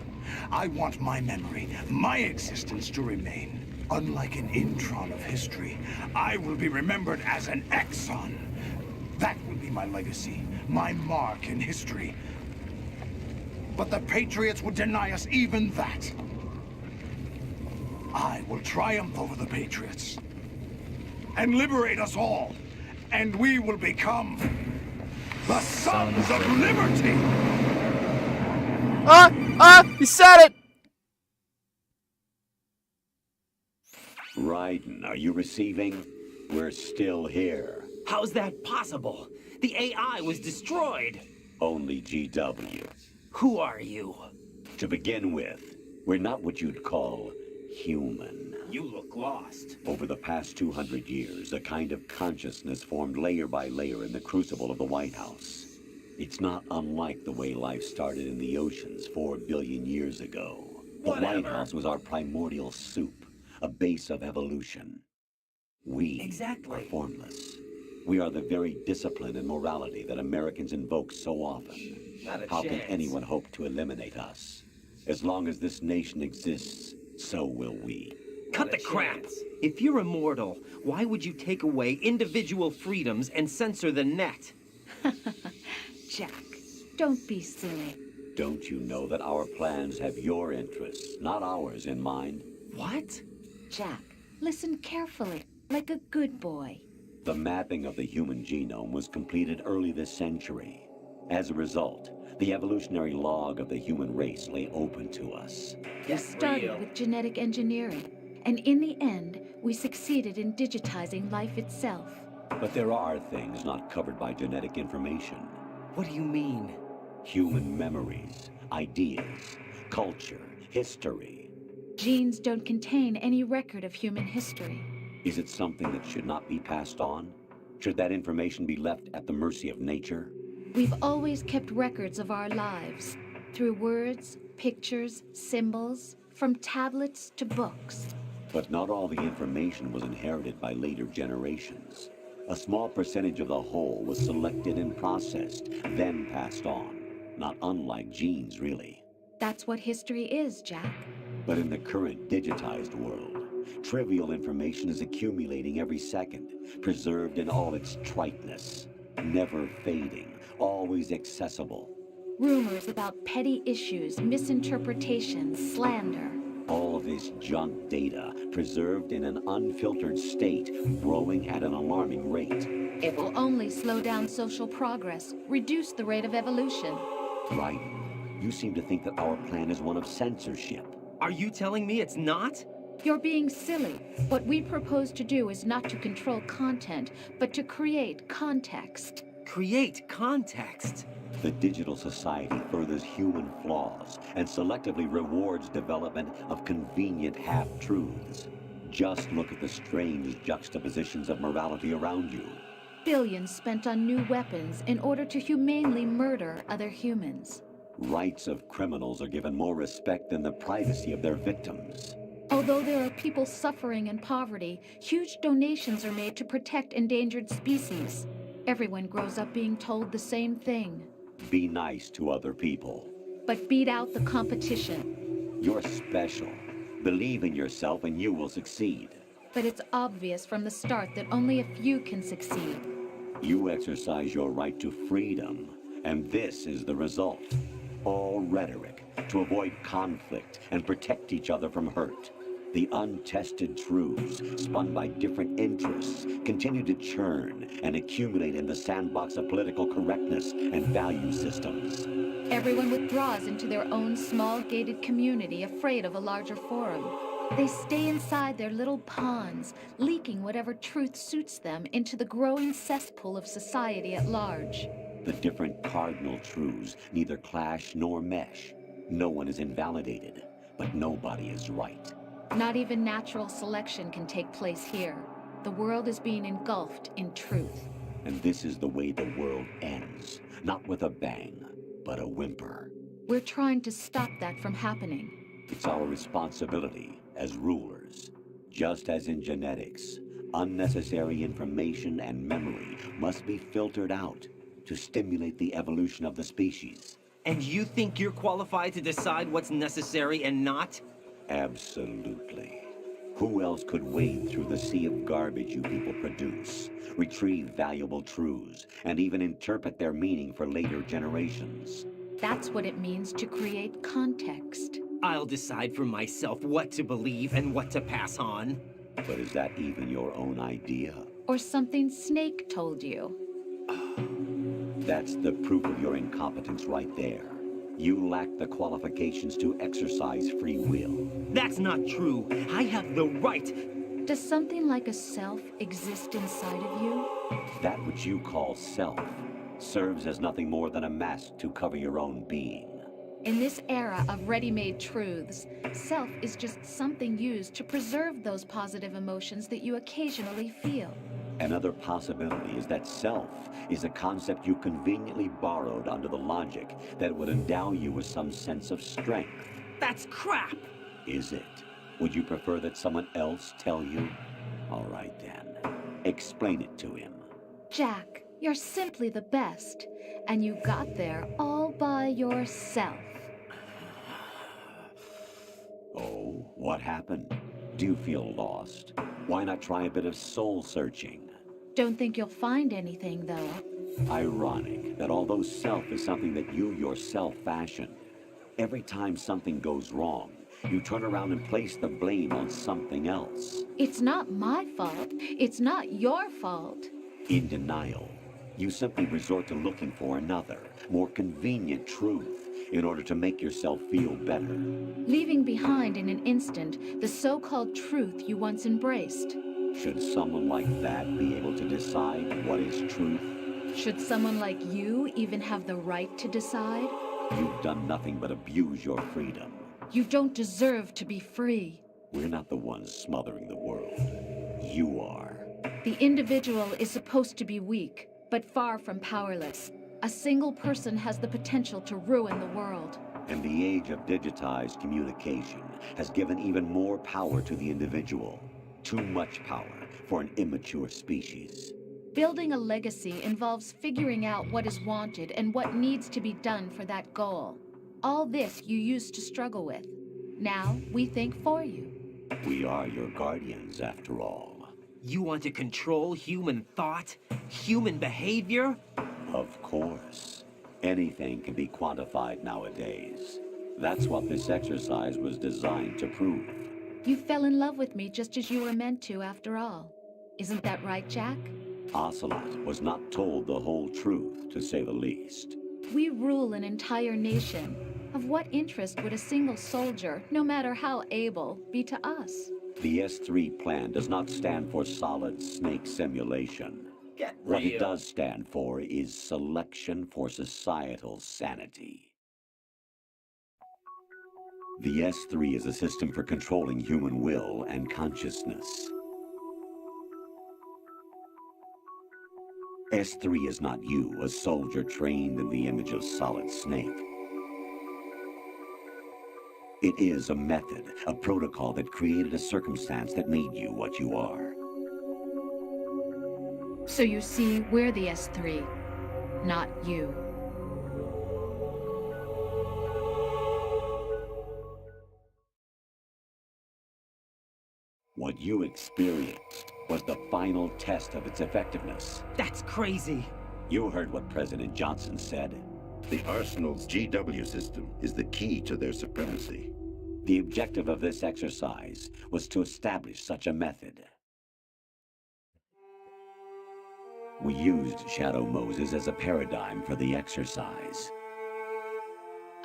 I want my memory, my existence to remain. Unlike an intron of history, I will be remembered as an exon. That will be my legacy, my mark in history. But the Patriots would deny us even that. I will triumph over the Patriots and liberate us all, and we will become the Sons of Liberty! He said it! Raiden, are you receiving? We're still here. How's that possible? The AI was destroyed. Only GW. Who are you? To begin with, we're not what you'd call human. You look lost. Over the past 200 years, a kind of consciousness formed layer by layer in the crucible of the White House. It's not unlike the way life started in the oceans 4 billion years ago. The White House was our primordial soup, a base of evolution. We are formless. We are the very discipline and morality that Americans invoke so often. How can anyone hope to eliminate us? As long as this nation exists, so will we. Cut the crap! If you're immortal, why would you take away individual freedoms and censor the net? Jack, don't be silly. Don't you know that our plans have your interests, not ours, in mind? What? Jack, listen carefully, like a good boy. The mapping of the human genome was completed early this century. As a result, the evolutionary log of the human race lay open to us. We started with genetic engineering, and in the end, we succeeded in digitizing life itself. But there are things not covered by genetic information. What do you mean? Human memories, ideas, culture, history. Genes don't contain any record of human history. Is it something that should not be passed on? Should that information be left at the mercy of nature? We've always kept records of our lives, through words, pictures, symbols, from tablets to books. But not all the information was inherited by later generations. A small percentage of the whole was selected and processed, then passed on. Not unlike genes, really. That's what history is, Jack. But in the current digitized world, trivial information is accumulating every second, preserved in all its triteness, never fading, always accessible. Rumors about petty issues, misinterpretations, slander. All of this junk data, preserved in an unfiltered state, growing at an alarming rate. It will only slow down social progress, reduce the rate of evolution. Right. You seem to think that our plan is one of censorship. Are you telling me it's not? You're being silly. What we propose to do is not to control content, but to create context. Create context? The digital society furthers human flaws and selectively rewards development of convenient half-truths. Just look at the strange juxtapositions of morality around you. Billions spent on new weapons in order to humanely murder other humans. Rights of criminals are given more respect than the privacy of their victims. Although there are people suffering in poverty, huge donations are made to protect endangered species. Everyone grows up being told the same thing. Be nice to other people. But beat out the competition. You're special. Believe in yourself and you will succeed. But it's obvious from the start that only a few can succeed. You exercise your right to freedom, and this is the result. All rhetoric to avoid conflict and protect each other from hurt. The untested truths, spun by different interests, continue to churn and accumulate in the sandbox of political correctness and value systems. Everyone withdraws into their own small gated community, afraid of a larger forum. They stay inside their little ponds, leaking whatever truth suits them into the growing cesspool of society at large. The different cardinal truths neither clash nor mesh. No one is invalidated, but nobody is right. Not even natural selection can take place here. The world is being engulfed in truth. And this is the way the world ends. Not with a bang, but a whimper. We're trying to stop that from happening. It's our responsibility as rulers. Just as in genetics, unnecessary information and memory must be filtered out to stimulate the evolution of the species. And you think you're qualified to decide what's necessary and not? Absolutely. Who else could wade through the sea of garbage you people produce, retrieve valuable truths, and even interpret their meaning for later generations? That's what it means to create context. I'll decide for myself what to believe and what to pass on. But is that even your own idea? Or something Snake told you? That's the proof of your incompetence right there. You lack the qualifications to exercise free will. That's not true. I have the right. Does something like a self exist inside of you? That which you call self serves as nothing more than a mask to cover your own being. In this era of ready-made truths, self is just something used to preserve those positive emotions that you occasionally feel. Another possibility is that self is a concept you conveniently borrowed under the logic that would endow you with some sense of strength. That's crap! Is it? Would you prefer that someone else tell you? All right then. Explain it to him. Jack, you're simply the best, and you got there all by yourself. Oh, what happened? Do you feel lost? Why not try a bit of soul searching? Don't think you'll find anything, though. Ironic that although self is something that you yourself fashioned, every time something goes wrong, you turn around and place the blame on something else. It's not my fault. It's not your fault. In denial, you simply resort to looking for another, more convenient truth in order to make yourself feel better. Leaving behind in an instant the so-called truth you once embraced. Should someone like that be able to decide what is truth? Should someone like you even have the right to decide? You've done nothing but abuse your freedom. You don't deserve to be free. We're not the ones smothering the world. You are. The individual is supposed to be weak, but far from powerless. A single person has the potential to ruin the world. And the age of digitized communication has given even more power to the individual. Too much power for an immature species. Building a legacy involves figuring out what is wanted and what needs to be done for that goal. All this you used to struggle with. Now we think for you. We are your guardians, after all. You want to control human thought? Human behavior? Of course. Anything can be quantified nowadays. That's what this exercise was designed to prove. You fell in love with me just as you were meant to, after all. Isn't that right, Jack? Ocelot was not told the whole truth, to say the least. We rule an entire nation. Of what interest would a single soldier, no matter how able, be to us? The S3 plan does not stand for solid snake simulation. What it does stand for is selection for societal sanity. The S3 is a system for controlling human will and consciousness. S3 is not you, a soldier trained in the image of Solid Snake. It is a method, a protocol that created a circumstance that made you what you are. So you see, we're the S3, not you. What you experienced was the final test of its effectiveness. That's crazy. You heard what President Johnson said. The Arsenal's GW system is the key to their supremacy. The objective of this exercise was to establish such a method. We used Shadow Moses as a paradigm for the exercise.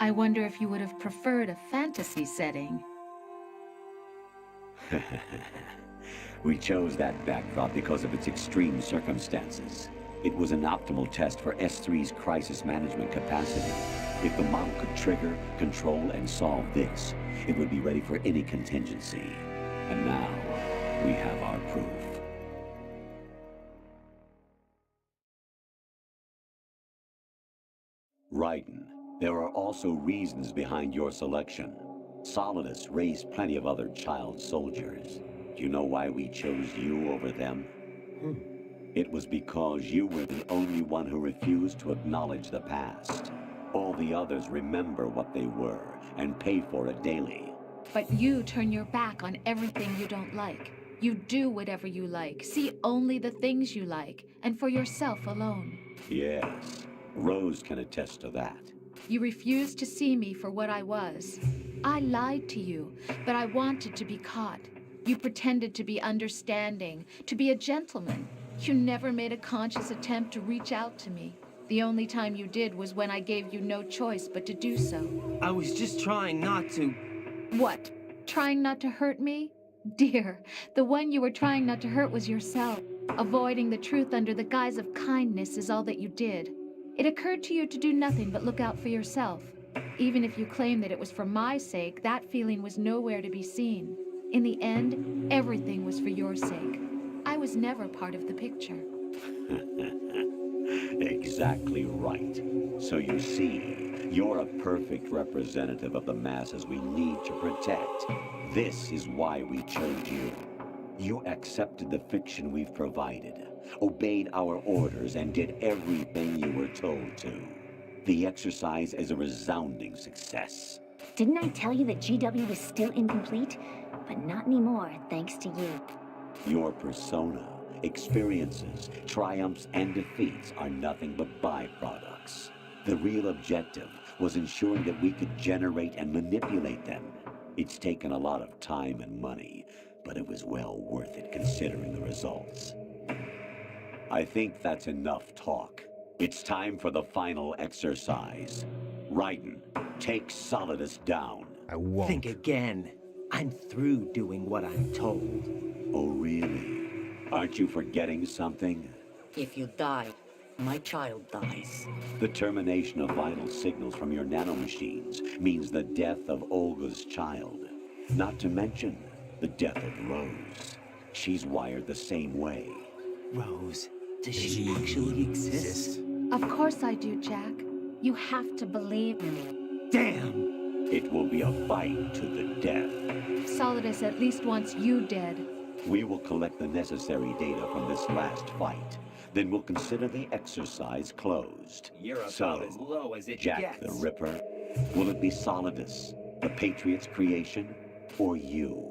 I wonder if you would have preferred a fantasy setting. We chose that backdrop because of its extreme circumstances. It was an optimal test for S3's crisis management capacity. If the model could trigger, control, and solve this, it would be ready for any contingency. And now, we have our proof. Raiden, there are also reasons behind your selection. Solidus raised plenty of other child soldiers. Do you know why we chose you over them? It was because you were the only one who refused to acknowledge the past. All the others remember what they were and pay for it daily. But you turn your back on everything you don't like. You do whatever you like, see only the things you like, and for yourself alone. Yes, Rose can attest to that. You refused to see me for what I was. I lied to you, but I wanted to be caught. You pretended to be understanding, to be a gentleman. You never made a conscious attempt to reach out to me. The only time you did was when I gave you no choice but to do so. I was just trying not to... What? Trying not to hurt me? Dear, the one you were trying not to hurt was yourself. Avoiding the truth under the guise of kindness is all that you did. It occurred to you to do nothing but look out for yourself. Even if you claim that it was for my sake, that feeling was nowhere to be seen. In the end, everything was for your sake. I was never part of the picture. Exactly right. So you see, you're a perfect representative of the masses we need to protect. This is why we chose you. You accepted the fiction we've provided, obeyed our orders, and did everything you were told to. The exercise is a resounding success. Didn't I tell you that GW was still incomplete? But not anymore, thanks to you. Your persona, experiences, triumphs, and defeats are nothing but byproducts. The real objective was ensuring that we could generate and manipulate them. It's taken a lot of time and money, but it was well worth it considering the results. I think that's enough talk. It's time for the final exercise. Raiden, take Solidus down. I won't. Think again. I'm through doing what I'm told. Oh, really? Aren't you forgetting something? If you die, my child dies. The termination of vital signals from your nanomachines means the death of Olga's child. Not to mention the death of Rose. She's wired the same way. Rose, does she actually exist? Of course I do, Jack. You have to believe me. Damn! It will be a fight to the death. Solidus at least wants you dead. We will collect the necessary data from this last fight. Then we'll consider the exercise closed. You're about as low as it Jack gets. the Ripper, will it be Solidus, the Patriot's creation, or you,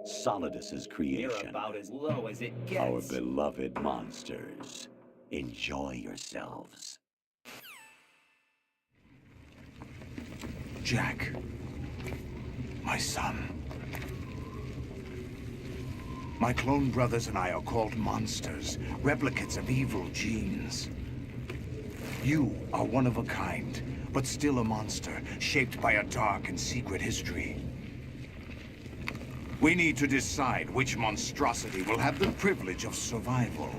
Solidus's creation? You're about as low as it gets. Our beloved monsters. Enjoy yourselves. Jack, my son. My clone brothers and I are called monsters, replicates of evil genes. You are one of a kind, but still a monster, shaped by a dark and secret history. We need to decide which monstrosity will have the privilege of survival.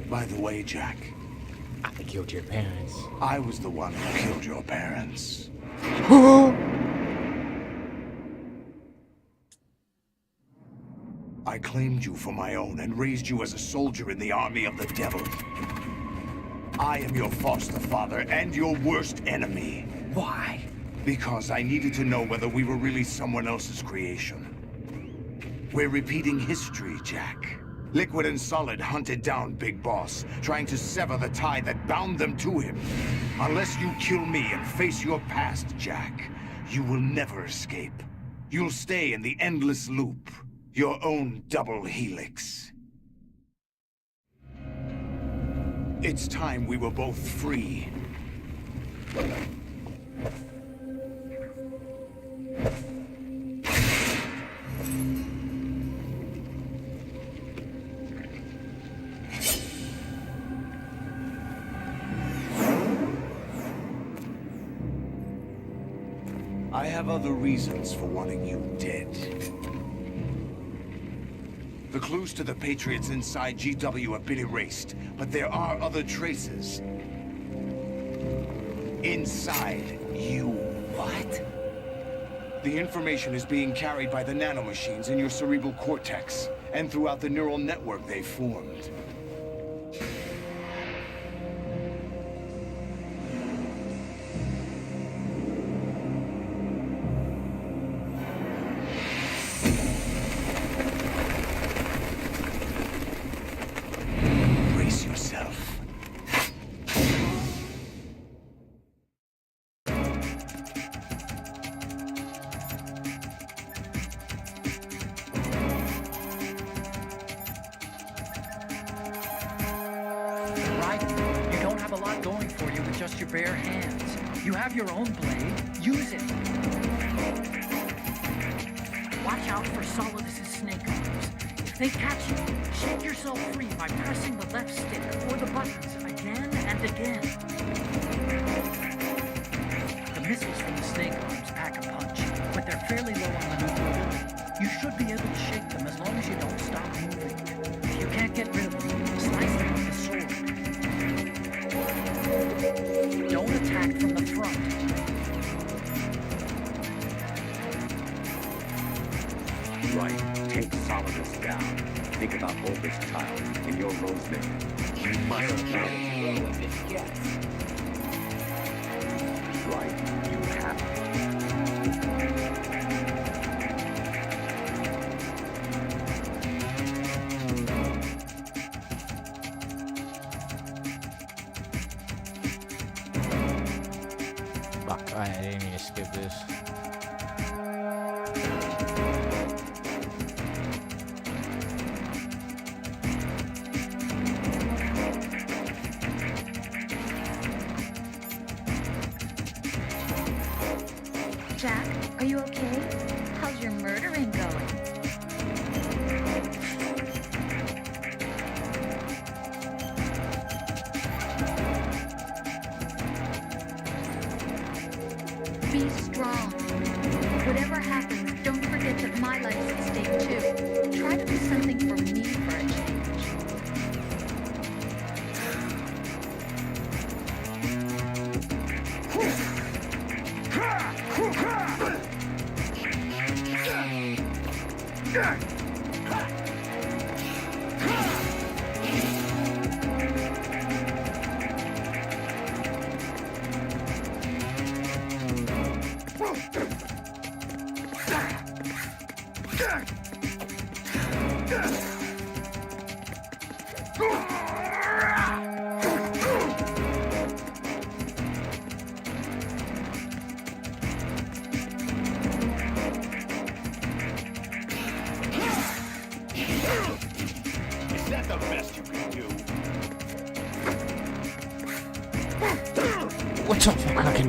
By the way, Jack, I killed your parents. I was the one who killed your parents. I claimed you for my own and raised you as a soldier in the army of the devil. I am your foster father and your worst enemy. Why? Because I needed to know whether we were really someone else's creation. We're repeating history, Jack. Liquid and Solid hunted down Big Boss, trying to sever the tie that bound them to him. Unless you kill me and face your past, Jack, you will never escape. You'll stay in the endless loop, your own double helix. It's time we were both free. I have other reasons for wanting you dead. The clues to the Patriots inside GW have been erased, but there are other traces. Inside you. What? The information is being carried by the nanomachines in your cerebral cortex, and throughout the neural network they formed. Your own blade, use it. Watch out for Solidus's snake arms. If they catch you, shake yourself free by pressing the left stick or the buttons again and again. The missiles from the snake arms pack a punch, but they're fairly low on maneuverability. You should be able to shake them as long as you don't stop moving. If you can't get rid of them, slice them with a sword. Don't attack from the front. Right. Take Solidus down. Think about oldest child and your Rosemary. You must kill it. Yes. Right. You have it. Fuck, I didn't mean to skip this. Jack, are you okay? How's your murdering going? Be strong. Whatever happens, don't forget that my life's at stake too. Try to do something for me for a change. Is that the best you can do? What the fuck? I can.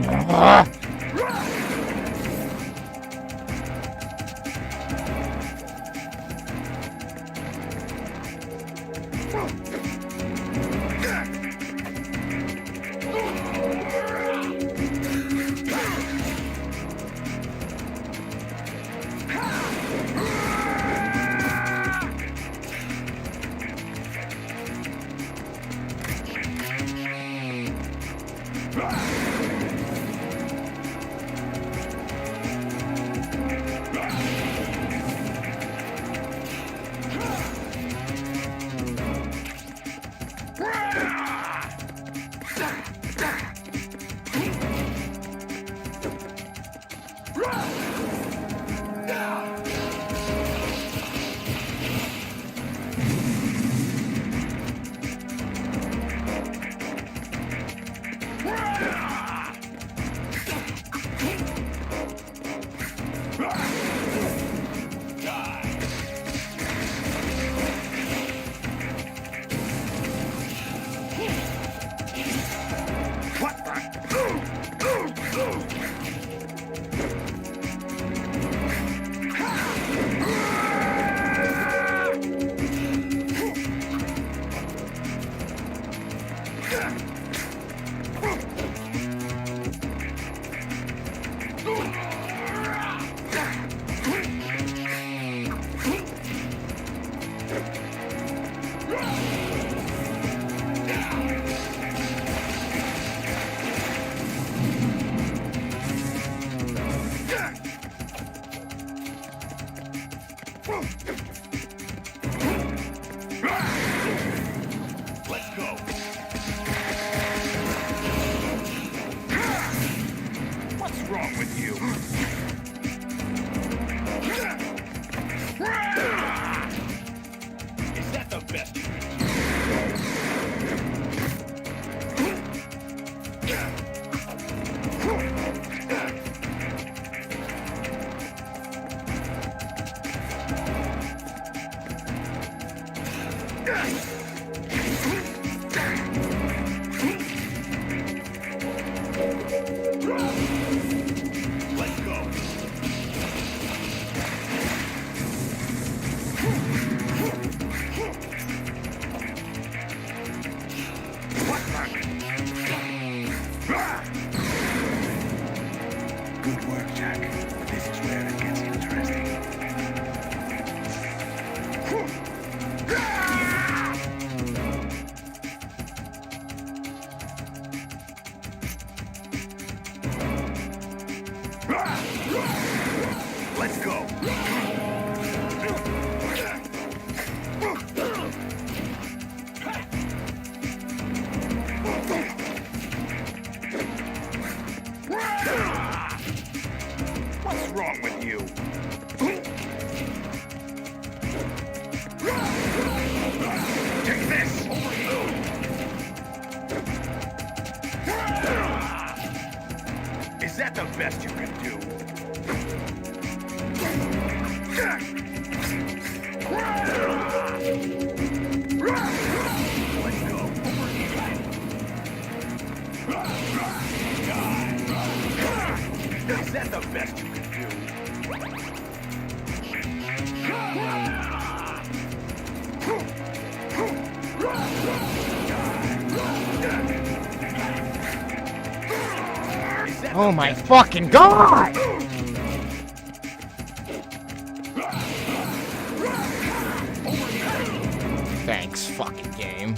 What's wrong with you? Is that the best you can do? Let's go. Good work, Jack. This is where it gets interesting. Let's go. What's wrong with you? Take this! Is that the best you can do? Let's go. Is that the best you can do? Oh my fucking god! Thanks, fucking game.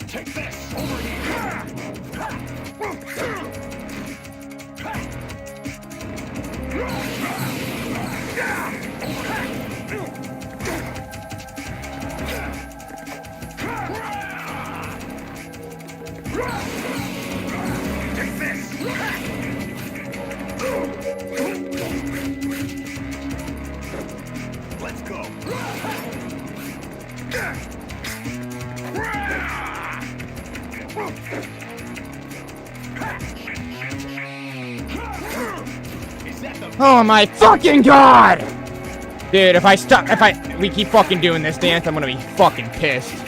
Take this! Over here! Take this! Let's go! Oh my fucking god! Dude, if we keep fucking doing this dance, I'm gonna be fucking pissed.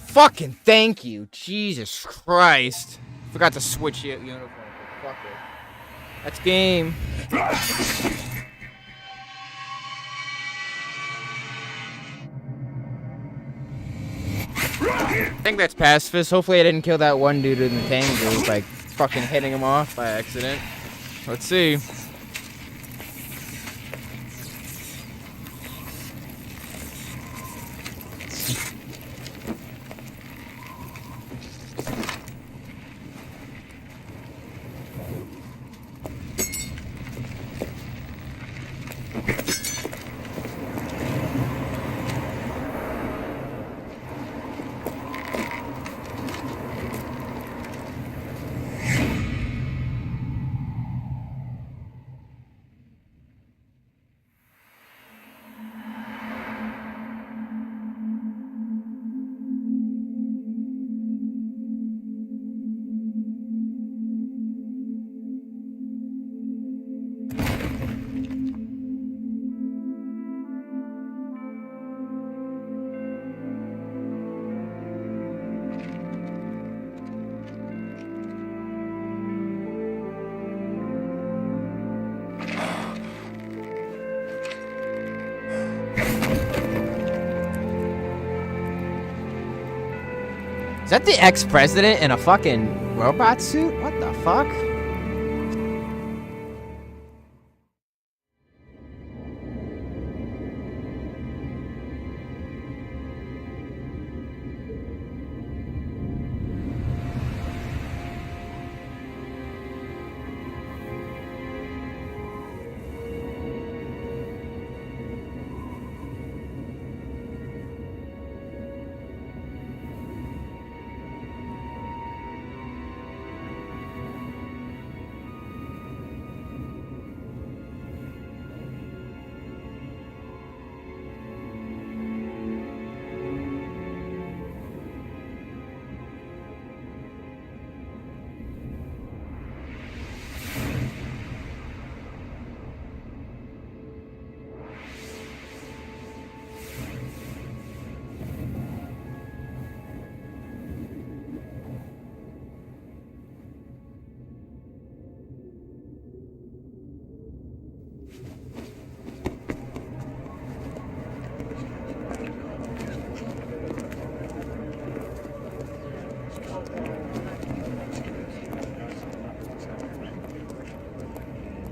Fucking thank you, Jesus Christ. Forgot to switch it, uniform. Fuck it. That's game. I think that's pacifist. Hopefully I didn't kill that one dude in the tank group by fucking hitting him off by accident. Let's see. Is that the ex-president in a fucking robot suit? What the fuck?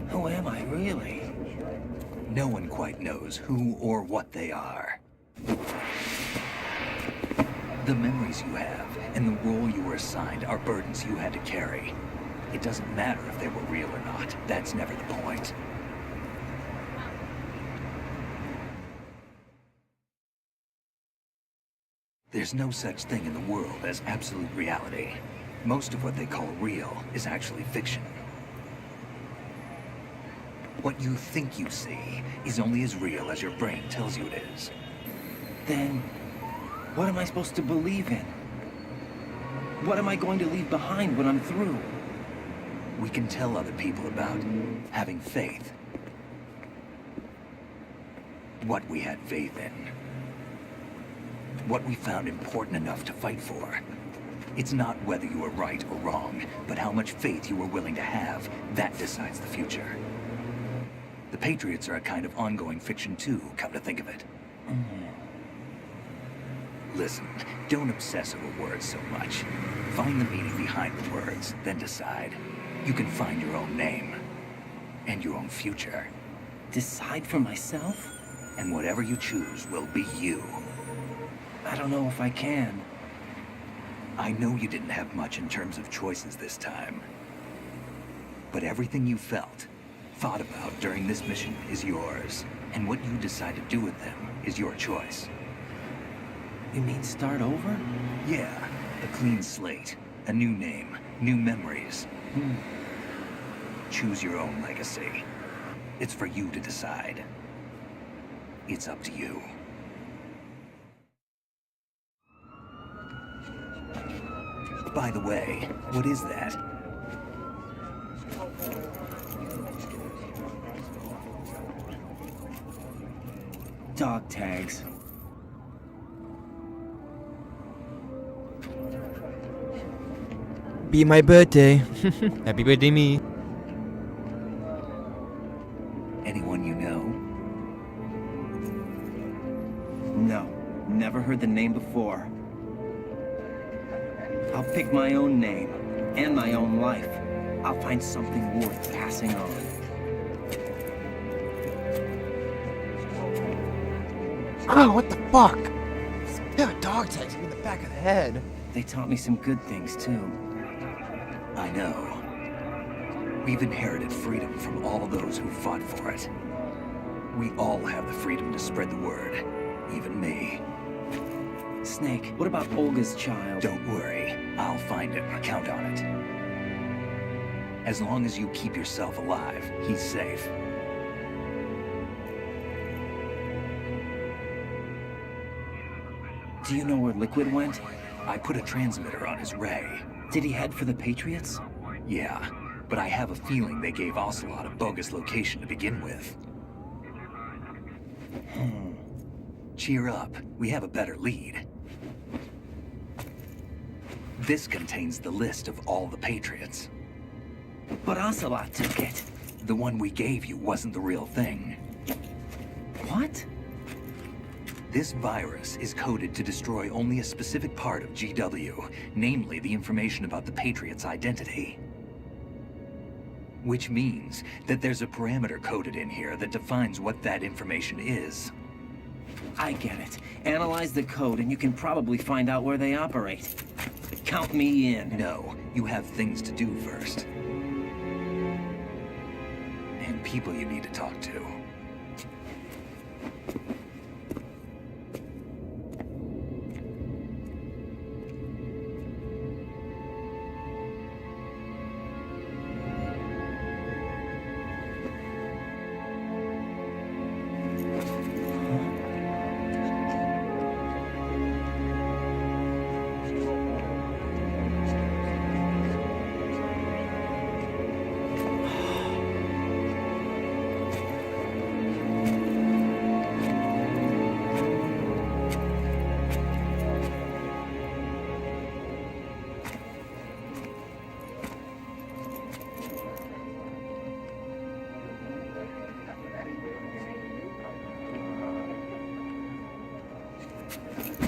Who am I, really? No one quite knows who or what they are. The memories you have and the role you were assigned are burdens you had to carry. It doesn't matter if they were real or not. That's never the point. There's no such thing in the world as absolute reality. Most of what they call real is actually fiction. What you think you see is only as real as your brain tells you it is. Then, what am I supposed to believe in? What am I going to leave behind when I'm through? We can tell other people about having faith. What we had faith in. What we found important enough to fight for. It's not whether you were right or wrong, but how much faith you were willing to have. That decides the future. The Patriots are a kind of ongoing fiction too, come to think of it. Listen, don't obsess over words so much. Find the meaning behind the words, then decide. You can find your own name. And your own future. Decide for myself? And whatever you choose will be you. I don't know if I can. I know you didn't have much in terms of choices this time. But everything you felt, thought about during this mission is yours. And what you decide to do with them is your choice. You mean start over? Yeah, a clean slate, a new name, new memories. Choose your own legacy. It's for you to decide. It's up to you. By the way, what is that? Dog tags. Be my birthday. Happy birthday, me. Anyone you know? No, never heard the name before. I'll pick my own name and my own life. I'll find something worth passing on. Oh, what the fuck? There are dog tags in the back of the head. They taught me some good things, too. I know. We've inherited freedom from all those who fought for it. We all have the freedom to spread the word. Even me. Snake, what about Olga's child? Don't worry. I'll find him. Count on it. As long as you keep yourself alive, he's safe. Do you know where Liquid went? I put a transmitter on his ray. Did he head for the Patriots? Yeah, but I have a feeling they gave Ocelot a bogus location to begin with. Cheer up. We have a better lead. This contains the list of all the Patriots. But Ocelot took it. The one we gave you wasn't the real thing. What? This virus is coded to destroy only a specific part of GW, namely the information about the Patriot's identity. Which means that there's a parameter coded in here that defines what that information is. I get it. Analyze the code and you can probably find out where they operate. Count me in. No, you have things to do first. And people you need to talk to.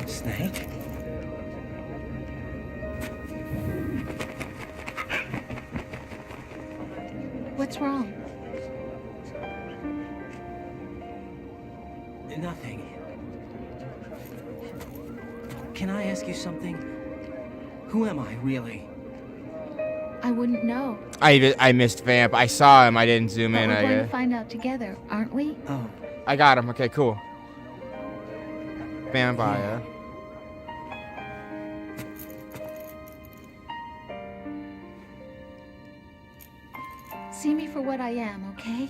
Snake? What's wrong? Nothing. Can I ask you something? Who am I, really? I wouldn't know. I missed Vamp. I saw him. I didn't zoom But in. we're going to find out together, aren't we? Oh. I got him. Okay, cool. Vampire. See me for what I am, okay?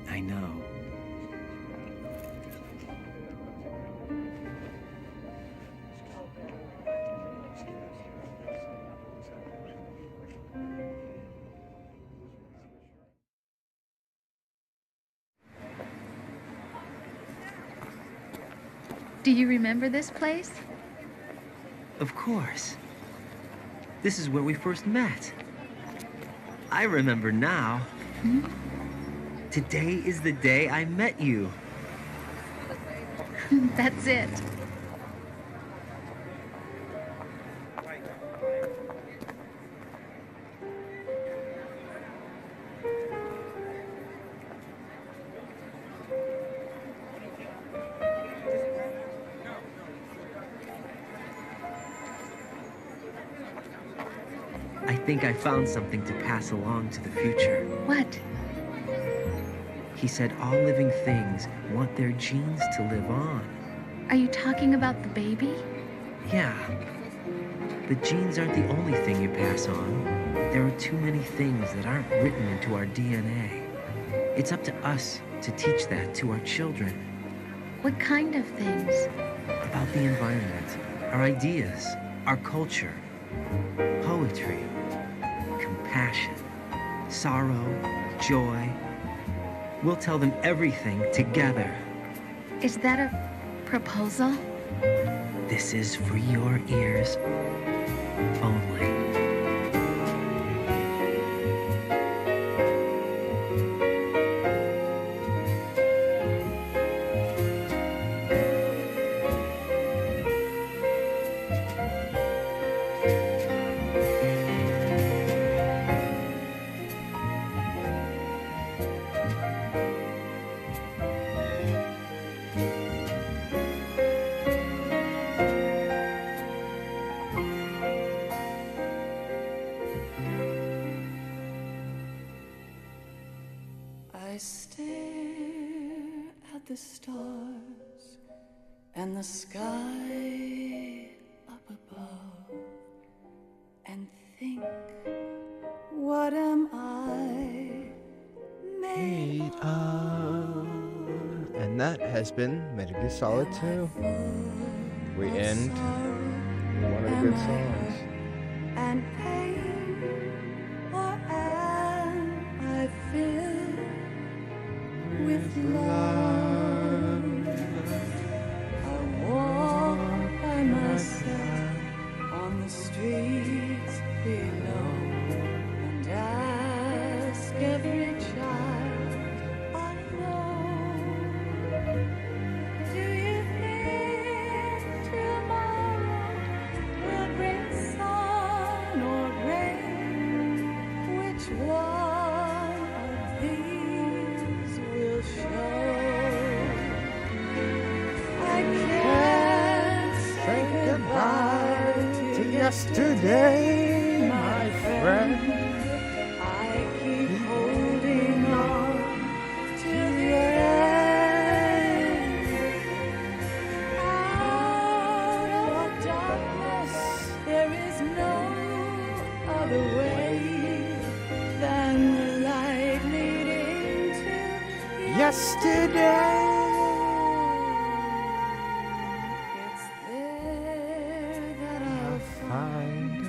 I know. Do you remember this place? Of course. This is where we first met. I remember now. Hmm? Today is the day I met you. That's it. I think I found something to pass along to the future. What? He said all living things want their genes to live on. Are you talking about the baby? Yeah. The genes aren't the only thing you pass on. There are too many things that aren't written into our DNA. It's up to us to teach that to our children. What kind of things? About the environment, our ideas, our culture, poetry, compassion, sorrow, joy. We'll tell them everything together. Is that a proposal? This is for your ears only. I stare at the stars and the sky up above and think, what am I made of? And that has been Metal Gear Solid 2. We end one of the good songs. And pain, or am I filled with love? I walk by myself on the streets below and ask every child I know. yesterday, my friend. I keep holding on to the end. Out of darkness, there is no other way than the light leading to Yesterday. It's there that I'll find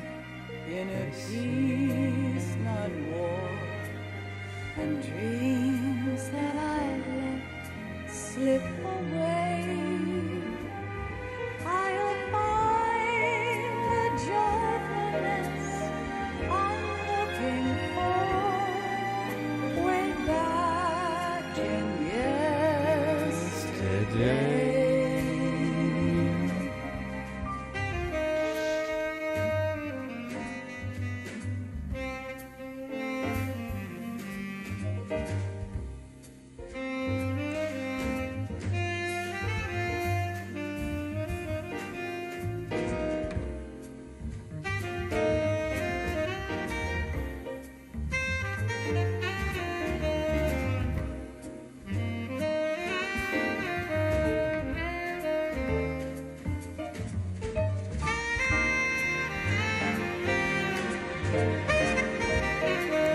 inner peace, not war, and dreams that I let slip away. I'll find the joyfulness I'm looking for way back in yesterday.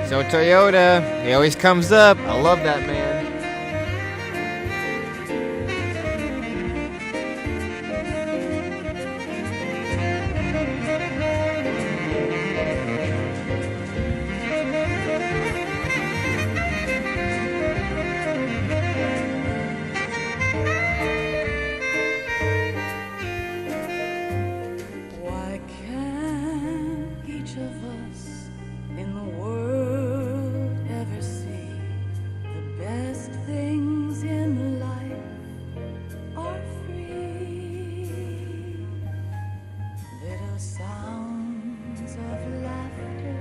So Toyota, he always comes up. I love that man. Why can't each of us in the world ever see the best things in life are free? Little sounds of laughter,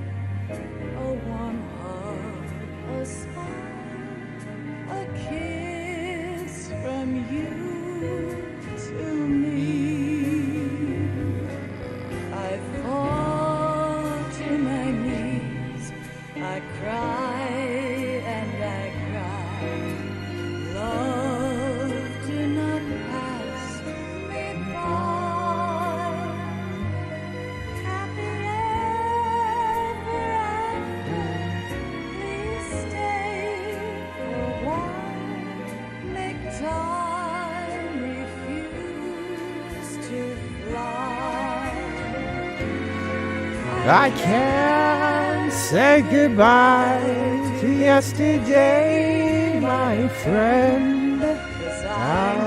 a warm hug, a smile, a kiss from you to me. I fall to my knees, I cry and I cry. Love, do not pass me by. Happy ever after, please stay for a while. Make time refuse to fly. I can't say goodbye to yesterday, my friend. 'Cause I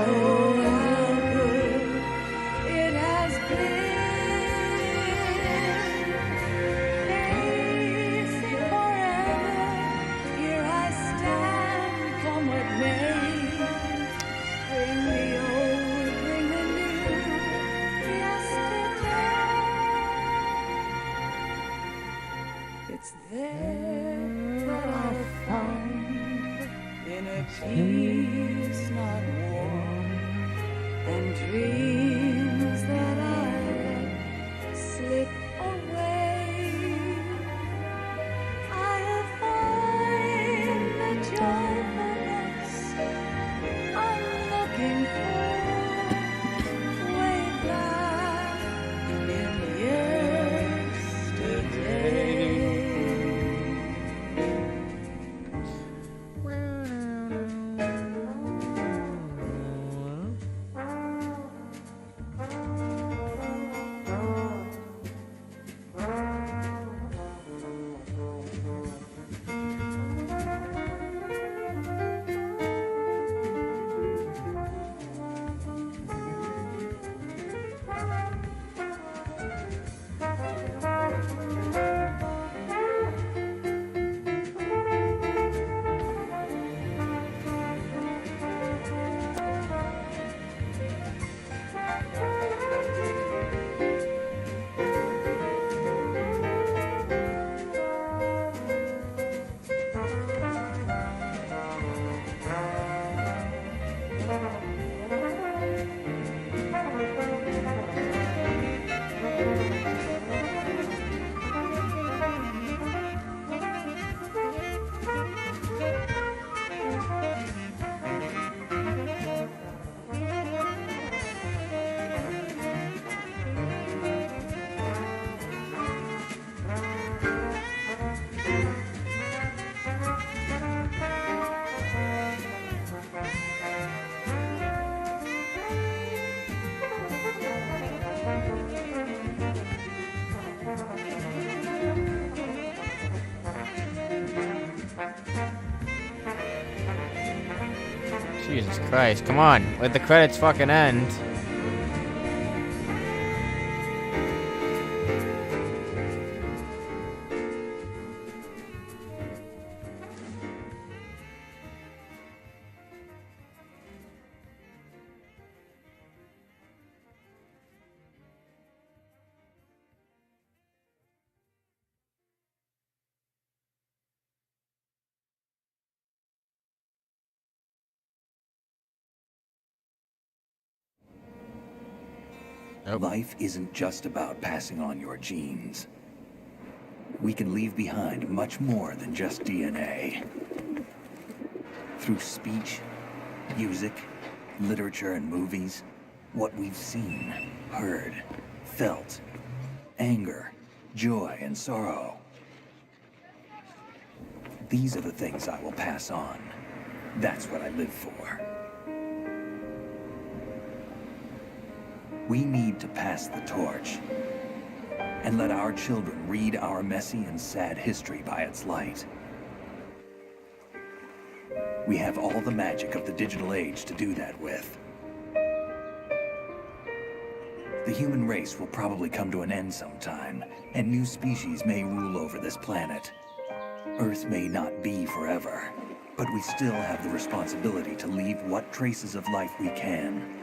know how good it has been. Facing forever, here I stand, come what may. Bring the old, bring the new, yesterday. It's there that I'll find inner peace, not war, and dreams that I let slip away. I'll find the joyfulness I'm looking for way back in yesterday. Jesus Christ, come on. Let the credits fucking end. Life isn't just about passing on your genes. We can leave behind much more than just DNA. Through speech, music, literature, and movies, what we've seen, heard, felt, anger, joy, and sorrow. These are the things I will pass on. That's what I live for. We need to pass the torch and let our children read our messy and sad history by its light. We have all the magic of the digital age to do that with. The human race will probably come to an end sometime, and new species may rule over this planet. Earth may not be forever, but we still have the responsibility to leave what traces of life we can.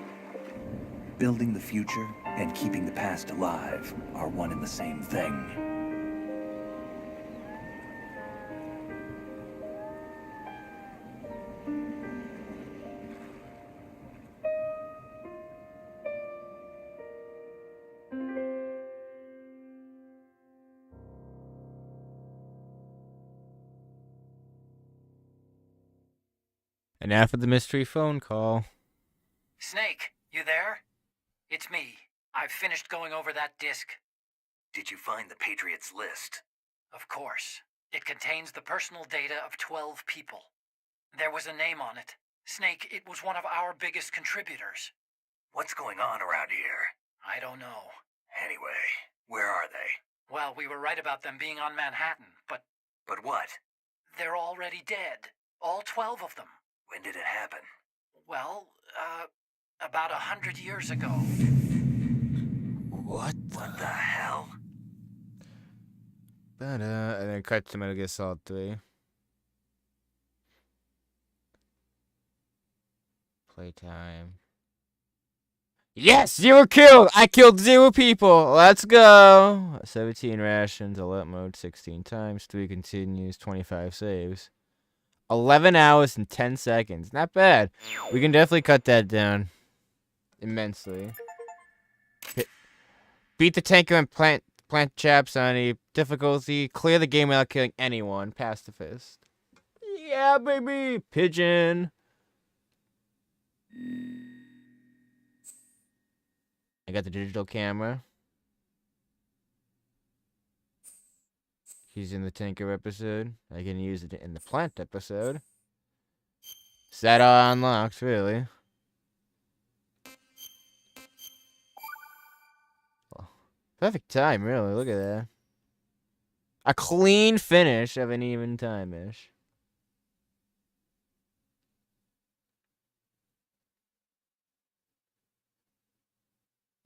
Building the future and keeping the past alive are one and the same thing. And after the mystery phone call. Snake, you there? It's me. I've finished going over that disc. Did you find the Patriots list? Of course. It contains the personal data of 12 people. There was a name on it. Snake, it was one of our biggest contributors. What's going on around here? I don't know. Anyway, where are they? Well, we were right about them being on Manhattan, but... But what? They're already dead. All 12 of them. When did it happen? Well, about 100 years ago. What the hell? And then cut to Metal Gear Solid 3. Playtime. Yes, you were killed! I killed 0 people! Let's go! 17 rations, alert mode 16 times, 3 continues, 25 saves. 11 hours and 10 seconds. Not bad. We can definitely cut that down. Immensely. Beat the tanker and plant chaps on a difficulty. Clear the game without killing anyone. Pacifist. Yeah, baby! Pigeon. I got the digital camera. He's in the tanker episode. I can use it in the plant episode. Is that all unlocked, really? Perfect time, really. Look at that. A clean finish of an even time-ish.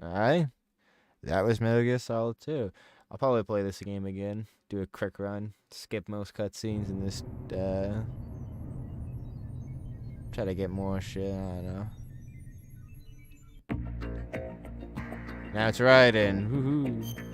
Alright. That was Metal Gear Solid 2. I'll probably play this game again. Do a quick run. Skip most cutscenes in this, try to get more shit, I don't know. Now it's riding. Woohoo.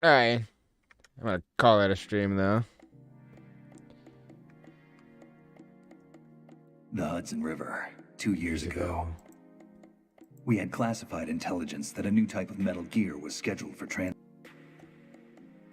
Alright. I'm gonna call that a stream, though. The Hudson River, 2 years ago. We had classified intelligence that a new type of Metal Gear was scheduled for transport.